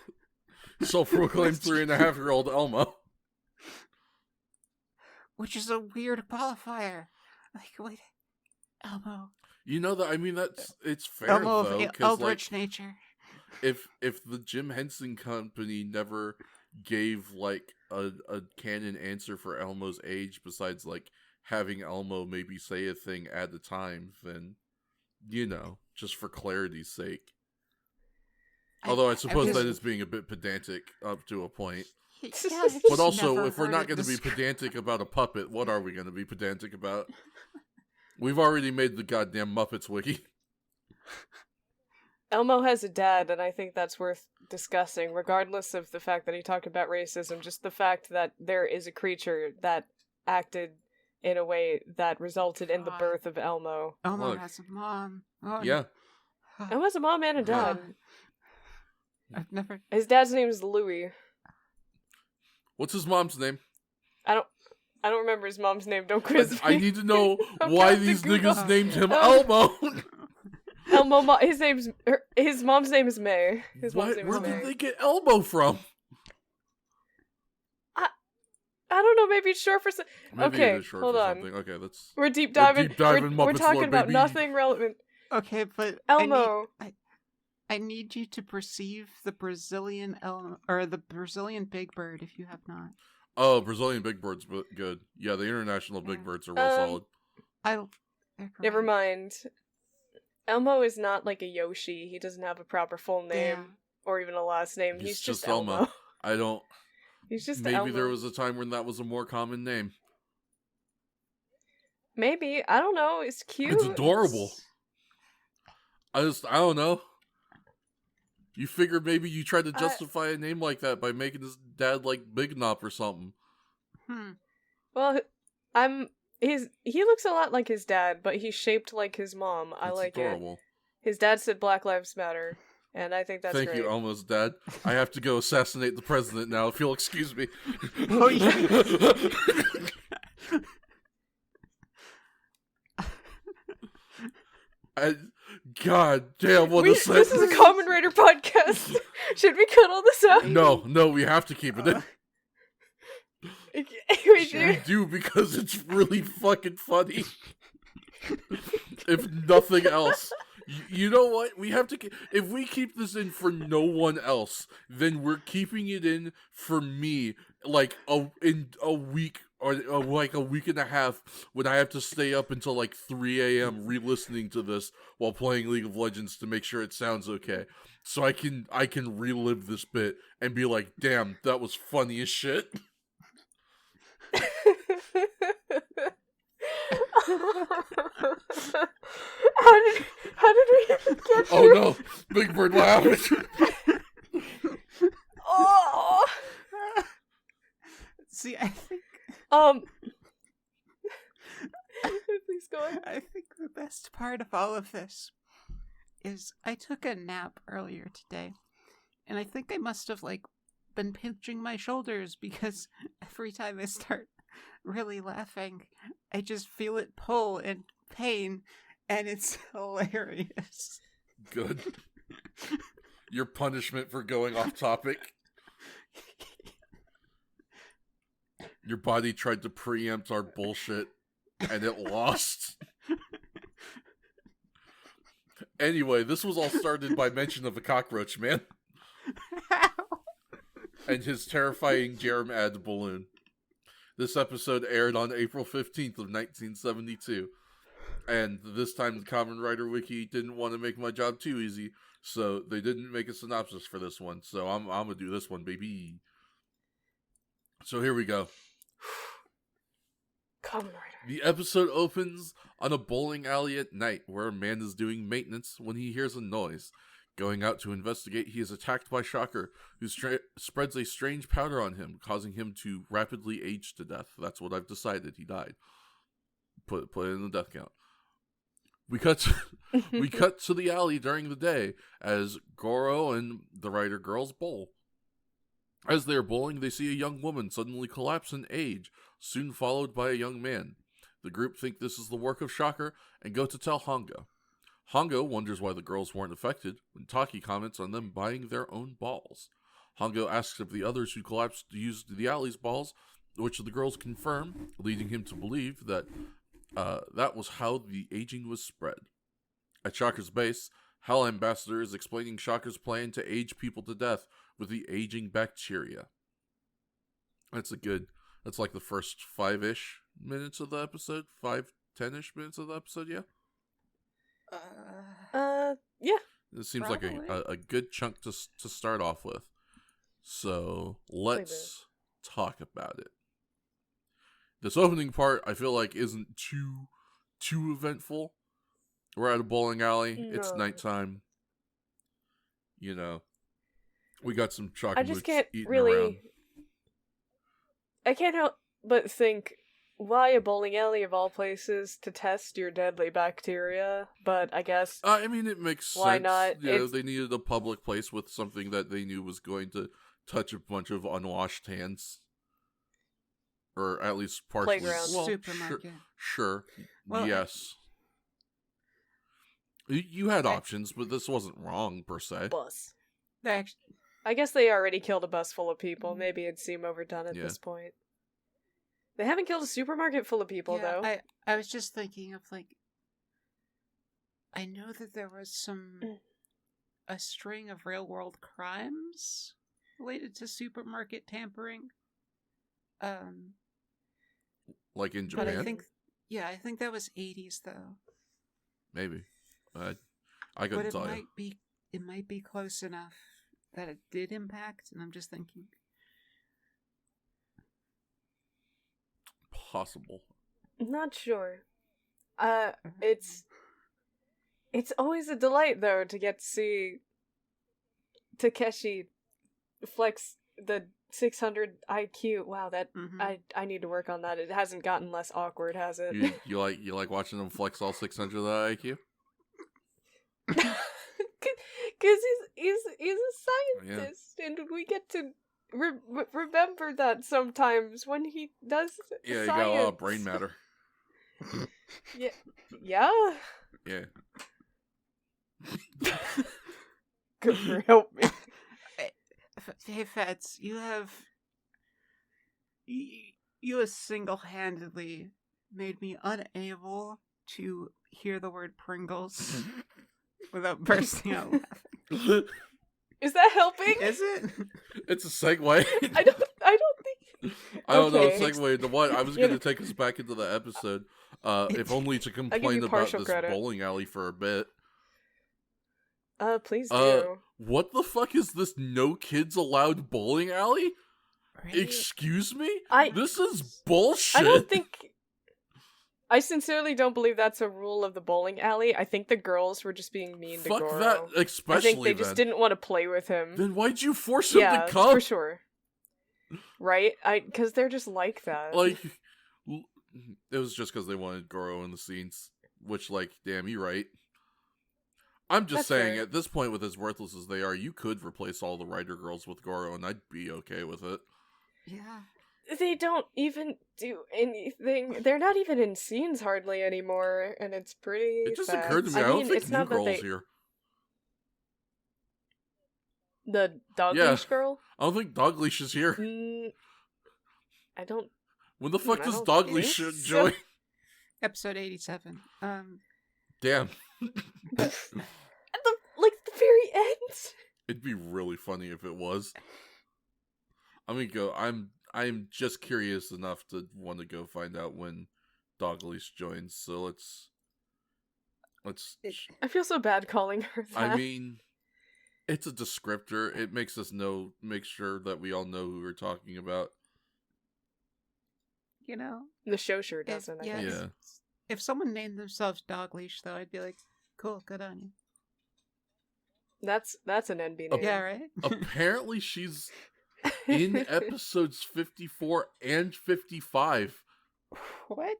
self-proclaimed 3.5-year-old Elmo. Which is a weird qualifier. Like, wait, Elmo. You know that? I mean, it's fair Elmo though, of because eldritch nature. if the Jim Henson Company never gave like a canon answer for Elmo's age, besides like having Elmo maybe say a thing at a time, then just for clarity's sake. Although I suppose that is being a bit pedantic up to a point. Yeah, But also, if we're not going to be pedantic about a puppet, what are we going to be pedantic about? We've already made the goddamn Muppets wiki. Elmo has a dad, and I think that's worth discussing, regardless of the fact that he talked about racism, just the fact that there is a creature that acted in a way that resulted in the birth of Elmo. Elmo has a mom. Oh, Yeah. Elmo has a mom and a dad. I've never... His dad's name is Louis. What's his mom's name? I don't remember his mom's name. Don't quiz me. I need to know why these niggas named him Elmo. Elmo. His mom's name is May. Where did they get Elmo from? I don't know. Maybe it's short for some. Okay, hold on. Something. Okay, let's. We're deep diving. We're Muppets talking lore, about baby. nothing relevant. Okay, but Elmo. I need you to perceive the Brazilian Elmo, or the Brazilian Big Bird, if you have not. Oh, Brazilian Big Bird's good. Yeah, the international Big Birds are real solid. Never mind. Elmo is not like a Yoshi. He doesn't have a proper full name or even a last name. He's just Elmo. I don't. He's just Maybe Elmo. there was a time when that was a more common name. Maybe. I don't know. It's cute. It's adorable. I don't know. You figured maybe you tried to justify a name like that by making his dad like Big Nop or something. Well, he looks a lot like his dad, but he's shaped like his mom. I like adorable. it. His dad said Black Lives Matter, and I think that's Thank great. you, Elmo's dad. I have to go assassinate the president now, if you'll excuse me. Oh, yeah. God damn, what a sentence. This is a Kamen Rider podcast. Should we cut all this out? No, we have to keep it in. We do, because it's really fucking funny. If nothing else. You know what? We have to. If we keep this in for no one else, then we're keeping it in for me. Like in a week or like a week and a half, when I have to stay up until like 3 a.m. re-listening to this while playing League of Legends to make sure it sounds okay. So I can relive this bit and be like, damn, that was funny as shit. How did we even get Oh no, Big Bird, what happened? Oh. See, I think. Please go on. I think the best part of all of this is I took a nap earlier today, and I think I must have been pinching my shoulders, because every time I start really laughing, I just feel it pull in pain, and it's hilarious. Good. Your punishment for going off topic. Your body tried to preempt our bullshit, and it lost. Anyway, this was all started by mention of a cockroach man and his terrifying germ-ad balloon. This episode aired on April 15th of 1972. And this time the Kamen Rider Wiki didn't want to make my job too easy, so they didn't make a synopsis for this one. So I'm going to do this one, baby. So here we go. Kamen Rider. The episode opens on a bowling alley at night where a man is doing maintenance when he hears a noise. Going out to investigate, he is attacked by Shocker, who spreads a strange powder on him, causing him to rapidly age to death. That's what I've decided. He died. Put it in the death count. We cut to the alley during the day as Goro and the Rider girls bowl. As they are bowling, they see a young woman suddenly collapse in age, soon followed by a young man. The group think this is the work of Shocker and go to tell Hongo. Hongo wonders why the girls weren't affected when Taki comments on them buying their own balls. Hongo asks if the others who collapsed used the alley's balls, which the girls confirm, leading him to believe that that was how the aging was spread. At Shocker's base, Hell Ambassador is explaining Shocker's plan to age people to death with the aging bacteria. That's like the first 5-ish minutes of the episode, 5-10-ish minutes of the episode, yeah? Yeah. It seems Probably. like a good chunk to start off with. So, let's talk about it. This opening part, I feel like, isn't too eventful. We're at a bowling alley. No. It's nighttime. You know, we got some chocolate. I just can't eating really. around. I can't help but think, why a bowling alley of all places to test your deadly bacteria? But I guess. I mean, it makes sense. Why not? You know, they needed a public place with something that they knew was going to touch a bunch of unwashed hands. Or at least partially. Playground. Well, Supermarket. Sure. Well, yes. You had options, but this wasn't wrong, per se. Bus. Actually, I guess they already killed a bus full of people. Maybe it'd seem overdone at this point. They haven't killed a supermarket full of people, though. I was just thinking of, like, I know that there was a string of real-world crimes related to supermarket tampering. Like in But Japan? I think that was 80s, though. Maybe. I couldn't tell you. It might be close enough that it did impact, and I'm just thinking. Possible. Not sure. It's always a delight, though, to get to see Takeshi flex the 600 IQ. Wow, that I need to work on that. It hasn't gotten less awkward, has it? You like watching them flex all 600 of that IQ? Because he's a scientist, and we get to remember that sometimes when he does Yeah, you science. got a lot of brain matter. Yeah. Yeah. Cooper, help me. Hey, Fats, you have single-handedly made me unable to hear the word Pringles without bursting out laughing. Is that helping? Is it? It's a segue. I don't think. I don't know, Okay. segue into what? I was going to take us back into the episode, if only to complain about partial this credit. bowling alley for a bit. Please do. What the fuck is this no kids allowed bowling alley? Right? Excuse me? I- This is bullshit. I don't think. I sincerely don't believe that's a rule of the bowling alley. I think the girls were just being mean to Fuck Goro. that, especially I think they just didn't want to play with him. Then why'd you force him Yeah, to come? for sure. Right? Because they're just like that. Like, it was just because they wanted Goro in the scenes. Which, like, damn, you're right. I'm just That's saying, fair. at this point, with as worthless as they are, you could replace all the Rider girls with Goro, and I'd be okay with it. Yeah. They don't even do anything. They're not even in scenes hardly anymore, and it's pretty It just sad. occurred to me, I don't mean, think it's New not that Girl's they... here. The dog Yeah. leash girl? I don't think Dog Leash is here. I don't... When the fuck I does don't Dog think Leash so. join? Episode 87. Damn. very end. It'd be really funny if it was. I'm gonna go. I'm just curious enough to want to go find out when Dogleash joins. So let's. I feel so bad calling her that. I mean, it's a descriptor. It makes us make sure that we all know who we're talking about. You know, the show sure doesn't. I guess. Yeah. If someone named themselves Dogleash, though, I'd be like, cool, good on you. That's an NB name. Yeah, right? Apparently she's in episodes 54 and 55. What?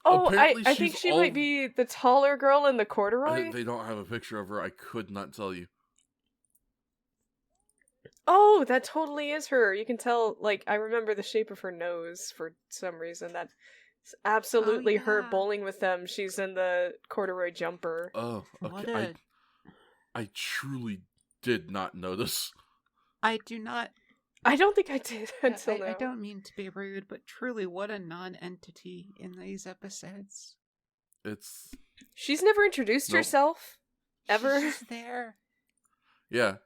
Oh, Apparently I think she's she might be the taller girl in the corduroy. They don't have a picture of her. I could not tell you. Oh, that totally is her. You can tell, like, I remember the shape of her nose for some reason. That's absolutely her yeah. bowling with them. She's in the corduroy jumper. Oh, What okay. I truly did not notice. I do not. I don't think I did until now. I don't mean to be rude, but truly, what a non-entity in these episodes. She's never introduced herself, ever. She's just there. Yeah,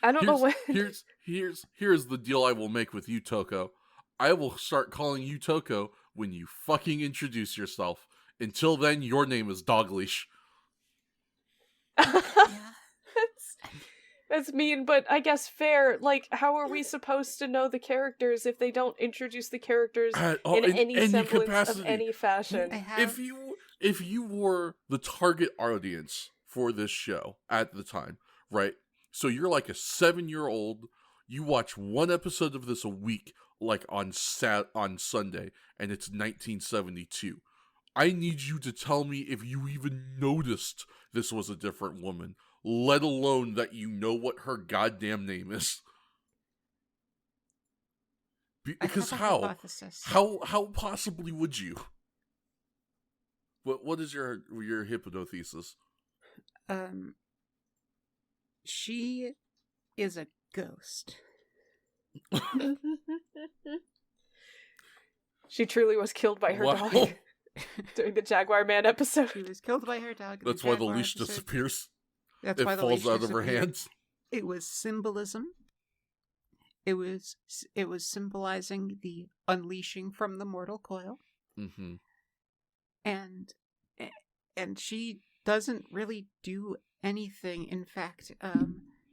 I don't know when. Here's the deal I will make with you, Toko. I will start calling you Toko when you fucking introduce yourself. Until then, your name is Dogleash. Yeah. That's mean, but I guess fair. Like, how are we supposed to know the characters if they don't introduce the characters in any semblance capacity. of any fashion? If you were the target audience for this show at the time, right? So you're like a 7-year-old. You watch one episode of this a week, like on Sunday, and it's 1972. I need you to tell me if you even noticed this was a different woman, let alone that you know what her goddamn name is. Because how possibly would you? What is your hypothesis? She is a ghost. She truly was killed by her dog during the Jaguar Man episode. She was killed by her dog. That's why the leash disappears. That's it why the falls leash out of her hands. It was symbolism. It was symbolizing the unleashing from the mortal coil. Mm-hmm. And she doesn't really do anything. In fact,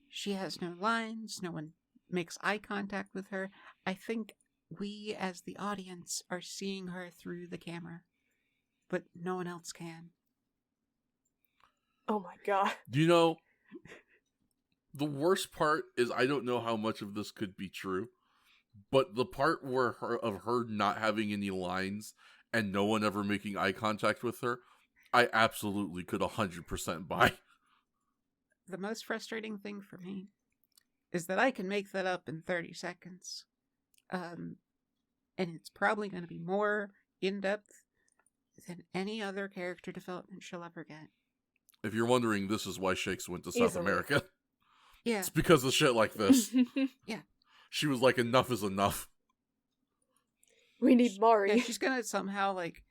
she has no lines. No one makes eye contact with her. I think we, as the audience, are seeing her through the camera, but no one else can. Oh my god. You know, the worst part is I don't know how much of this could be true, but the part where her not having any lines and no one ever making eye contact with her, I absolutely could 100% buy. The most frustrating thing for me is that I can make that up in 30 seconds. And it's probably going to be more in-depth than any other character development she'll ever get. If you're wondering, this is why Shakes went to South America. Yeah. It's because of shit like this. Yeah. She was like, enough is enough. We need Mari. Yeah, she's going to somehow, like,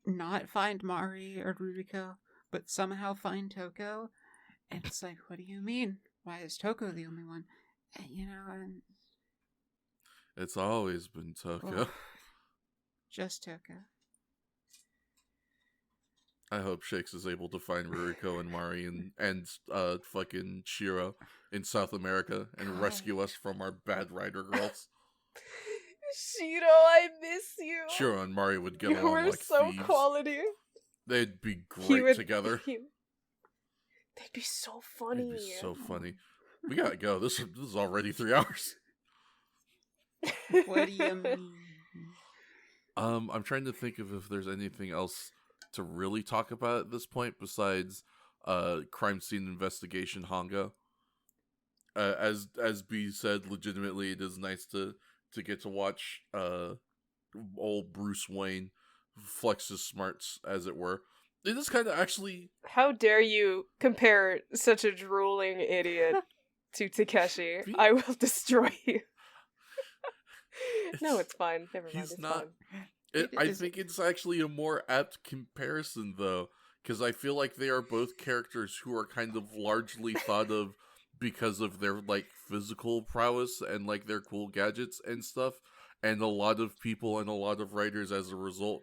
not find Mari or Ruriko, but somehow find Toko. And it's like, what do you mean? Why is Toko the only one? And, you know, and... It's always been Toko. Oh, just Toko. I hope Shakes is able to find Ruriko and Mari and fucking Shiro in South America and rescue us from our bad rider girls. Shiro, I miss you. Shiro and Mari would get you along were like so thieves. Quality. They'd be great together. They'd be so funny. They'd be so funny. We gotta go. This is already 3 hours. What do you mean? I'm trying to think of if there's anything else to really talk about at this point besides crime scene investigation Hongo. As B said, legitimately it is nice to get to watch old Bruce Wayne flex his smarts, as it were. It is kind of actually... How dare you compare such a drooling idiot to Takeshi? I will destroy you. No, it's fine. Never mind. He's it's not... fine. I think it's actually a more apt comparison, though. because I feel like they are both characters who are kind of largely thought of because of their like physical prowess and like their cool gadgets and stuff, and a lot of people and a lot of writers as a result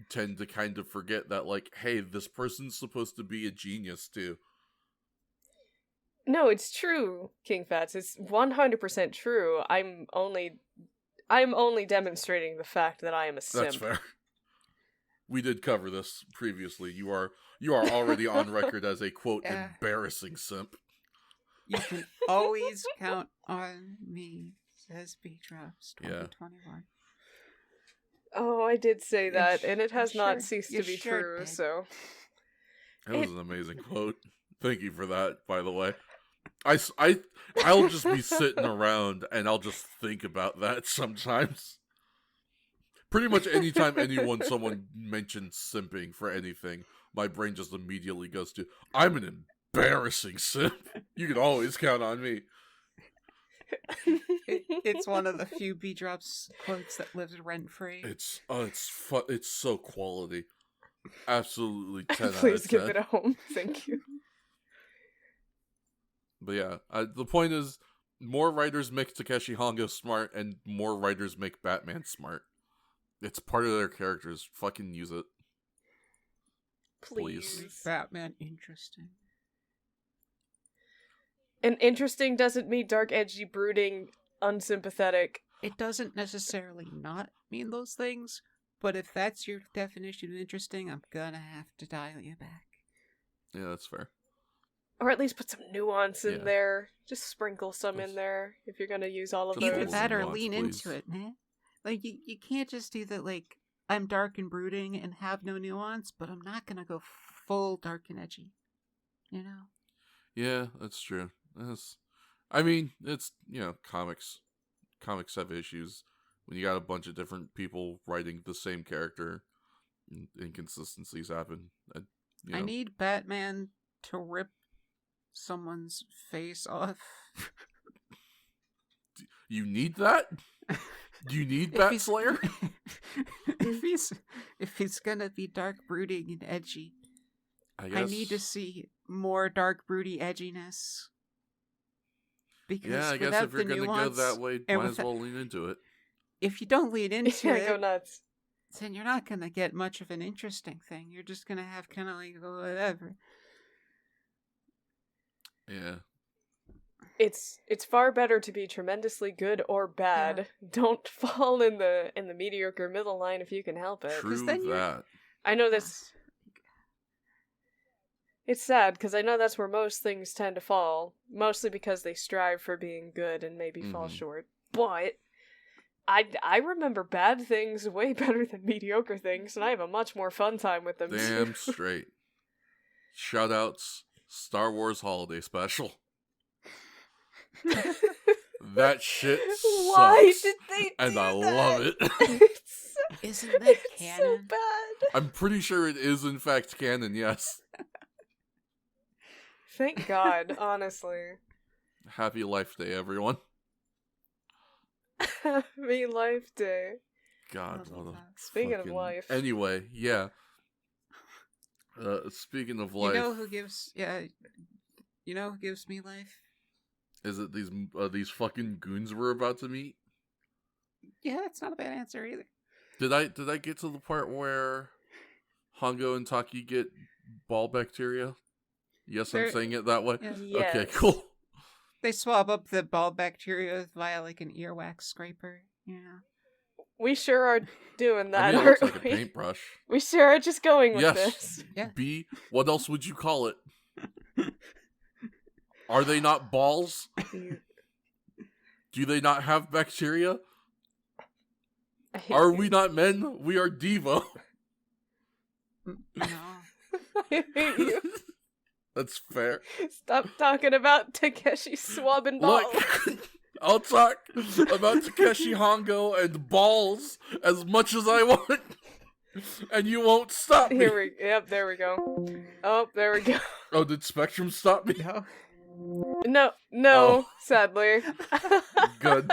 tend to kind of forget that, like, hey, this person's supposed to be a genius too. No, it's true, King Fats. It's 100% true. I'm only demonstrating the fact that I am a simp. That's fair. We did cover this previously. You are already on record as a quote embarrassing simp. You can always count on me, says B Drops 2021. Oh, I did say that, and it has not ceased to be true, did. so... That was an amazing quote. Thank you for that, by the way. I'll just be sitting around, and I'll just think about that sometimes. Pretty much anytime someone mentions simping for anything, my brain just immediately goes to, I'm an embarrassing simp. You can always count on me. It's one of the few B Drops quotes that lives rent free. It's so quality. Absolutely 10 out of 10. Please give it a home. Thank you. But yeah, the point is, more writers make Takeshi Hongo smart, and more writers make Batman smart. It's part of their characters. Fucking use it. Please. Make Batman interesting. And interesting doesn't mean dark, edgy, brooding, unsympathetic. It doesn't necessarily not mean those things, but if that's your definition of interesting, I'm gonna have to dial you back. Yeah, that's fair. Or at least put some nuance in there. Just sprinkle some in there if you're gonna use all of those. Either that or nuance, lean please. into it, man. Like, you can't just do that, like, I'm dark and brooding and have no nuance, but I'm not gonna go full dark and edgy. You know? Yeah, that's true. I mean, it's, comics. Comics have issues. When you got a bunch of different people writing the same character, inconsistencies happen. I need Batman to rip someone's face off. You need that? You need Bat Slayer? if he's gonna be dark, brooding, and edgy, I need to see more dark, broody edginess. Because I guess if you're gonna go that way, might as well lean into it. If you don't lean into it, go nuts. Then you're not gonna get much of an interesting thing. You're just gonna have kind of like whatever. Yeah. It's far better to be tremendously good or bad. Yeah. Don't fall in the mediocre middle line if you can help it. True that. I know that's... It's sad, because I know that's where most things tend to fall. Mostly because they strive for being good and maybe fall short. But I remember bad things way better than mediocre things, and I have a much more fun time with them. Damn straight. Shoutouts, Star Wars Holiday Special. That shit sucks. Why did they do and I that? love it. Isn't that canon? So bad. I'm pretty sure it is in fact canon, yes. Thank God, honestly. Happy Life Day, everyone. Happy Life Day. God. Speaking of life. Anyway, yeah. Speaking of life. You know who gives me life? Is it these fucking goons we're about to meet? Yeah, that's not a bad answer either. Did I get to the part where Hongo and Taki get ball bacteria? Yes, I'm saying it that way? Yeah. Yes. Okay, cool. They swab up the ball bacteria via like an earwax scraper, We sure are doing that, I mean, it looks like a paintbrush. We sure are just going with this. Yeah. B, what else would you call it? Are they not balls? Do they not have bacteria? Are we not men? We are Devo. No. I hate you. That's fair. Stop talking about Takeshi swabbing balls. Look, I'll talk about Takeshi Hongo and balls as much as I want. And you won't stop me. Yep, there we go. Oh, there we go. Oh, did Spectrum stop me? No, sadly. Good.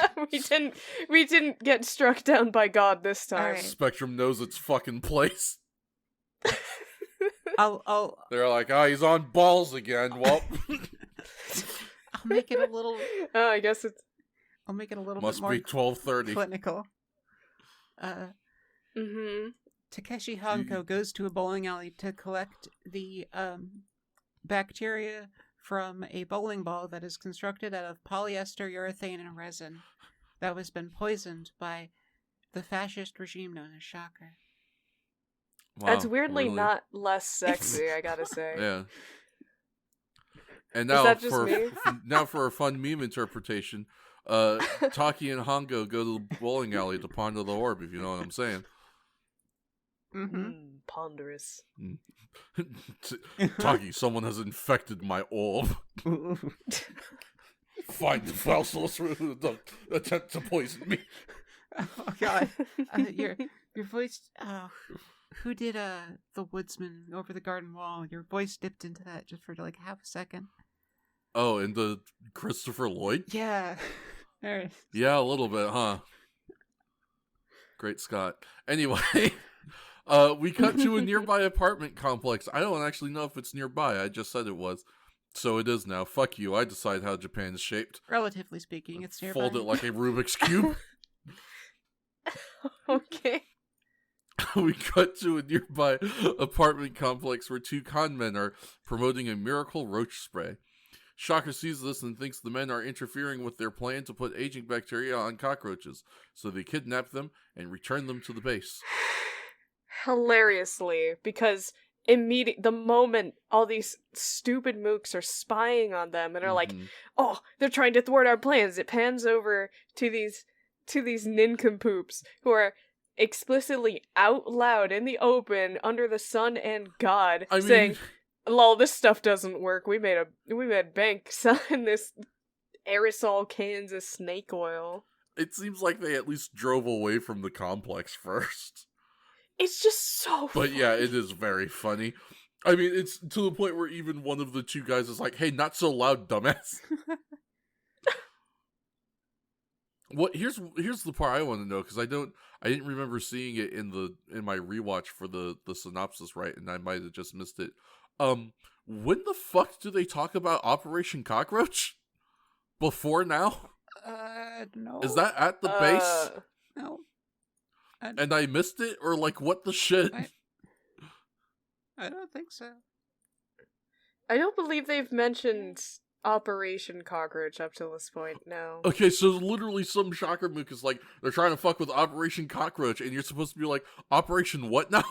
We didn't get struck down by God this time. Right. Spectrum knows its fucking place. I'll They're like, he's on balls again. Well, I'll make it a little. I guess it's. I'll make it a little must bit more be 12:30. clinical. Takeshi Honko goes to a bowling alley to collect the bacteria from a bowling ball that is constructed out of polyester, urethane, and resin that has been poisoned by the fascist regime known as Shocker. Wow, It's weirdly really? not less sexy, I gotta say. Yeah. And Is now that just me? for a fun meme interpretation, Taki and Hongo go to the bowling alley to ponder the orb, if you know what I'm saying. Ponderous. Taki, someone has infected my orb. Find the foul sorcerer who attempt to poison me. Oh God, your voice. Who did the Woodsman over the garden wall? Your voice dipped into that just for like half a second. Oh, and the Christopher Lloyd? Yeah. There. Yeah, a little bit, huh? Great Scott. Anyway, we cut to a nearby apartment complex. I don't actually know if it's nearby. I just said it was. So it is now. Fuck you. I decide how Japan is shaped. Relatively speaking, it's nearby. Fold it like a Rubik's Cube. Okay. We cut to a nearby apartment complex where two con men are promoting a miracle roach spray. Shocker sees this and thinks the men are interfering with their plan to put aging bacteria on cockroaches, so they kidnap them and return them to the base. Hilariously, because the moment all these stupid mooks are spying on them and are like, oh, they're trying to thwart our plans, it pans over to these nincompoops who are explicitly out loud in the open under the sun and God saying, lol, this stuff doesn't work. We made bank selling this aerosol cans of snake oil. It seems like they at least drove away from the complex first. It's just so funny. But yeah, it is very funny. I mean, it's to the point where even one of the two guys is like, hey, not so loud, dumbass. What here's the part I want to know, because I didn't remember seeing it in my rewatch for the synopsis, right, and I might have just missed it. When the fuck do they talk about Operation Cockroach? Before now? No. Is that at the base? No. And I missed it, or like what the shit? I don't think so. I don't believe they've mentioned Operation Cockroach up till this point, no. Okay, so literally some Shocker mook is like, they're trying to fuck with Operation Cockroach, and you're supposed to be like, Operation what now?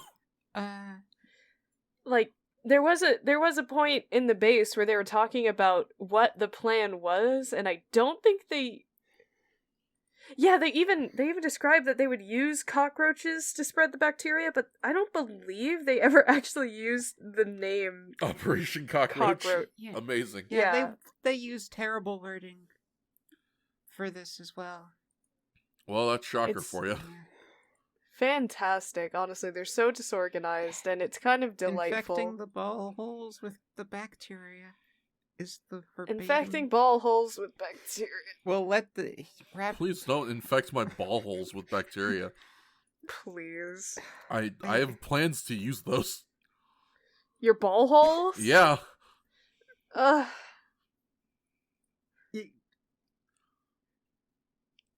Like, there was a point in the base where they were talking about what the plan was, and I don't think they... Yeah, they even described that they would use cockroaches to spread the bacteria, but I don't believe they ever actually used the name Operation Cockroach. Yeah. Amazing. Yeah, they use terrible wording for this as well. Well, that's Shocker for you. Fantastic, honestly. They're so disorganized, and it's kind of delightful. Infecting the ball holes with the bacteria is the verbatim. Infecting ball holes with bacteria. Well, let the... Please don't infect my ball holes with bacteria. Please. I have plans to use those. Your ball holes? Yeah.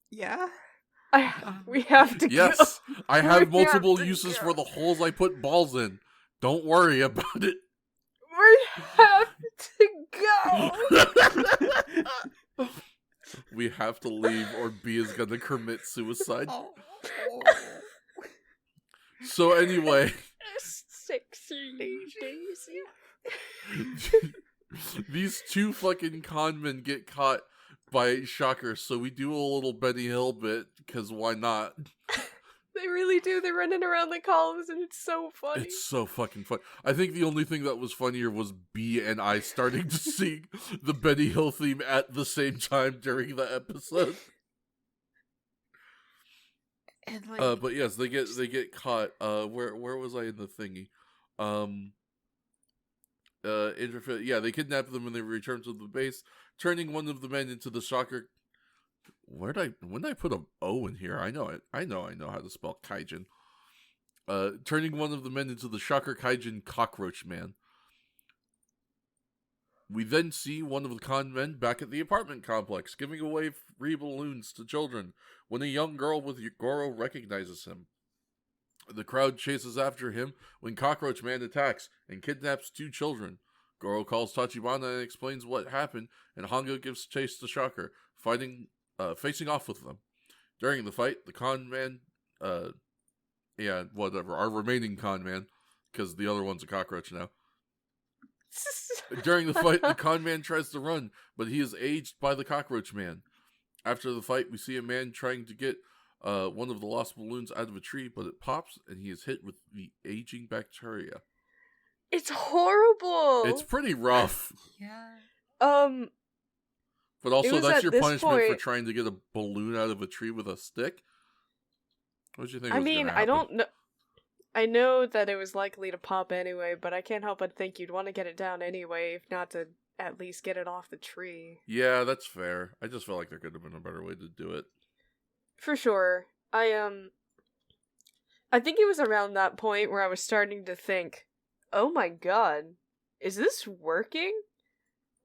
Yeah? We have to Yes, go. I have multiple uses for the holes I put balls in. Don't worry about it. We have to go. We have to leave, or B is gonna commit suicide. So anyway, Sexy Daisy. These two fucking con men get caught by Shocker, so we do a little Benny Hill bit, because why not? They really do. They're running around the columns, and it's so funny. It's so fucking fun. I think the only thing that was funnier was B and I starting to sing the Benny Hill theme at the same time during the episode. And like, but yes, they get caught. Where was I in the thingy? Yeah, they kidnap them and they return to the base, turning one of the men into the Shocker. When did I put an O in here? I know how to spell Kaijin. turning one of the men into the Shocker Kaijin Cockroach Man. We then see one of the con men back at the apartment complex, giving away free balloons to children, when a young girl with Goro recognizes him. The crowd chases after him when Cockroach Man attacks and kidnaps 2 children. Goro calls Tachibana and explains what happened, and Hongo gives chase to Shocker, facing off with them. During the fight, the con man, our remaining con man, because the other one's a cockroach now. During the fight, the con man tries to run, but he is aged by the Cockroach Man. After the fight, we see a man trying to get one of the lost balloons out of a tree, but it pops, and he is hit with the aging bacteria. It's horrible. It's pretty rough. Yeah. But also, that's your punishment for point... trying to get a balloon out of a tree with a stick? What did you think? I don't know. I know that it was likely to pop anyway, but I can't help but think you'd want to get it down anyway, if not to at least get it off the tree. Yeah, that's fair. I just felt like there could have been a better way to do it. For sure. I think it was around that point where I was starting to think, oh my god, is this working?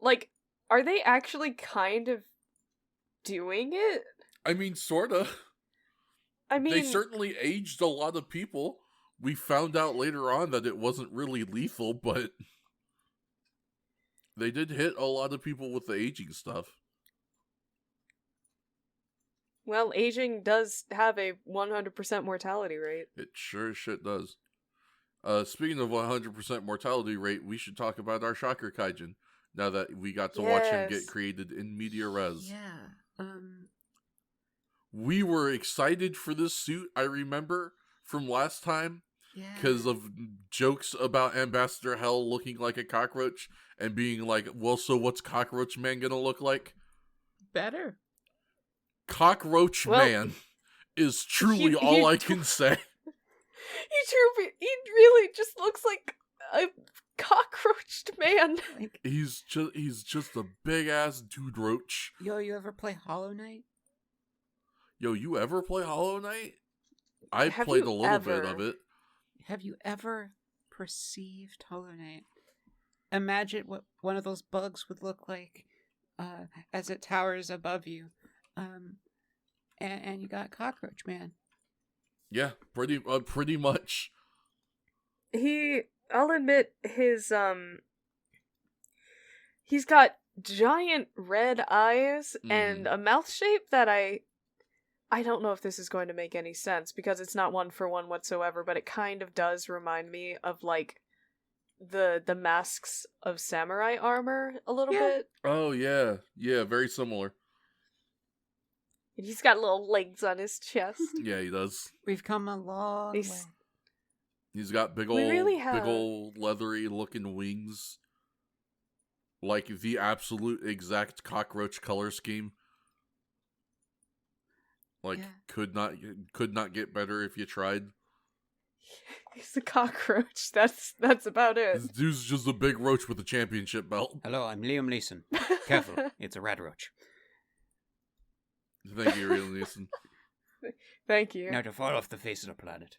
Like, are they actually kind of doing it? I mean, sorta. I mean... They certainly aged a lot of people. We found out later on that it wasn't really lethal, but they did hit a lot of people with the aging stuff. Well, aging does have a 100% mortality rate. It sure as shit does. Speaking of 100% mortality rate, we should talk about our Shocker Kaijin, now that we got to watch him get created in media res. Yeah. We were excited for this suit, I remember, from last time. Because of jokes about Ambassador Hell looking like a cockroach and being like, well, so what's Cockroach Man gonna look like? Better. Cockroach Man is truly all I can say. He really just looks like a cockroached man. He's just a big ass dude roach. Yo, you ever play Hollow Knight? Yo, you ever play Hollow Knight? I played a little bit of it. Have you ever perceived Hollow Knight? Imagine what one of those bugs would look like as it towers above you. And you got Cockroach Man. Yeah, pretty much. I'll admit, he's got giant red eyes and a mouth shape that I don't know if this is going to make any sense because it's not one for one whatsoever, but it kind of does remind me of like the masks of samurai armor a little bit. Oh yeah, very similar. And he's got little legs on his chest. Yeah, he does. We've come a long way. He's got big old leathery looking wings, like the absolute exact cockroach color scheme. Like, could not get better if you tried. He's a cockroach. That's about it. This dude's just a big roach with a championship belt. Hello, I'm Liam Neeson. Careful, it's a rat roach. Thank you, Liam Neeson. Thank you. Now to fall off the face of the planet.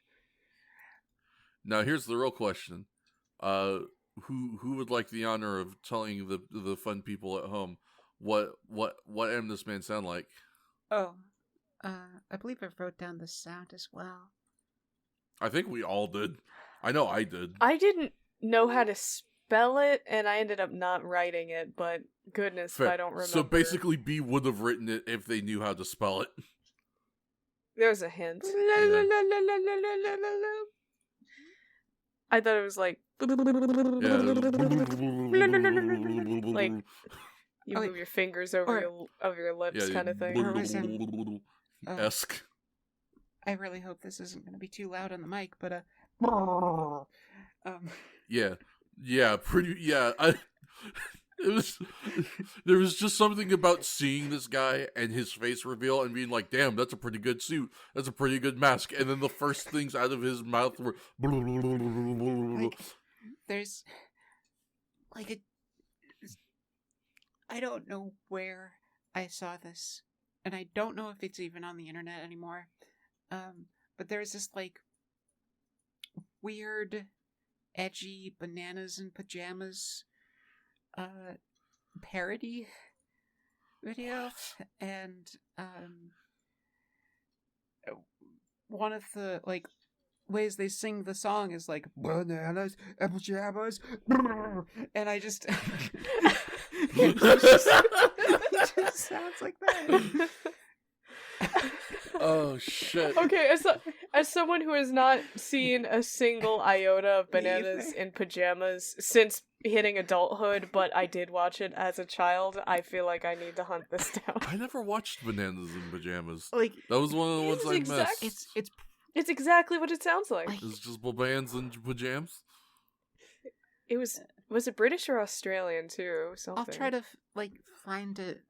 Now here's the real question. Who would like the honor of telling the fun people at home what M this man sound like? Oh. I believe I wrote down the sound as well. I think we all did. I know I did. I didn't know how to spell it, and I ended up not writing it, but goodness, Fair. If I don't remember. So basically, B would have written it if they knew how to spell it. There's a hint. Yeah. I thought it was like... like... You move your fingers over your lips kind of thing. Esque. I really hope this isn't going to be too loud on the mic, but there was just something about seeing this guy and his face reveal and being like, damn, that's a pretty good suit. That's a pretty good mask. And then the first things out of his mouth were like, there's like a... I don't know where I saw this, and I don't know if it's even on the internet anymore. But there's this like weird, edgy bananas in pajamas parody video, and one of the ways they sing the song is like bananas and pajamas, and I just it just sounds like that. Oh shit. Okay, as someone who has not seen a single iota of bananas in pajamas since hitting adulthood, but I did watch it as a child, I feel like I need to hunt this down. I never watched Bananas in Pajamas. Like, that was one of the ones I missed. It's exactly what it sounds like. It's just bananas in pajamas. It was it British or Australian too? Something. I'll try to find it.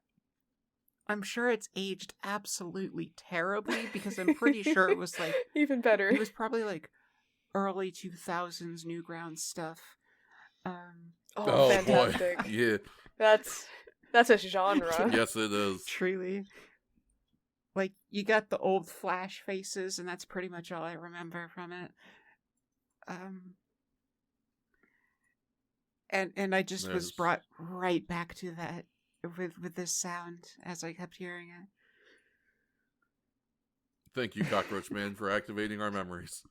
I'm sure it's aged absolutely terribly because I'm pretty sure it was even better. It was probably early 2000s Newgrounds stuff. Oh fantastic! Boy. Yeah, that's a genre. Yes, it is. Truly. You got the old Flash faces, and that's pretty much all I remember from it. And I just was brought right back to that with this sound as I kept hearing it. Thank you, Cockroach Man, for activating our memories.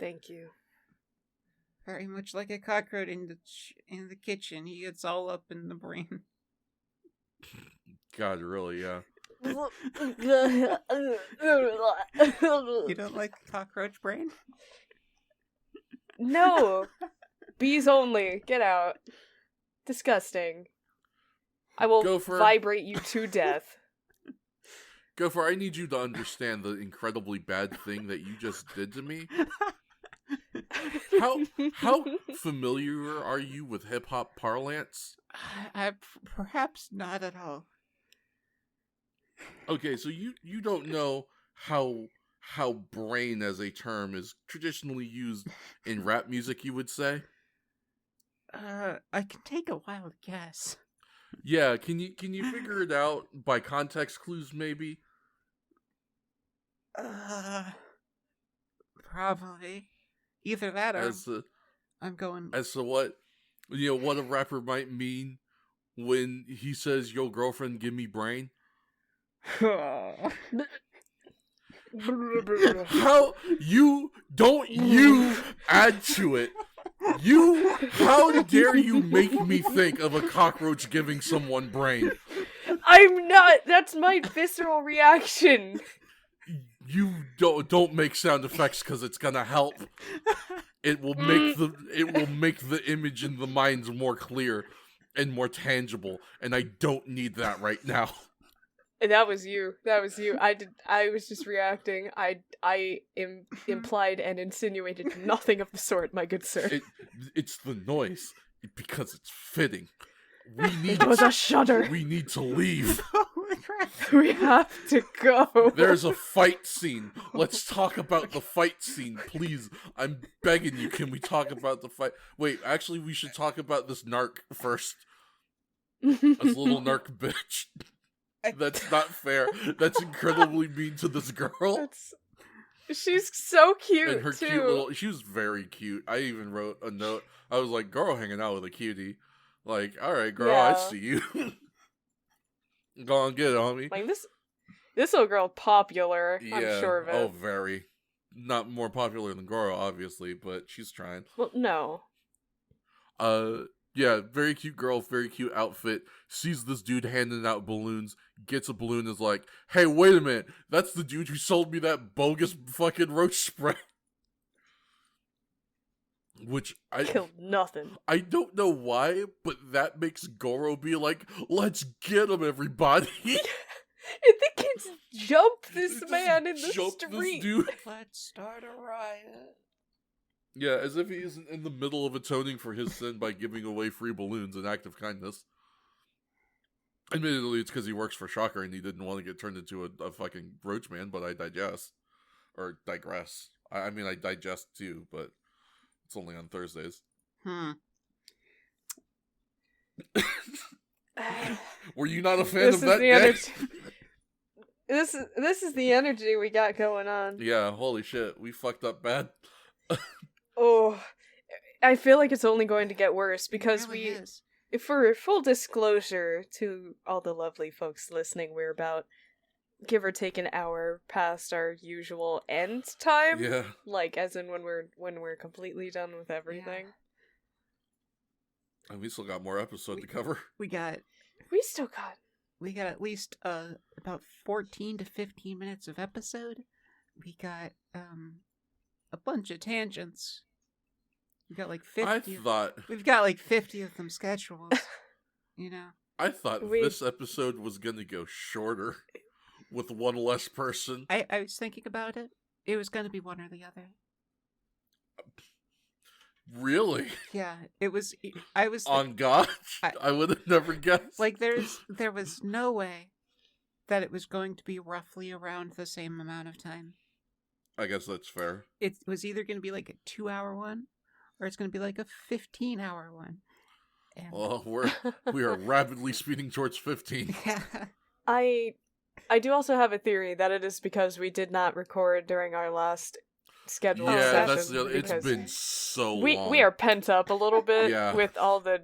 Thank you. Very much like a cockroach in the kitchen. He gets all up in the brain. God, really, yeah. You don't like cockroach brain? No! Bees only. Get out. Disgusting. I will vibrate you to death. Gopher, I need you to understand the incredibly bad thing that you just did to me. How familiar are you with hip-hop parlance? Perhaps not at all. Okay, so you don't know how brain as a term is traditionally used in rap music, you would say? I can take a wild guess. Yeah, can you figure it out by context clues maybe? Probably. Either that or I'm going as to what what a rapper might mean when he says, "Yo, girlfriend, give me brain." How you add to it? How dare you make me think of a cockroach giving someone brain? I'm not. That's my visceral reaction. You don't make sound effects because it's gonna help. It will make the image in the minds more clear and more tangible, and I don't need that right now. That was you. I was just reacting. I implied and insinuated nothing of the sort, my good sir. It's the noise because it's fitting. It was a shudder. We need to leave. We have to go. There's a fight scene. Let's talk about the fight scene, please. I'm begging you. Can we talk about the fight? Wait, actually, we should talk about this narc first. This little narc bitch. That's not fair. That's incredibly mean to this girl. She's so cute, and her too. Cute little. She was very cute. I even wrote a note. I was like, "Girl, hanging out with a cutie." Like, all right, girl, yeah. I see you. Go on, get it, homie. Like this little girl popular. Yeah. I'm sure of it. Oh, very. Not more popular than Goro, obviously, but she's trying. Well, no. Yeah, very cute girl, very cute outfit. Sees this dude handing out balloons, gets a balloon, is like, "Hey, wait a minute, that's the dude who sold me that bogus fucking roach spray." Which I killed nothing. I don't know why, but that makes Goro be like, "Let's get him, everybody!" And the kids jump this man in the street. This dude. Let's start a riot. Yeah, as if he isn't in the middle of atoning for his sin by giving away free balloons, an act of kindness. Admittedly, it's because he works for Shocker and he didn't want to get turned into a fucking roach man, but I digest. Or digress. I mean, I digest too, but it's only on Thursdays. Were you not a fan of that day? This This is the energy we got going on. Yeah, holy shit, we fucked up bad. Oh, I feel like it's only going to get worse because It really is. for full disclosure to all the lovely folks listening, we're about give or take an hour past our usual end time. Yeah. Like as in when we're completely done with everything. And we still got more episode to cover. We got We got at least about 14 to 15 minutes of episode. We got a bunch of tangents. We got like 50. We've got like 50 of them scheduled. You know. I thought this episode was gonna go shorter with one less person. I was thinking about it. It was gonna be one or the other. Really? Yeah, it was. I was on God. I would have never guessed. Like there was no way that it was going to be roughly around the same amount of time. I guess that's fair. It was either going to be like a 2-hour one, or it's going to be like a 15-hour one. And... Well, we are rapidly speeding towards 15. Yeah. I do also have a theory that it is because we did not record during our last scheduled session. That's it's been so long. We are pent up a little bit Yeah. with all the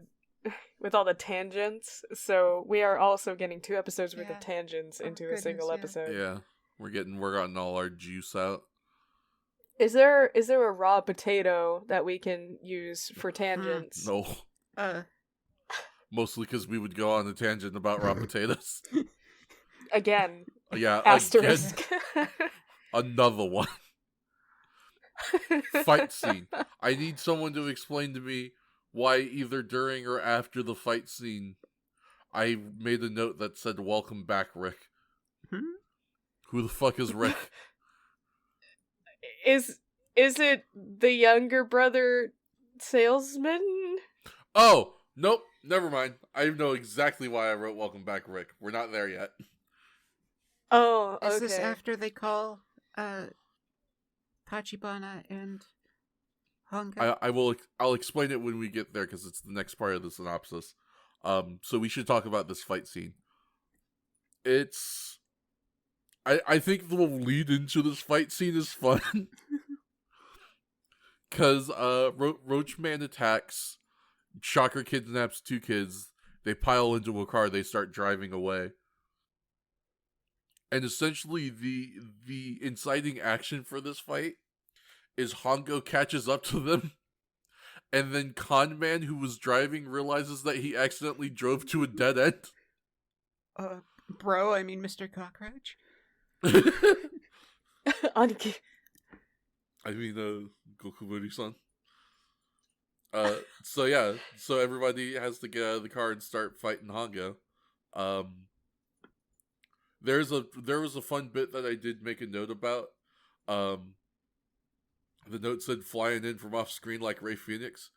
tangents, so we are also getting 2 episodes worth of tangents into a single episode. Yeah, we're getting all our juice out. Is there a raw potato that we can use for tangents? No. Mostly because we would go on a tangent about raw potatoes. Again. Yeah. Asterisk. Again. Another one. Fight scene. I need someone to explain to me why either during or after the fight scene I made a note that said "Welcome back, Rick." Who the fuck is Rick? Is it the younger brother salesman? Oh, nope, never mind. I know exactly why I wrote "Welcome back, Rick." We're not there yet. Oh, okay. Is this after they call Tachibana and Honga? I'll explain it when we get there because it's the next part of the synopsis. So we should talk about this fight scene. I think the lead into this fight scene is fun. Because Roachman attacks, Shocker kidnaps 2 kids, they pile into a car, they start driving away. And essentially the inciting action for this fight is Hongo catches up to them, and then Conman, who was driving, realizes that he accidentally drove to a dead end. Bro, I mean Mr. Cockroach? I mean, Goku-san. So everybody has to get out of the car and start fighting Hongo. There was a fun bit that I did make a note about. The note said "flying in from off screen like Ray Phoenix,"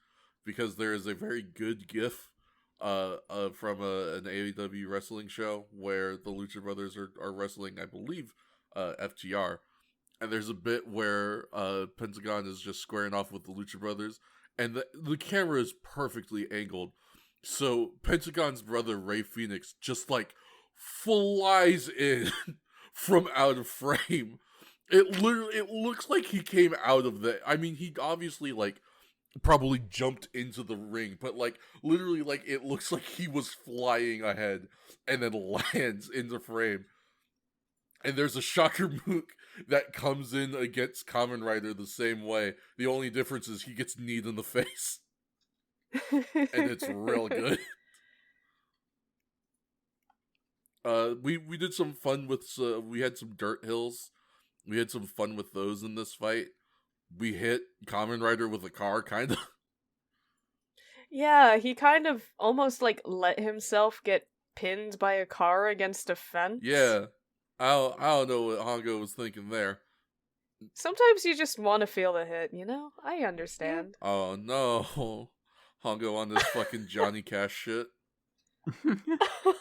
because there is a very good GIF from an AEW wrestling show where the Lucha Brothers are wrestling, I believe, FTR. And there's a bit where Pentagon is just squaring off with the Lucha Brothers, and the camera is perfectly angled. So Pentagon's brother, Ray Phoenix, just like flies in from out of frame. It looks like he came out of the... I mean, he obviously, like, probably jumped into the ring, but, like, literally, like, it looks like he was flying ahead and then lands into frame. And there's a Shocker Mook that comes in against Kamen Rider the same way. The only difference is he gets kneed in the face. And it's real good. We did some fun with... we had some dirt hills. We had some fun with those in this fight. We hit Kamen Rider with a car, kind of. Yeah, he kind of almost, like, let himself get pinned by a car against a fence. Yeah. I don't know what Hongo was thinking there. Sometimes you just want to feel the hit, you know? I understand. Oh, no. Hongo on this fucking Johnny Cash shit.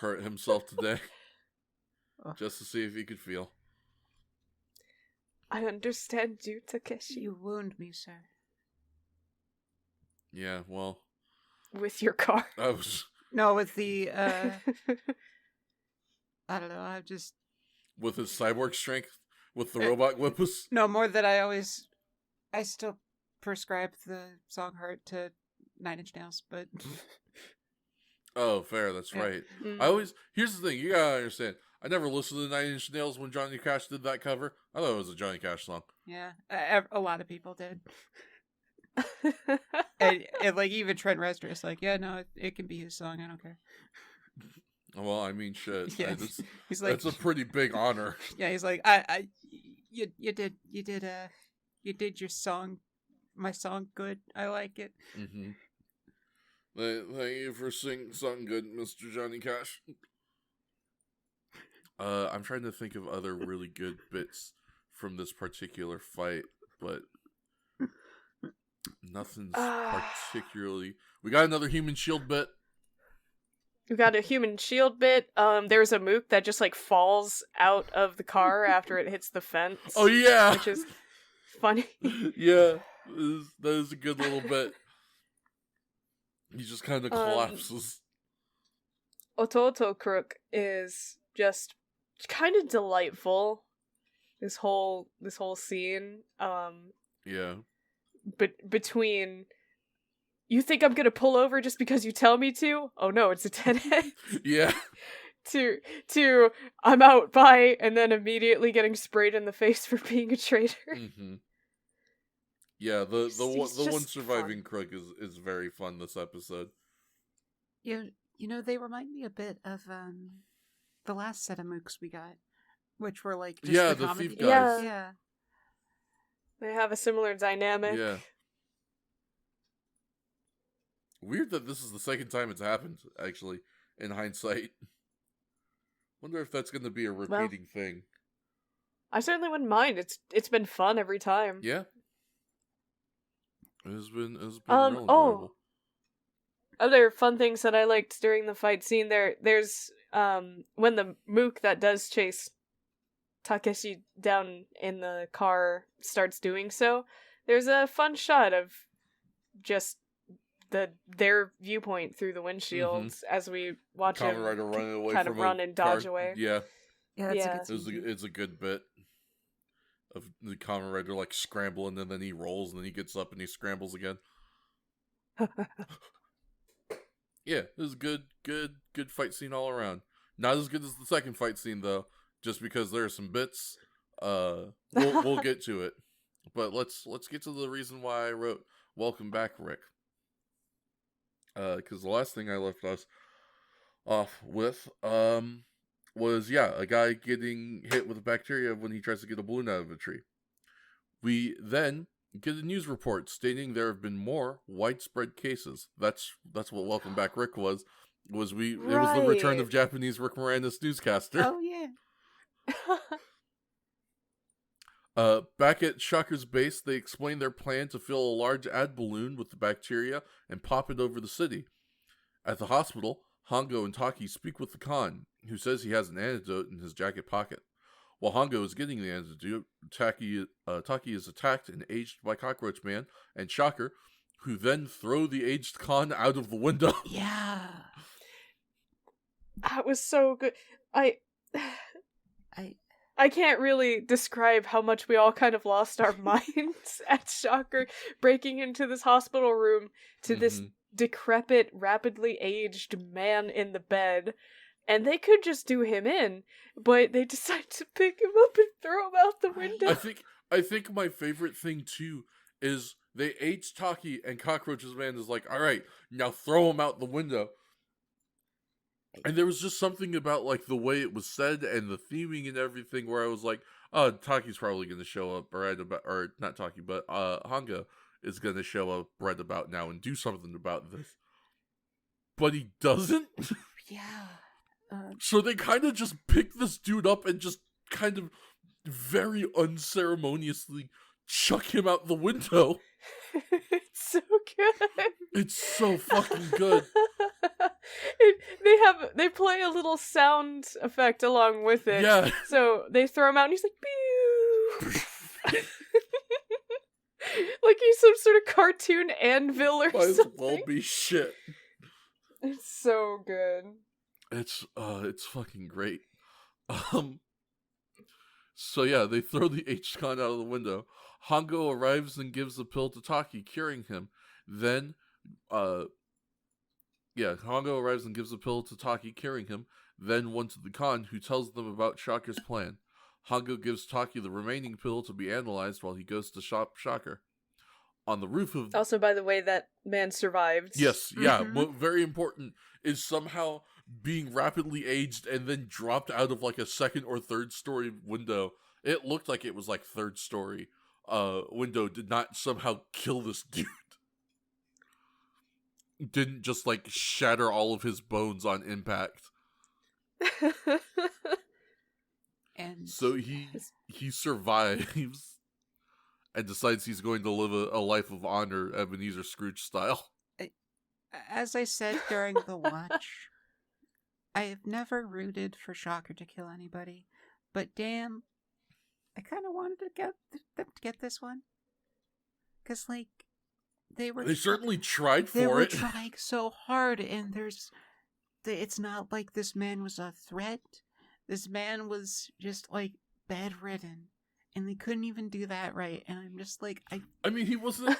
Hurt himself today. Just to see if he could feel. I understand you, Takeshi. You wound me, sir. Yeah, well... With your car. I was... No, with the, I don't know, with his cyborg strength with the robot Glippus. No, more that I still prescribe the song Heart to Nine Inch Nails, but Oh, fair. That's Yeah. right. Mm. Here's the thing. You gotta understand. I never listened to Nine Inch Nails when Johnny Cash did that cover. I thought it was a Johnny Cash song. yeah, a lot of people did. And like even Trent Reznor is like, yeah, no, it can be his song. I don't care. Well, I mean, shit. Yeah, he's like, That's a pretty big honor. yeah, he's like, you did your song, my song good. I like it. Mm-hmm. Thank you for singing something good, Mr. Johnny Cash. I'm trying to think of other really good bits from this particular fight, but nothing's particularly. We got another human shield bit. We got a human shield bit. There's a mook that just like falls out of the car after it hits the fence. Oh yeah, which is funny. Yeah, that is a good little bit. He just kind of collapses. Ototo Crook is just kind of delightful. This whole scene. Yeah. But between, you think I'm gonna pull over just because you tell me to? Oh no, it's a 10-head. Yeah. to I'm out, bye, and then immediately getting sprayed in the face for being a traitor. Mm-hmm. Yeah, the He's one just surviving fun. Crook is very fun this episode. You know, they remind me a bit of the last set of mooks we got, which were like just Yeah, the the comedy. thief guys. Yeah. They have a similar dynamic. Yeah. Weird that this is the second time it's happened, actually, in hindsight. Wonder if that's going to be a repeating thing. I certainly wouldn't mind. It's been fun every time. Yeah. It's been real enjoyable. Other fun things that I liked during the fight scene there's when the mook that does chase Takeshi down in the car starts doing so, there's a fun shot of just their viewpoint through the windshields as we watch Kamen him Rider running away kind from of run a and dodge car. away. Yeah. Yeah, that's Yeah. a good scene. It's a good bit of the Kamen Rider like scrambling, and then he rolls, and then he gets up and he scrambles again. Yeah, it was a good fight scene all around. Not as good as the second fight scene though, just because there are some bits. We'll get to it, but let's get to the reason why I wrote "Welcome Back, Rick." Because the last thing I left us off with was a guy getting hit with a bacteria when he tries to get a balloon out of a tree. We then get a news report stating there have been more widespread cases. That's what Welcome Back Rick was. It was the return of Japanese Rick Moranis newscaster. Oh yeah. Back at Shocker's base, they explain their plan to fill a large ad balloon with the bacteria and pop it over the city. At the hospital, Hongo and Taki speak with the Khan, who says he has an antidote in his jacket pocket. While Hongo is getting the antidote, Taki is attacked and aged by Cockroach Man and Shocker, who then throw the aged Khan out of the window. Yeah. That was so good. I can't really describe how much we all kind of lost our minds at Shocker breaking into this hospital room to this decrepit, rapidly aged man in the bed. And they could just do him in, but they decide to pick him up and throw him out the window. I think my favorite thing too is they age Taki and Cockroach's Man is like, all right, now throw him out the window. And there was just something about like the way it was said and the theming and everything where I was like, oh, Taki's probably going to show up right about, or not Taki, but Hongo is going to show up right about now and do something about this. But he doesn't. Yeah. So they kind of just pick this dude up and just kind of very unceremoniously chuck him out the window. It's so good. It's so fucking good. They play a little sound effect along with it. Yeah. So they throw him out and he's like, pew! Like he's some ssort of cartoon anvil or Might as something. well be shit. It's so good. It's fucking great. So yeah, they throw the H-Con out of the window. Hongo arrives and gives the pill to Taki, curing him. Then, Hongo arrives and gives the pill to Taki, curing him. Then one to the Khan, who tells them about Shocker's plan. Hongo gives Taki the remaining pill to be analyzed while he goes to shop Shocker. On the roof of... Also, by the way, that man survived. Yes, yeah, Mhm. very important is somehow being rapidly aged and then dropped out of like a second or third story window. It looked like it was like third story window, did not somehow kill this dude. Didn't just like shatter all of his bones on impact. And So he survives and decides he's going to live a life of honor, Ebenezer Scrooge style. as I said during the watch, I have never rooted for Shocker to kill anybody, but damn, I kind of wanted to get them to get this one, because like they certainly tried they for were it. trying so hard, and it's not like this man was a threat. This man was just like bedridden, and they couldn't even do that right. And I'm just like, I mean, he wasn't.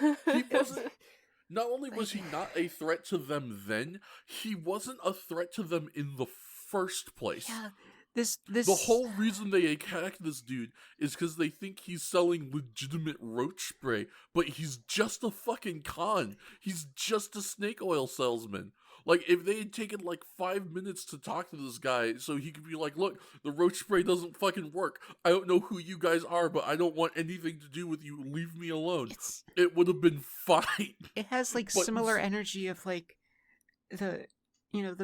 Not only was he not a threat to them then, he wasn't a threat to them in the first place. yeah, this The whole reason they attack this dude is because they think he's selling legitimate roach spray, but he's just a fucking con. He's just a snake oil salesman. Like, if they had taken like 5 minutes to talk to this guy so he could be like, look, the roach spray doesn't fucking work. I don't know who you guys are, but I don't want anything to do with you. Leave me alone. It would have been fine. It has like But- similar energy of like the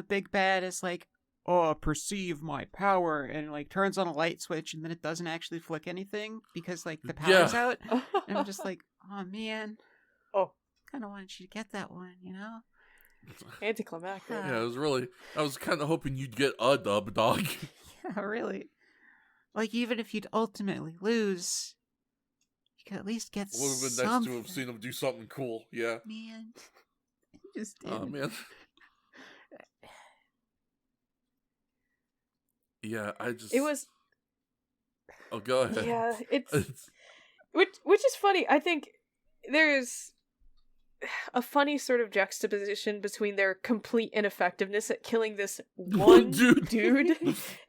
big bad is like, oh, perceive my power, and like turns on a light switch, and then it doesn't actually flick anything because like the power's out. And I'm just like, oh man, Oh, kind of wanted you to get that one, you know? anticlimactic. Yeah, I was kind of hoping you'd get a dub, dog. Yeah, really. Like even if you'd ultimately lose, you could at least get Would have been something. nice to have seen him do something cool. Yeah. Man, you just Oh didn't. man. Yeah, It was, Oh, go ahead. yeah, which is funny. I think there's a funny sort of juxtaposition between their complete ineffectiveness at killing this one dude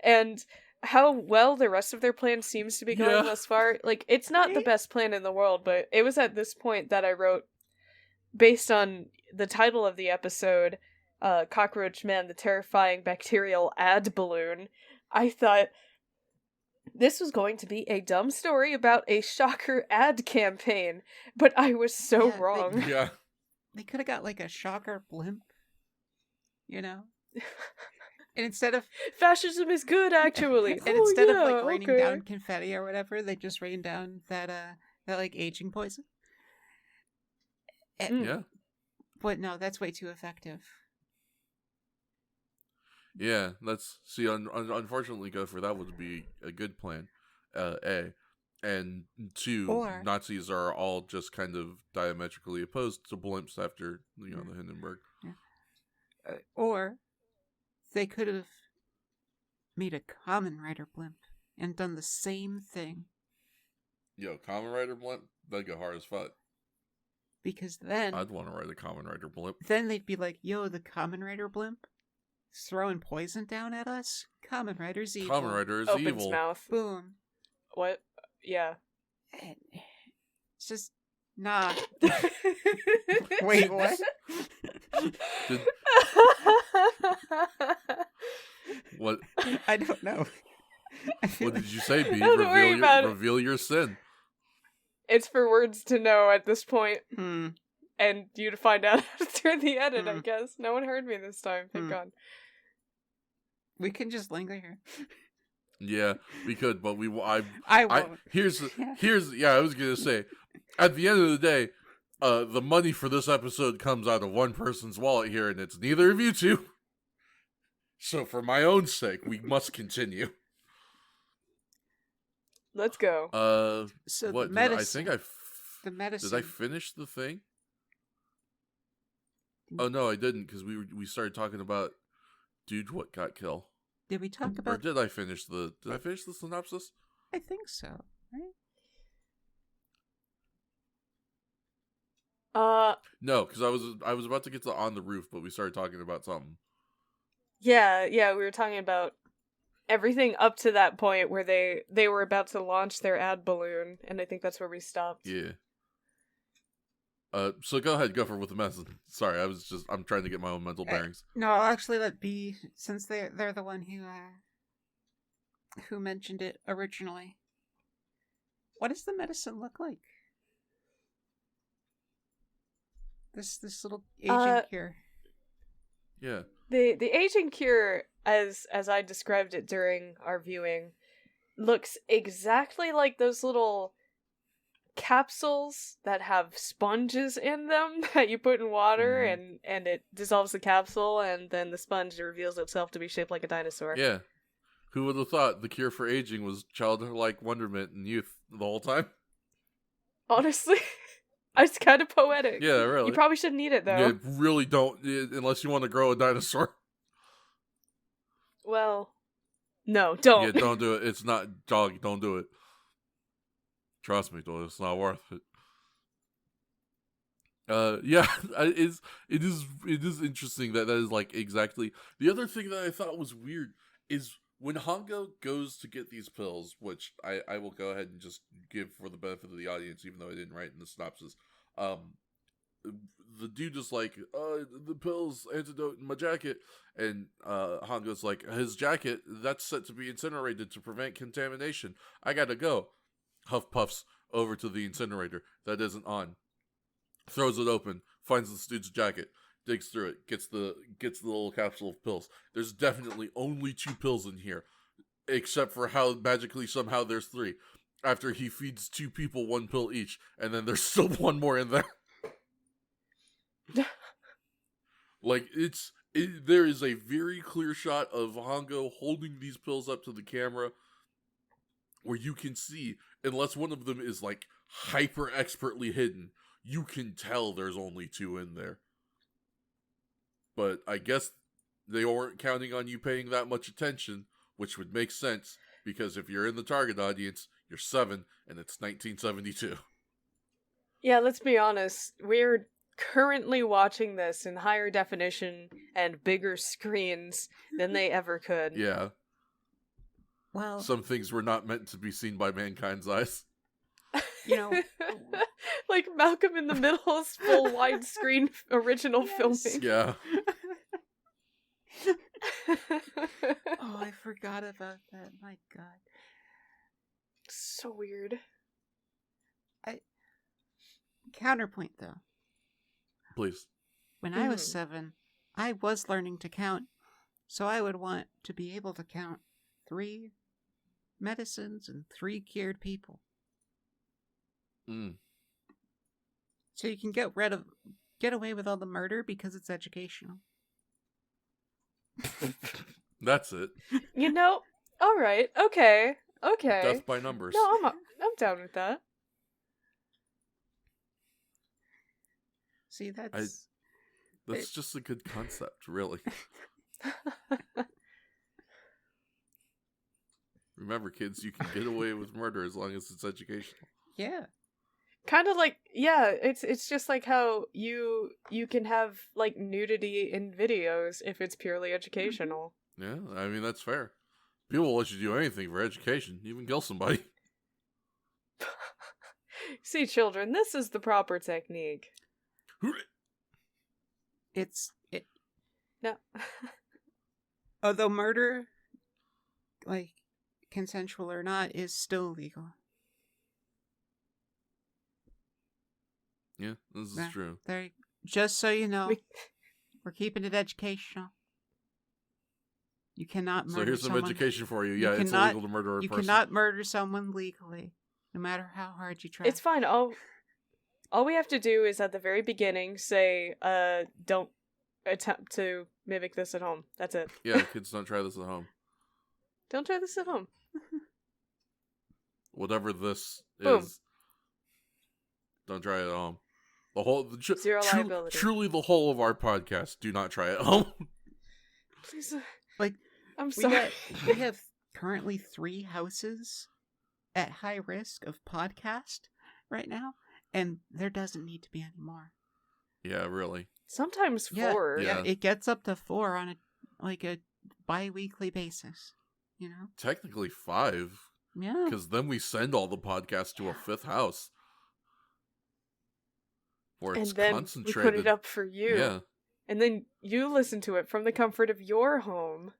and how well the rest of their plan seems to be going Yeah. thus far. Like, it's not the best plan in the world, but it was at this point that I wrote, based on the title of the episode, Cockroach Man, the Terrifying Bacterial Ad Balloon, I thought this was going to be a dumb story about a Shocker ad campaign, but I was so Yeah, wrong. Yeah. They could have got like a Shocker blimp, you know? And instead of Fascism is good, actually. and Oh, instead yeah, of like raining okay. down confetti or whatever, they just rained down that like aging poison. Yeah. But no, that's way too effective. Yeah, unfortunately, Gopher, that would be a good plan, A. And 2, Or- Nazis are all just kind of diametrically opposed to blimps after, the Hindenburg. Or they could have made a Kamen Rider blimp and done the same thing. Yo, Kamen Rider blimp? That'd go hard as fuck. Because then I'd want to ride a Kamen Rider blimp. they'd be like, yo, the Kamen Rider blimp is throwing poison down at us? Kamen Rider's evil. Kamen Rider is Opens evil. mouth. Boom. What? Yeah. And it's just, nah. Wait, what? What? I don't know. I feel What did you say, B? Don't worry about it. Reveal your sin. It's for words to know at this point, Hmm. and you to find out after the edit, I Hmm. guess. No one heard me this time, thank Hmm. God. We can just linger here. Yeah, we could, but I won't. I was gonna say, at the end of the day, the money for this episode comes out of one person's wallet here, and it's neither of you two. So for my own sake, we must continue. Let's go. So What? the medicine. I think the medicine. did I finish the thing? Oh no, I didn't, because we started talking about dude what got killed. Did we talk Or about? did I finish the synopsis? I think so, right? No, because I was about to get to On the Roof, but we started talking about something. Yeah, we were talking about everything up to that point where they were about to launch their ad balloon, and I think that's where we stopped. Yeah. So go ahead, Gopher, with the message. Sorry, I'm trying to get my own mental bearings. No, I'll actually let B, since they're the one who mentioned it originally. What does the medicine look like? This little aging cure. Yeah. The aging cure, as I described it during our viewing, looks exactly like those little capsules that have sponges in them that you put in water, and it dissolves the capsule, and then the sponge reveals itself to be shaped like a dinosaur. Yeah. Who would have thought the cure for aging was childlike wonderment and youth the whole time? Honestly, it's kind of poetic. Yeah, really. You probably shouldn't eat it, though. You really don't, unless you want to grow a dinosaur. Well, no, don't. Yeah, don't do it. It's not, dog, don't do it. Trust me, though, it's not worth it. Yeah, it is interesting that is like exactly. The other thing that I thought was weird is when Hongo goes to get these pills, which I will go ahead and just give for the benefit of the audience, even though I didn't write in the synopsis. The dude is like, the pills, antidote in my jacket, and Hongo's like, his jacket, that's set to be incinerated to prevent contamination. I gotta go. Huff puffs over to the incinerator that isn't on, throws it open, finds this dude's jacket, digs through it, gets the little capsule of pills. There's definitely only 2 pills in here, except for how magically somehow there's 3. After he feeds 2 people 1 pill each, and then there's still 1 more in there. Like, there is a very clear shot of Hongo holding these pills up to the camera where you can see, unless one of them is like hyper expertly hidden, you can tell there's only 2 in there. But I guess they weren't counting on you paying that much attention, which would make sense, because if you're in the target audience, you're 7, and it's 1972. Yeah, let's be honest. We're currently watching this in higher definition and bigger screens than they ever could. Yeah. Well, some things were not meant to be seen by mankind's eyes. You know, like Malcolm in the Middle's full widescreen original filming. Yeah. Oh, I forgot about that. My God. So weird. Counterpoint, though. Please. When I was 7, I was learning to count, so I would want to be able to count 3 medicines and 3 cured people. So you can get away with all the murder because it's educational. That's it. You know, all right, okay. Death by numbers. No, I'm down with that. See, that's just a good concept, really. Remember, kids, you can get away with murder as long as it's educational. Yeah. Kind of like, yeah, it's just like how you can have like nudity in videos if it's purely educational. Yeah, I mean, that's fair. People will let you do anything for education, even kill somebody. See, children, this is the proper technique. No. Although murder, like consensual or not, is still legal. Yeah, this is true. Just so you know, we're keeping it educational. You cannot murder someone. So here's some education for you. Yeah, it's illegal to murder a person. You cannot murder someone legally, no matter how hard you try. It's fine. All we have to do is at the very beginning say, don't attempt to mimic this at home. That's it. Yeah, kids, don't try this at home. Don't try this at home. Whatever this Boom. is, don't try it at home. Zero liability. Truly the whole of our podcast, do not try it at home. Please. Like, I'm sorry. We have currently 3 houses at high risk of podcast right now, and there doesn't need to be any more. Yeah, really. Sometimes 4. Yeah. It gets up to 4 on a bi-weekly basis, you know? Technically 5, Yeah. because then we send all the podcasts to a 5th house. Where And it's then concentrated. we put it up for you. Yeah. And then you listen to it from the comfort of your home.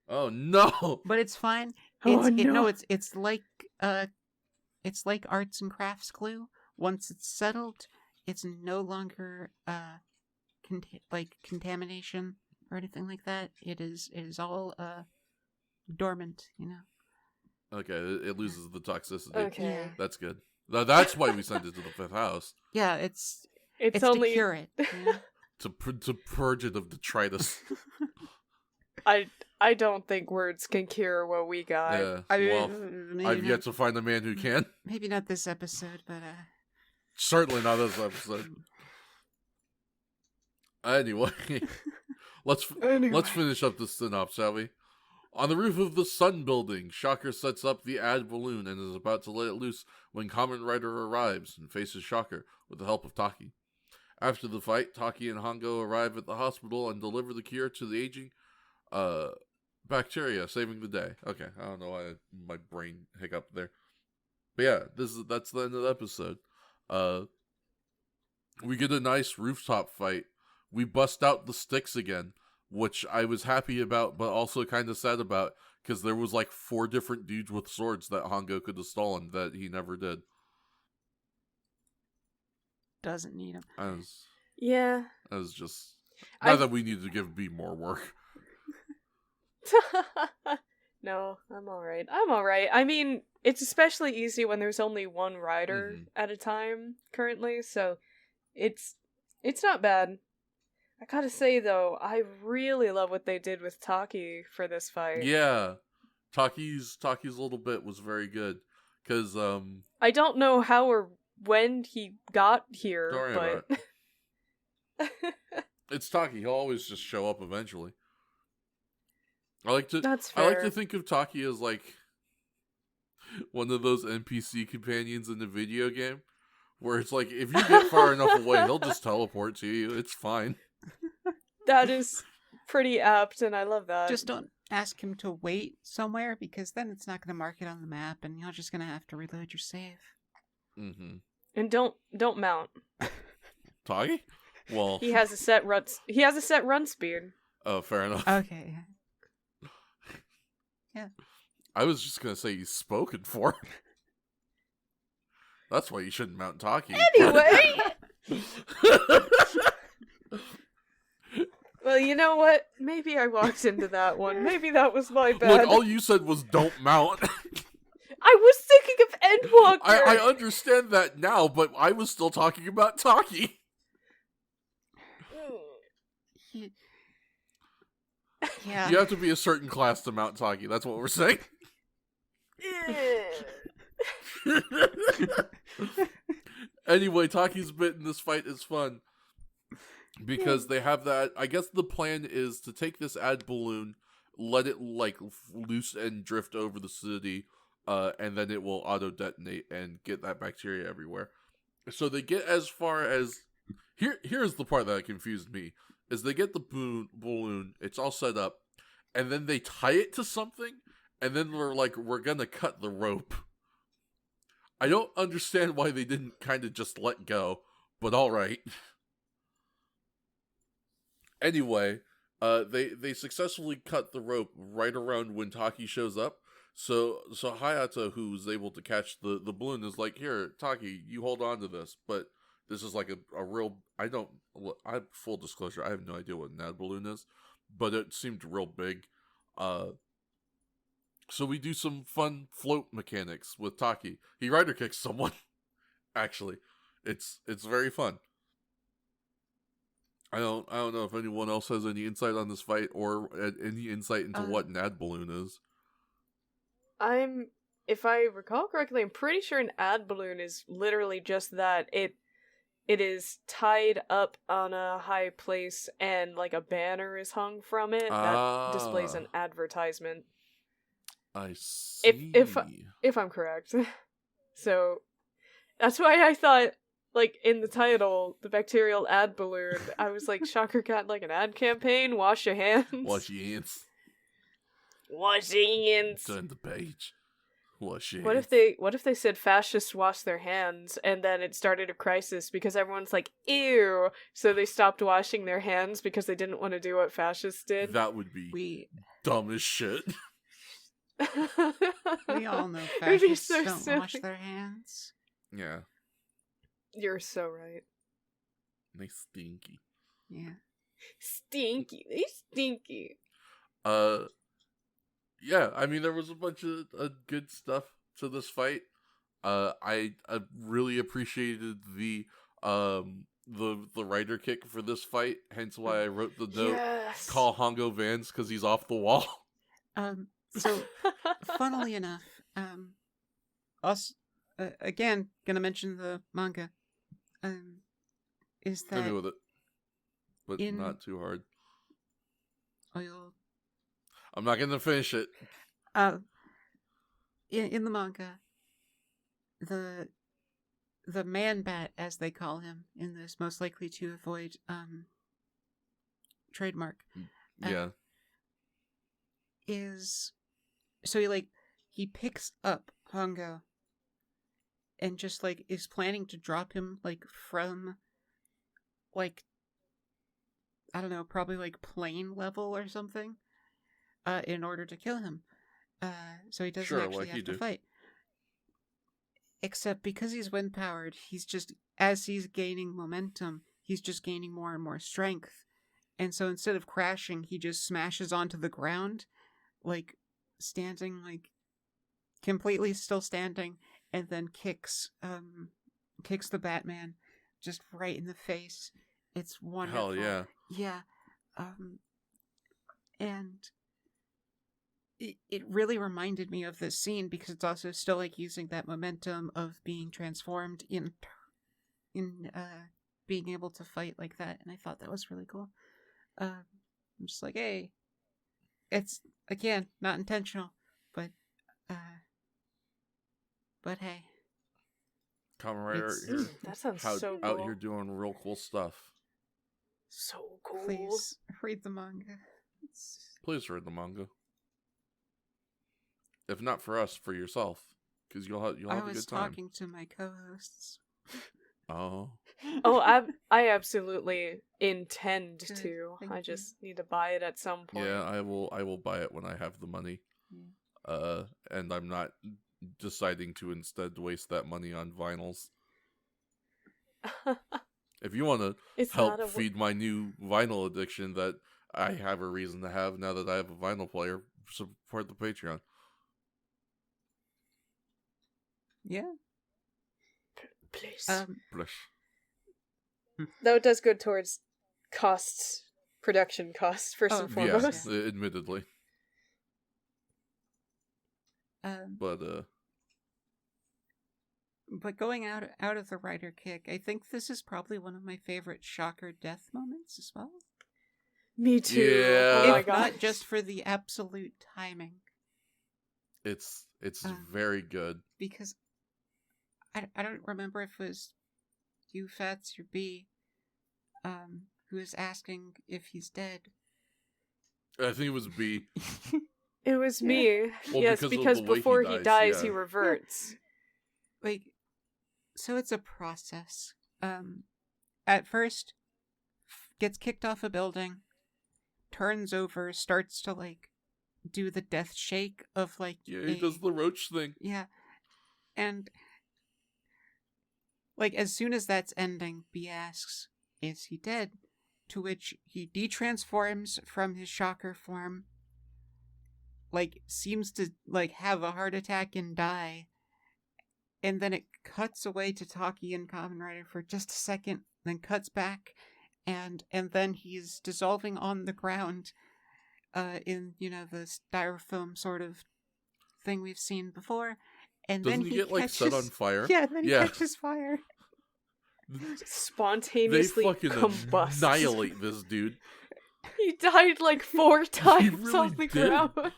Oh no! But it's fine. Oh, no. It's like arts and crafts glue. Once it's settled, it's no longer contamination or anything like that. It is all dormant, you know. Okay, it loses the toxicity. Okay. Yeah. That's good. That's why we sent it to the 5th house. Yeah, it's only to cure it. You know? To purge it of detritus. I don't think words can cure what we got. Yeah. I mean, Well, maybe I've not, yet to find a man who can. maybe not this episode, but Certainly not this episode. Anyway, let's finish up the synopsis, shall we? On the roof of the Sun Building, Shocker sets up the ad balloon and is about to let it loose when Kamen Rider arrives and faces Shocker with the help of Taki. After the fight, Taki and Hongo arrive at the hospital and deliver the cure to the aging bacteria, saving the day. Okay, I don't know why my brain hiccuped there. But yeah, that's the end of the episode. We get a nice rooftop fight. We bust out the sticks again, which I was happy about, but also kind of sad about, because there was like 4 different dudes with swords that Hongo could have stolen that he never did. doesn't need them. Yeah. I was just... Not that we need to give B more work. No, I'm alright. I mean, it's especially easy when there's only one rider at a time currently, so it's not bad. I gotta say though, I really love what they did with Taki for this fight. Yeah. Taki's little bit was very good. Because, I don't know how or when he got here, don't worry but... about it. It's Taki. He'll always just show up eventually. That's fair. I like to think of Taki as like one of those NPC companions in the video game, where it's like if you get far enough away, he'll just teleport to you. It's fine. That is pretty apt, and I love that. Just don't ask him to wait somewhere, because then it's not going to mark it on the map, and you're just going to have to reload your save. Mm-hmm. And don't mount. Taki? Well, He has a set run speed. oh, fair enough. Okay. Yeah. I was just gonna say he's spoken for. That's why you shouldn't mount Taki. Anyway. Well, you know what? Maybe I walked into that one. Maybe that was my bad. Look, all you said was don't mount. I was thinking of Endwalker. I understand that now, but I was still talking about Taki. Yeah. You have to be a certain class to mount Taki. That's what we're saying. Anyway, Taki's bit in this fight is fun. Because they have that... I guess the plan is to take this ad balloon, let it, like, loose and drift over the city, and then it will auto-detonate and get that bacteria everywhere. So they get as far as... Here's the part that confused me. Is they get the balloon, it's all set up, and then they tie it to something, and then they're like, we're gonna cut the rope. I don't understand why they didn't kind of just let go, but alright. Anyway, they successfully cut the rope right around when Taki shows up. So Hayato, who's able to catch the balloon, is like, here, Taki, you hold on to this. But this is like a real... full disclosure, I have no idea what an ad balloon is. But it seemed real big. So we do some fun float mechanics with Taki. He rider kicks someone. Actually, it's very fun. I don't know if anyone else has any insight on this fight or any insight into what an ad balloon is. If I recall correctly, I'm pretty sure an ad balloon is literally just that. It is tied up on a high place and like a banner is hung from it that displays an advertisement. I see. If I'm correct. So that's why I thought, like, in the title, the bacterial ad balloon, I was like, Shocker got like an ad campaign, wash your hands. Wash your hands. Wash your hands. Turn the page. Wash your What hands. if they said fascists wash their hands, and then it started a crisis because everyone's like, ew, so they stopped washing their hands because they didn't want to do what fascists did? That would be dumb as shit. We all know It would be fascists so don't silly. wash their hands. Yeah. You're so right. They stinky. Yeah. Stinky. They stinky. Yeah, I mean, there was a bunch of good stuff to this fight. I really appreciated the rider kick for this fight, hence why I wrote the note, Yes. call Hongo Vans, because he's off the wall. So, funnily enough, us, again, gonna mention the manga, is Hit me that with it. But in- not too hard. oil, I'm not gonna finish it. in the manga, the man bat, as they call him in this, most likely to avoid trademark, Yeah. is so he picks up Hongo and just is planning to drop him from I don't know, probably plane level or something, in order to kill him. So he doesn't Sure, actually like have you to do. fight. Except because he's wind powered, he's just, as he's gaining momentum, he's just gaining more and more strength. And so instead of crashing, he just smashes onto the ground, standing, completely still standing, and then kicks the Batman just right in the face. It's wonderful. Hell yeah. Yeah. And it really reminded me of this scene because it's also still using that momentum of being transformed in being able to fight like that, and I thought that was really cool. I'm just hey, it's again not intentional, but hey, Kamen Rider It's- That sounds out, so out cool. here doing real cool stuff. So cool. please read the manga. Please read the manga. If not for us, for yourself, because you'll have I a was good time. talking to my co-hosts. Oh, Oh, I absolutely intend Good, to. thank I you. just need to buy it at some point. yeah. I will buy it when I have the money. And I'm not deciding to instead waste that money on vinyls. If you want to It's help not a feed my new vinyl addiction that I have a reason to have now that I have a vinyl player, support the Patreon. Yeah. Please. Blush. Though it does good towards costs, production costs, first and Yeah. foremost. Yes, admittedly. But going out of the rider kick, I think this is probably one of my favorite Shocker death moments as well. Me too. Yeah. Oh my If god. not just for the absolute timing, it's Um, very good. because I don't remember if it was you, Fats, or B, who was asking if he's dead. I think it was B. It was me. Well, yes, because of because the way he before he dies, dies, yeah. he reverts. So it's a process. At first, gets kicked off a building, turns over, starts to do the death shake of Yeah, he does the roach thing. yeah, and as soon as that's ending, B asks, "Is he dead?" To which he detransforms from his Shocker form, seems to have a heart attack and die. And then it cuts away to Taki and Kamen Rider for just a second, then cuts back, and then he's dissolving on the ground, in the styrofoam sort of thing we've seen before. And Doesn't then he get catches, set on fire? Yeah, and then he Yeah. catches fire. They Spontaneously fucking combusts. annihilate this dude. He died 4 times really on the did. ground.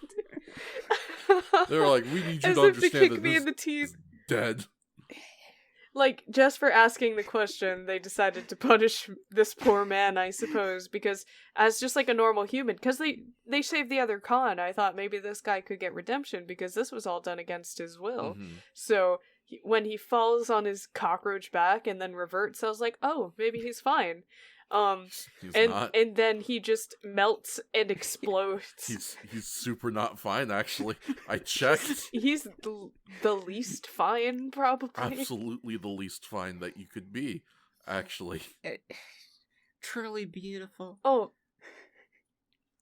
They're like, we need you As to if to understand kick that me this in the teeth. is dead. like, just for asking the question, they decided to punish this poor man, I suppose, because as just like a normal human, because they saved the other Khan, I thought maybe this guy could get redemption, because this was all done against his will. Mhm. So, when he falls on his cockroach back and then reverts, I was like, oh, maybe he's fine. He's and not. and then he just melts and explodes. He's super not fine, actually. I checked. He's the least fine, probably. Absolutely the least fine that you could be, actually. Truly beautiful. Oh,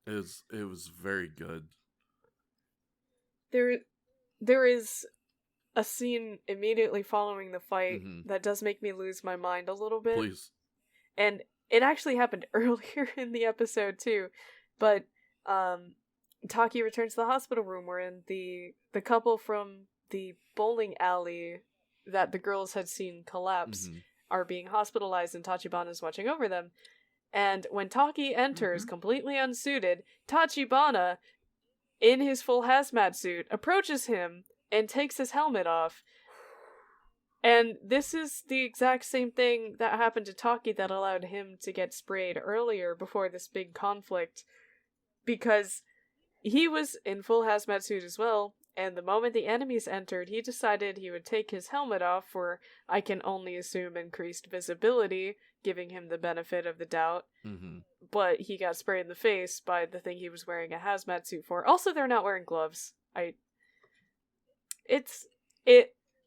It was very good. there is a scene immediately following the fight Mhm. that does make me lose my mind a little bit. Please. And it actually happened earlier in the episode too. But Taki returns to the hospital room wherein the couple from the bowling alley that the girls had seen collapse Mhm. are being hospitalized, and Tachibana is watching over them. And when Taki enters, completely unsuited, Tachibana, in his full hazmat suit, approaches him and takes his helmet off. And this is the exact same thing that happened to Taki that allowed him to get sprayed earlier before this big conflict. Because he was in full hazmat suit as well, and the moment the enemies entered, he decided he would take his helmet off for, I can only assume, increased visibility, giving him the benefit of the doubt. Mhm. But he got sprayed in the face by the thing he was wearing a hazmat suit for. Also, they're not wearing gloves.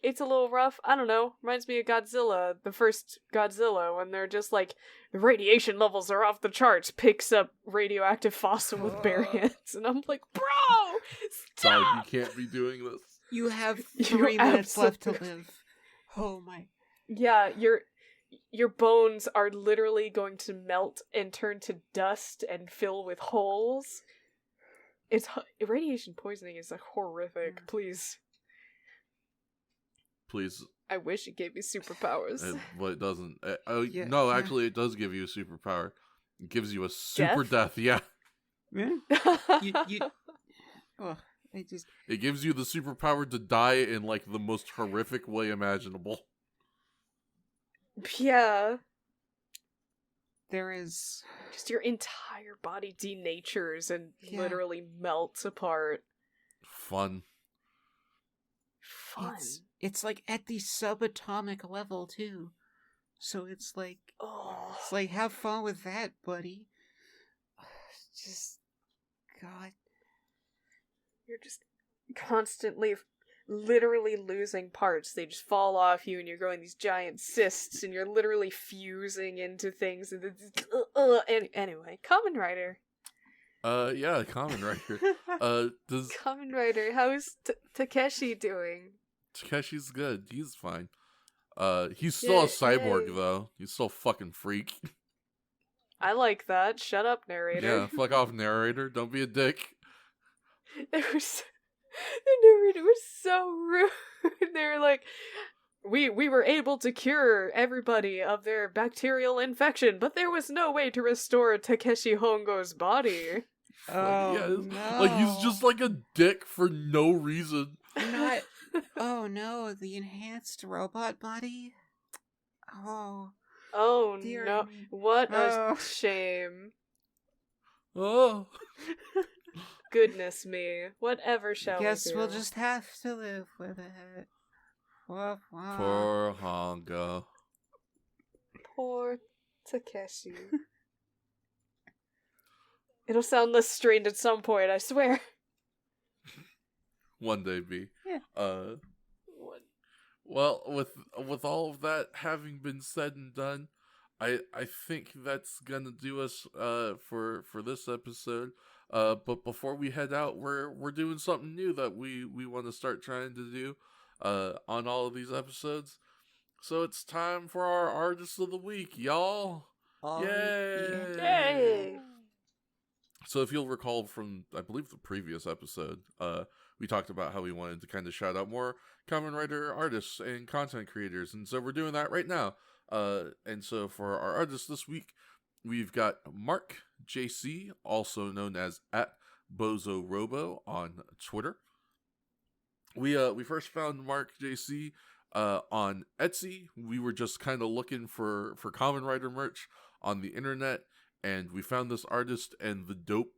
It's a little rough. I don't know. Reminds me of Godzilla, the first Godzilla, when they're just like, the radiation levels are off the charts, picks up radioactive fossil with bare hands. And I'm like, bro, stop! Dog, you can't be doing this. You have You 3 minutes left to absolutely- live. Oh my. Yeah, your bones are literally going to melt and turn to dust and fill with holes. Radiation poisoning is horrific. Please. Please. I wish it gave me superpowers. Well, it doesn't. Yeah, No, yeah. actually, it does give you a superpower. It gives you a super death. Yeah. Yeah. You oh, I just It gives you the superpower to die in, like, the most horrific way imaginable. Yeah. there is Just your entire body denatures and Yeah. literally melts apart. Fun. Fun. it's like at the subatomic level too. So it's like have fun with that, buddy. Just God. You're just constantly, literally losing parts. They just fall off you, and you're growing these giant cysts, and you're literally fusing into things. And anyway, Kamen Rider. Yeah, Kamen Rider. Does Kamen Rider. How's Takeshi doing? Takeshi's good. He's fine. He's still a cyborg, Yay. though. He's still a fucking freak. I like that. Shut up, narrator. Yeah, fuck off, narrator. Don't be a dick. The narrator was so rude. They were like, we were able to cure everybody of their bacterial infection, but there was no way to restore Takeshi Hongo's body. Oh Yeah, no. like, he's just like a dick for no reason. Not Oh no, the enhanced robot body? Oh. Oh Dear no. me. What a Oh. shame. Oh. Goodness me. Whatever shall Guess we do? we'll just have to live with it. Wah, wah. Poor Hongo. Poor Takeshi. It'll sound less strained at some point, I swear. One day, B. Yeah. Well, with all of that having been said and done, I think that's gonna do us for this episode. But before we head out, we're doing something new that we want to start trying to do on all of these episodes. So it's time for our artist of the week, y'all. Yay! Yay! So if you'll recall from, I believe, the previous episode, we talked about how we wanted to kind of shout out more Kamen Rider artists and content creators, and so we're doing that right now. And so for our artists this week, we've got Mark JC, also known as @BozoRobo on Twitter. We first found Mark JC On Etsy, we were just kind of looking for Kamen Rider merch on the internet, and we found this artist and the dope,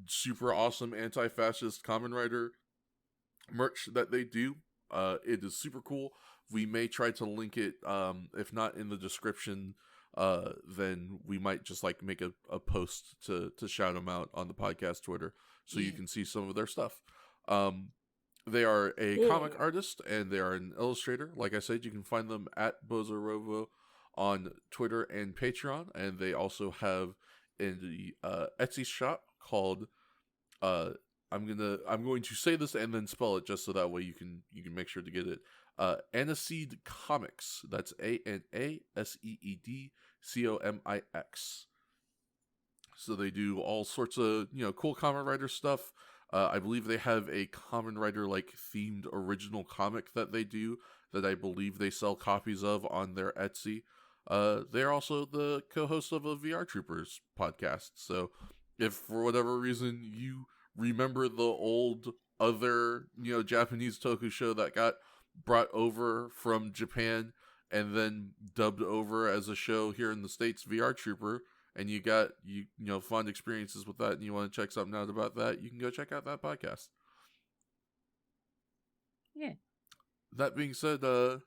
super awesome anti-fascist Kamen Rider merch that they do. It is super cool. We may try to link it, if not in the description, then we might just like make a post to shout them out on the podcast Twitter, so you can see some of their stuff. They are a comic artist and they are an illustrator. Like I said, you can find them at Bozorovo on Twitter and Patreon, and they also have the Etsy shop called I'm going to say this and then spell it just so that way you can make sure to get it. Aniseed Comics. That's ANASEED COMIX. So they do all sorts of cool Kamen Rider stuff. I believe they have a Kamen Rider like themed original comic that they do that I believe they sell copies of on their Etsy. They're also the co-host of a VR Troopers podcast. So if for whatever reason you remember the old other Japanese toku show that got brought over from Japan and then dubbed over as a show here in the States, VR Trooper, and you got fond experiences with that, and you want to check something out about that, you can go check out that podcast. Yeah. That being said, does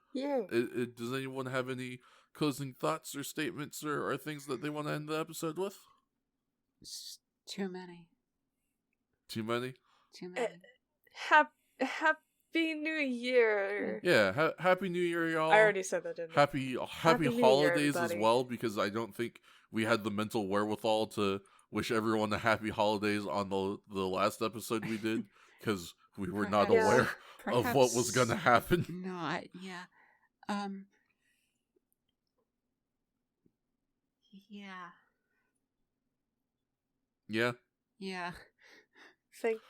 anyone have any closing thoughts or statements or things that they want to end the episode with? It's too many. Too many? Too many. Happy New Year. Yeah, Happy New Year, y'all. I already said that, didn't I? Happy New Year, holidays as everybody. well, because I don't think we had the mental wherewithal to wish everyone a happy holidays on the last episode we did, because we were not Perhaps- aware of what was going to happen. No, yeah. Yeah. Yeah. Thanks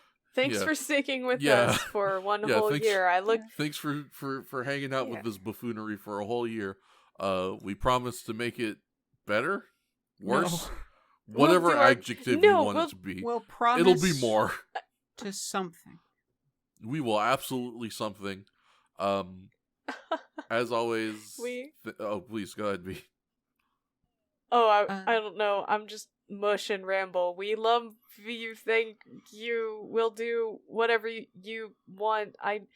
Yeah. for sticking with Yeah. us for one Yeah, whole thanks- year. I look Thanks for hanging out Yeah. with this buffoonery for a whole year. We promise to make it better, worse, whatever We'll do our- adjective No, you want we'll- it to be. We'll promise It'll be more. to something. We will absolutely something. As always. Please go ahead, B. I don't know. I'm just mush and ramble. We love you. Thank you. We'll do whatever you want. I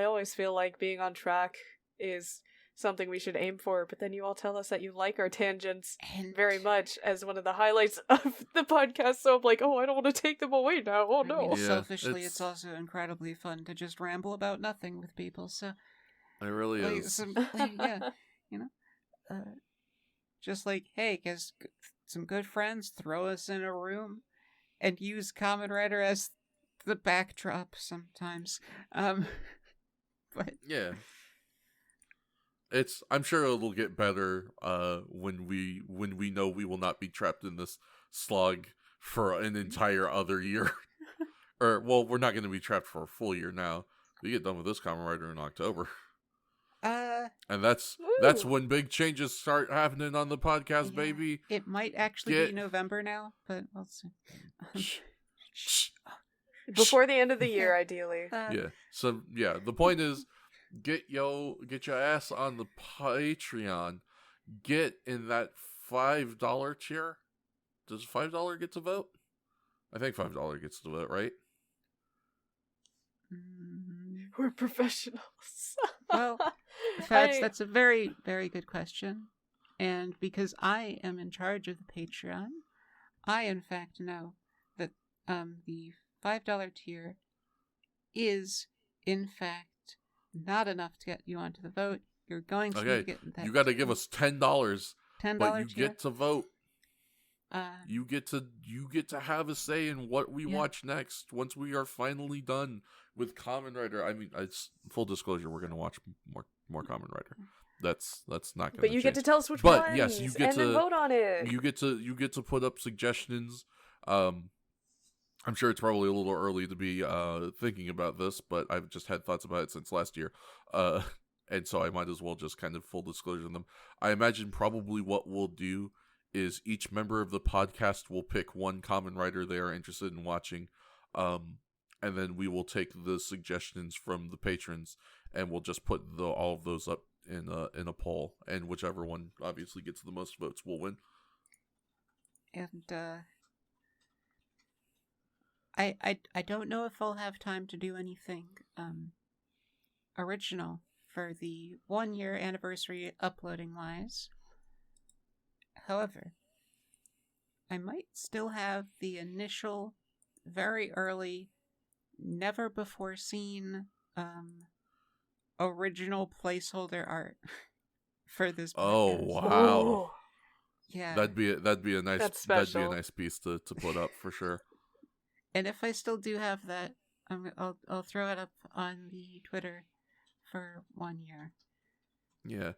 always feel like being on track is something we should aim for, but then you all tell us that you like our tangents And very much as one of the highlights of the podcast, so I'm like, I don't want to take them away now. Oh I no. mean, Yeah, selfishly, it's- it's also incredibly fun to just ramble about nothing with people. So, It really like, is. yeah, just like, hey, guys, some good friends, throw us in a room and use Kamen Rider as the backdrop sometimes. But Yeah. I'm sure it'll get better when we know we will not be trapped in this slog for an entire other year. Or we're not going to be trapped for a full year now. We get done with this Kamen Rider in October. And that's Woo. when big changes start happening on the podcast, Yeah. baby. it might actually be November now, but we'll see. Before the end of the year, ideally. Yeah. So yeah, the point is get your ass on the Patreon. Get in that $5 tier. Does $5 get to vote? I think $5 gets to vote, right? We're professionals. Well, that's a very, very good question. And because I am in charge of the Patreon, I in fact know that the $5 tier is in fact not enough to get you onto the vote. You're going to Okay, get that. you got to give us $10, $10 but you tier. get to vote. Uh, You get to have a say in what we Yeah. watch next once we are finally done with Kamen Rider. I mean, it's full disclosure, we're gonna watch more Kamen Rider. That's not gonna. But you get to change. tell us which But ones, yes, you get and then to vote on it. You get to put up suggestions. I'm sure it's probably a little early to be thinking about this, but I've just had thoughts about it since last year. And so I might as well just kind of full disclosure them. I imagine probably what we'll do is each member of the podcast will pick one Kamen Rider they are interested in watching. and then we will take the suggestions from the patrons, and we'll just put all of those up in a poll, and whichever one obviously gets the most votes will win. And I don't know if I'll have time to do anything original for the 1 year anniversary uploading wise. However, I might still have the initial, very early, never before seen original placeholder art for this Oh podcast. wow. Ooh. Yeah. That'd be a nice That's that'd be a special. nice piece to put up for sure. And if I still do have that, I'll throw it up on the Twitter for 1 year. Yeah.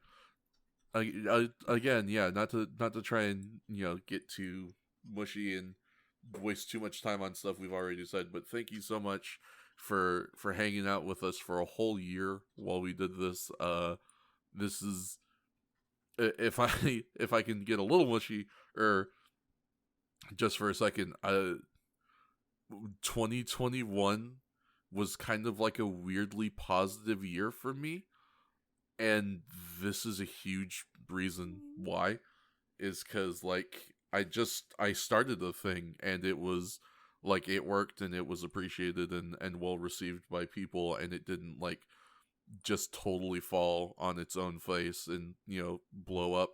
Again, yeah, not to try and get too mushy and waste too much time on stuff we've already said, but thank you so much for hanging out with us for a whole year while we did this. This is, if I can get a little mushy or just for a second, 2021 was kind of like a weirdly positive year for me, and this is a huge reason why, is because like I started the thing and it was like it worked and it was appreciated and well received by people, and it didn't like just totally fall on its own face and blow up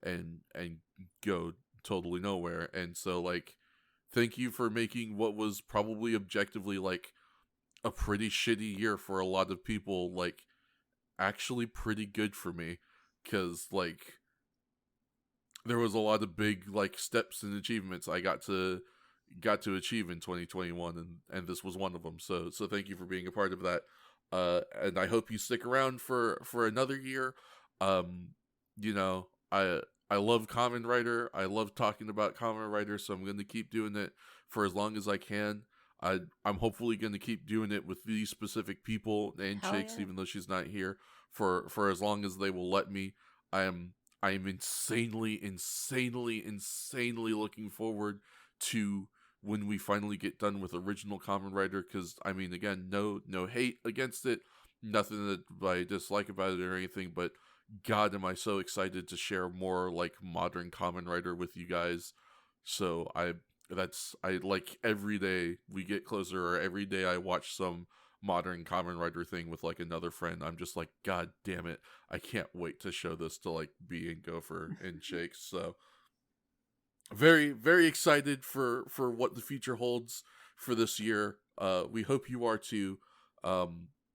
and go totally nowhere. And so like thank you for making what was probably objectively like a pretty shitty year for a lot of people like actually pretty good for me, because like there was a lot of big like steps and achievements I got to achieve in 2021, and this was one of them. So thank you for being a part of that, and I hope you stick around for another year. I love Kamen Rider. I love talking about Kamen Rider, so I'm going to keep doing it for as long as I can. I'm hopefully going to keep doing it with these specific people and Hell Chicks, yeah. even though she's not here, for as long as they will let me. I am insanely looking forward to when we finally get done with original Kamen Rider, because I mean, again, no hate against it, nothing that I dislike about it or anything, but God, am I so excited to share more like modern Kamen Rider with you guys. So I like every day we get closer, or every day I watch some modern Kamen Rider thing with like another friend, I'm just like, God damn it, I can't wait to show this to like B and Gopher and Shakes. So very, very excited for what the future holds for this year. We hope you are too.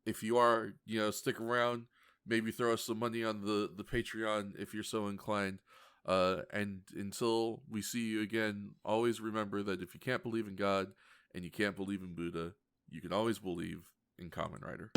If you are, stick around, maybe throw us some money on the Patreon if you're so inclined. And until we see you again, always remember that if you can't believe in God and you can't believe in Buddha, you can always believe in Kamen Rider.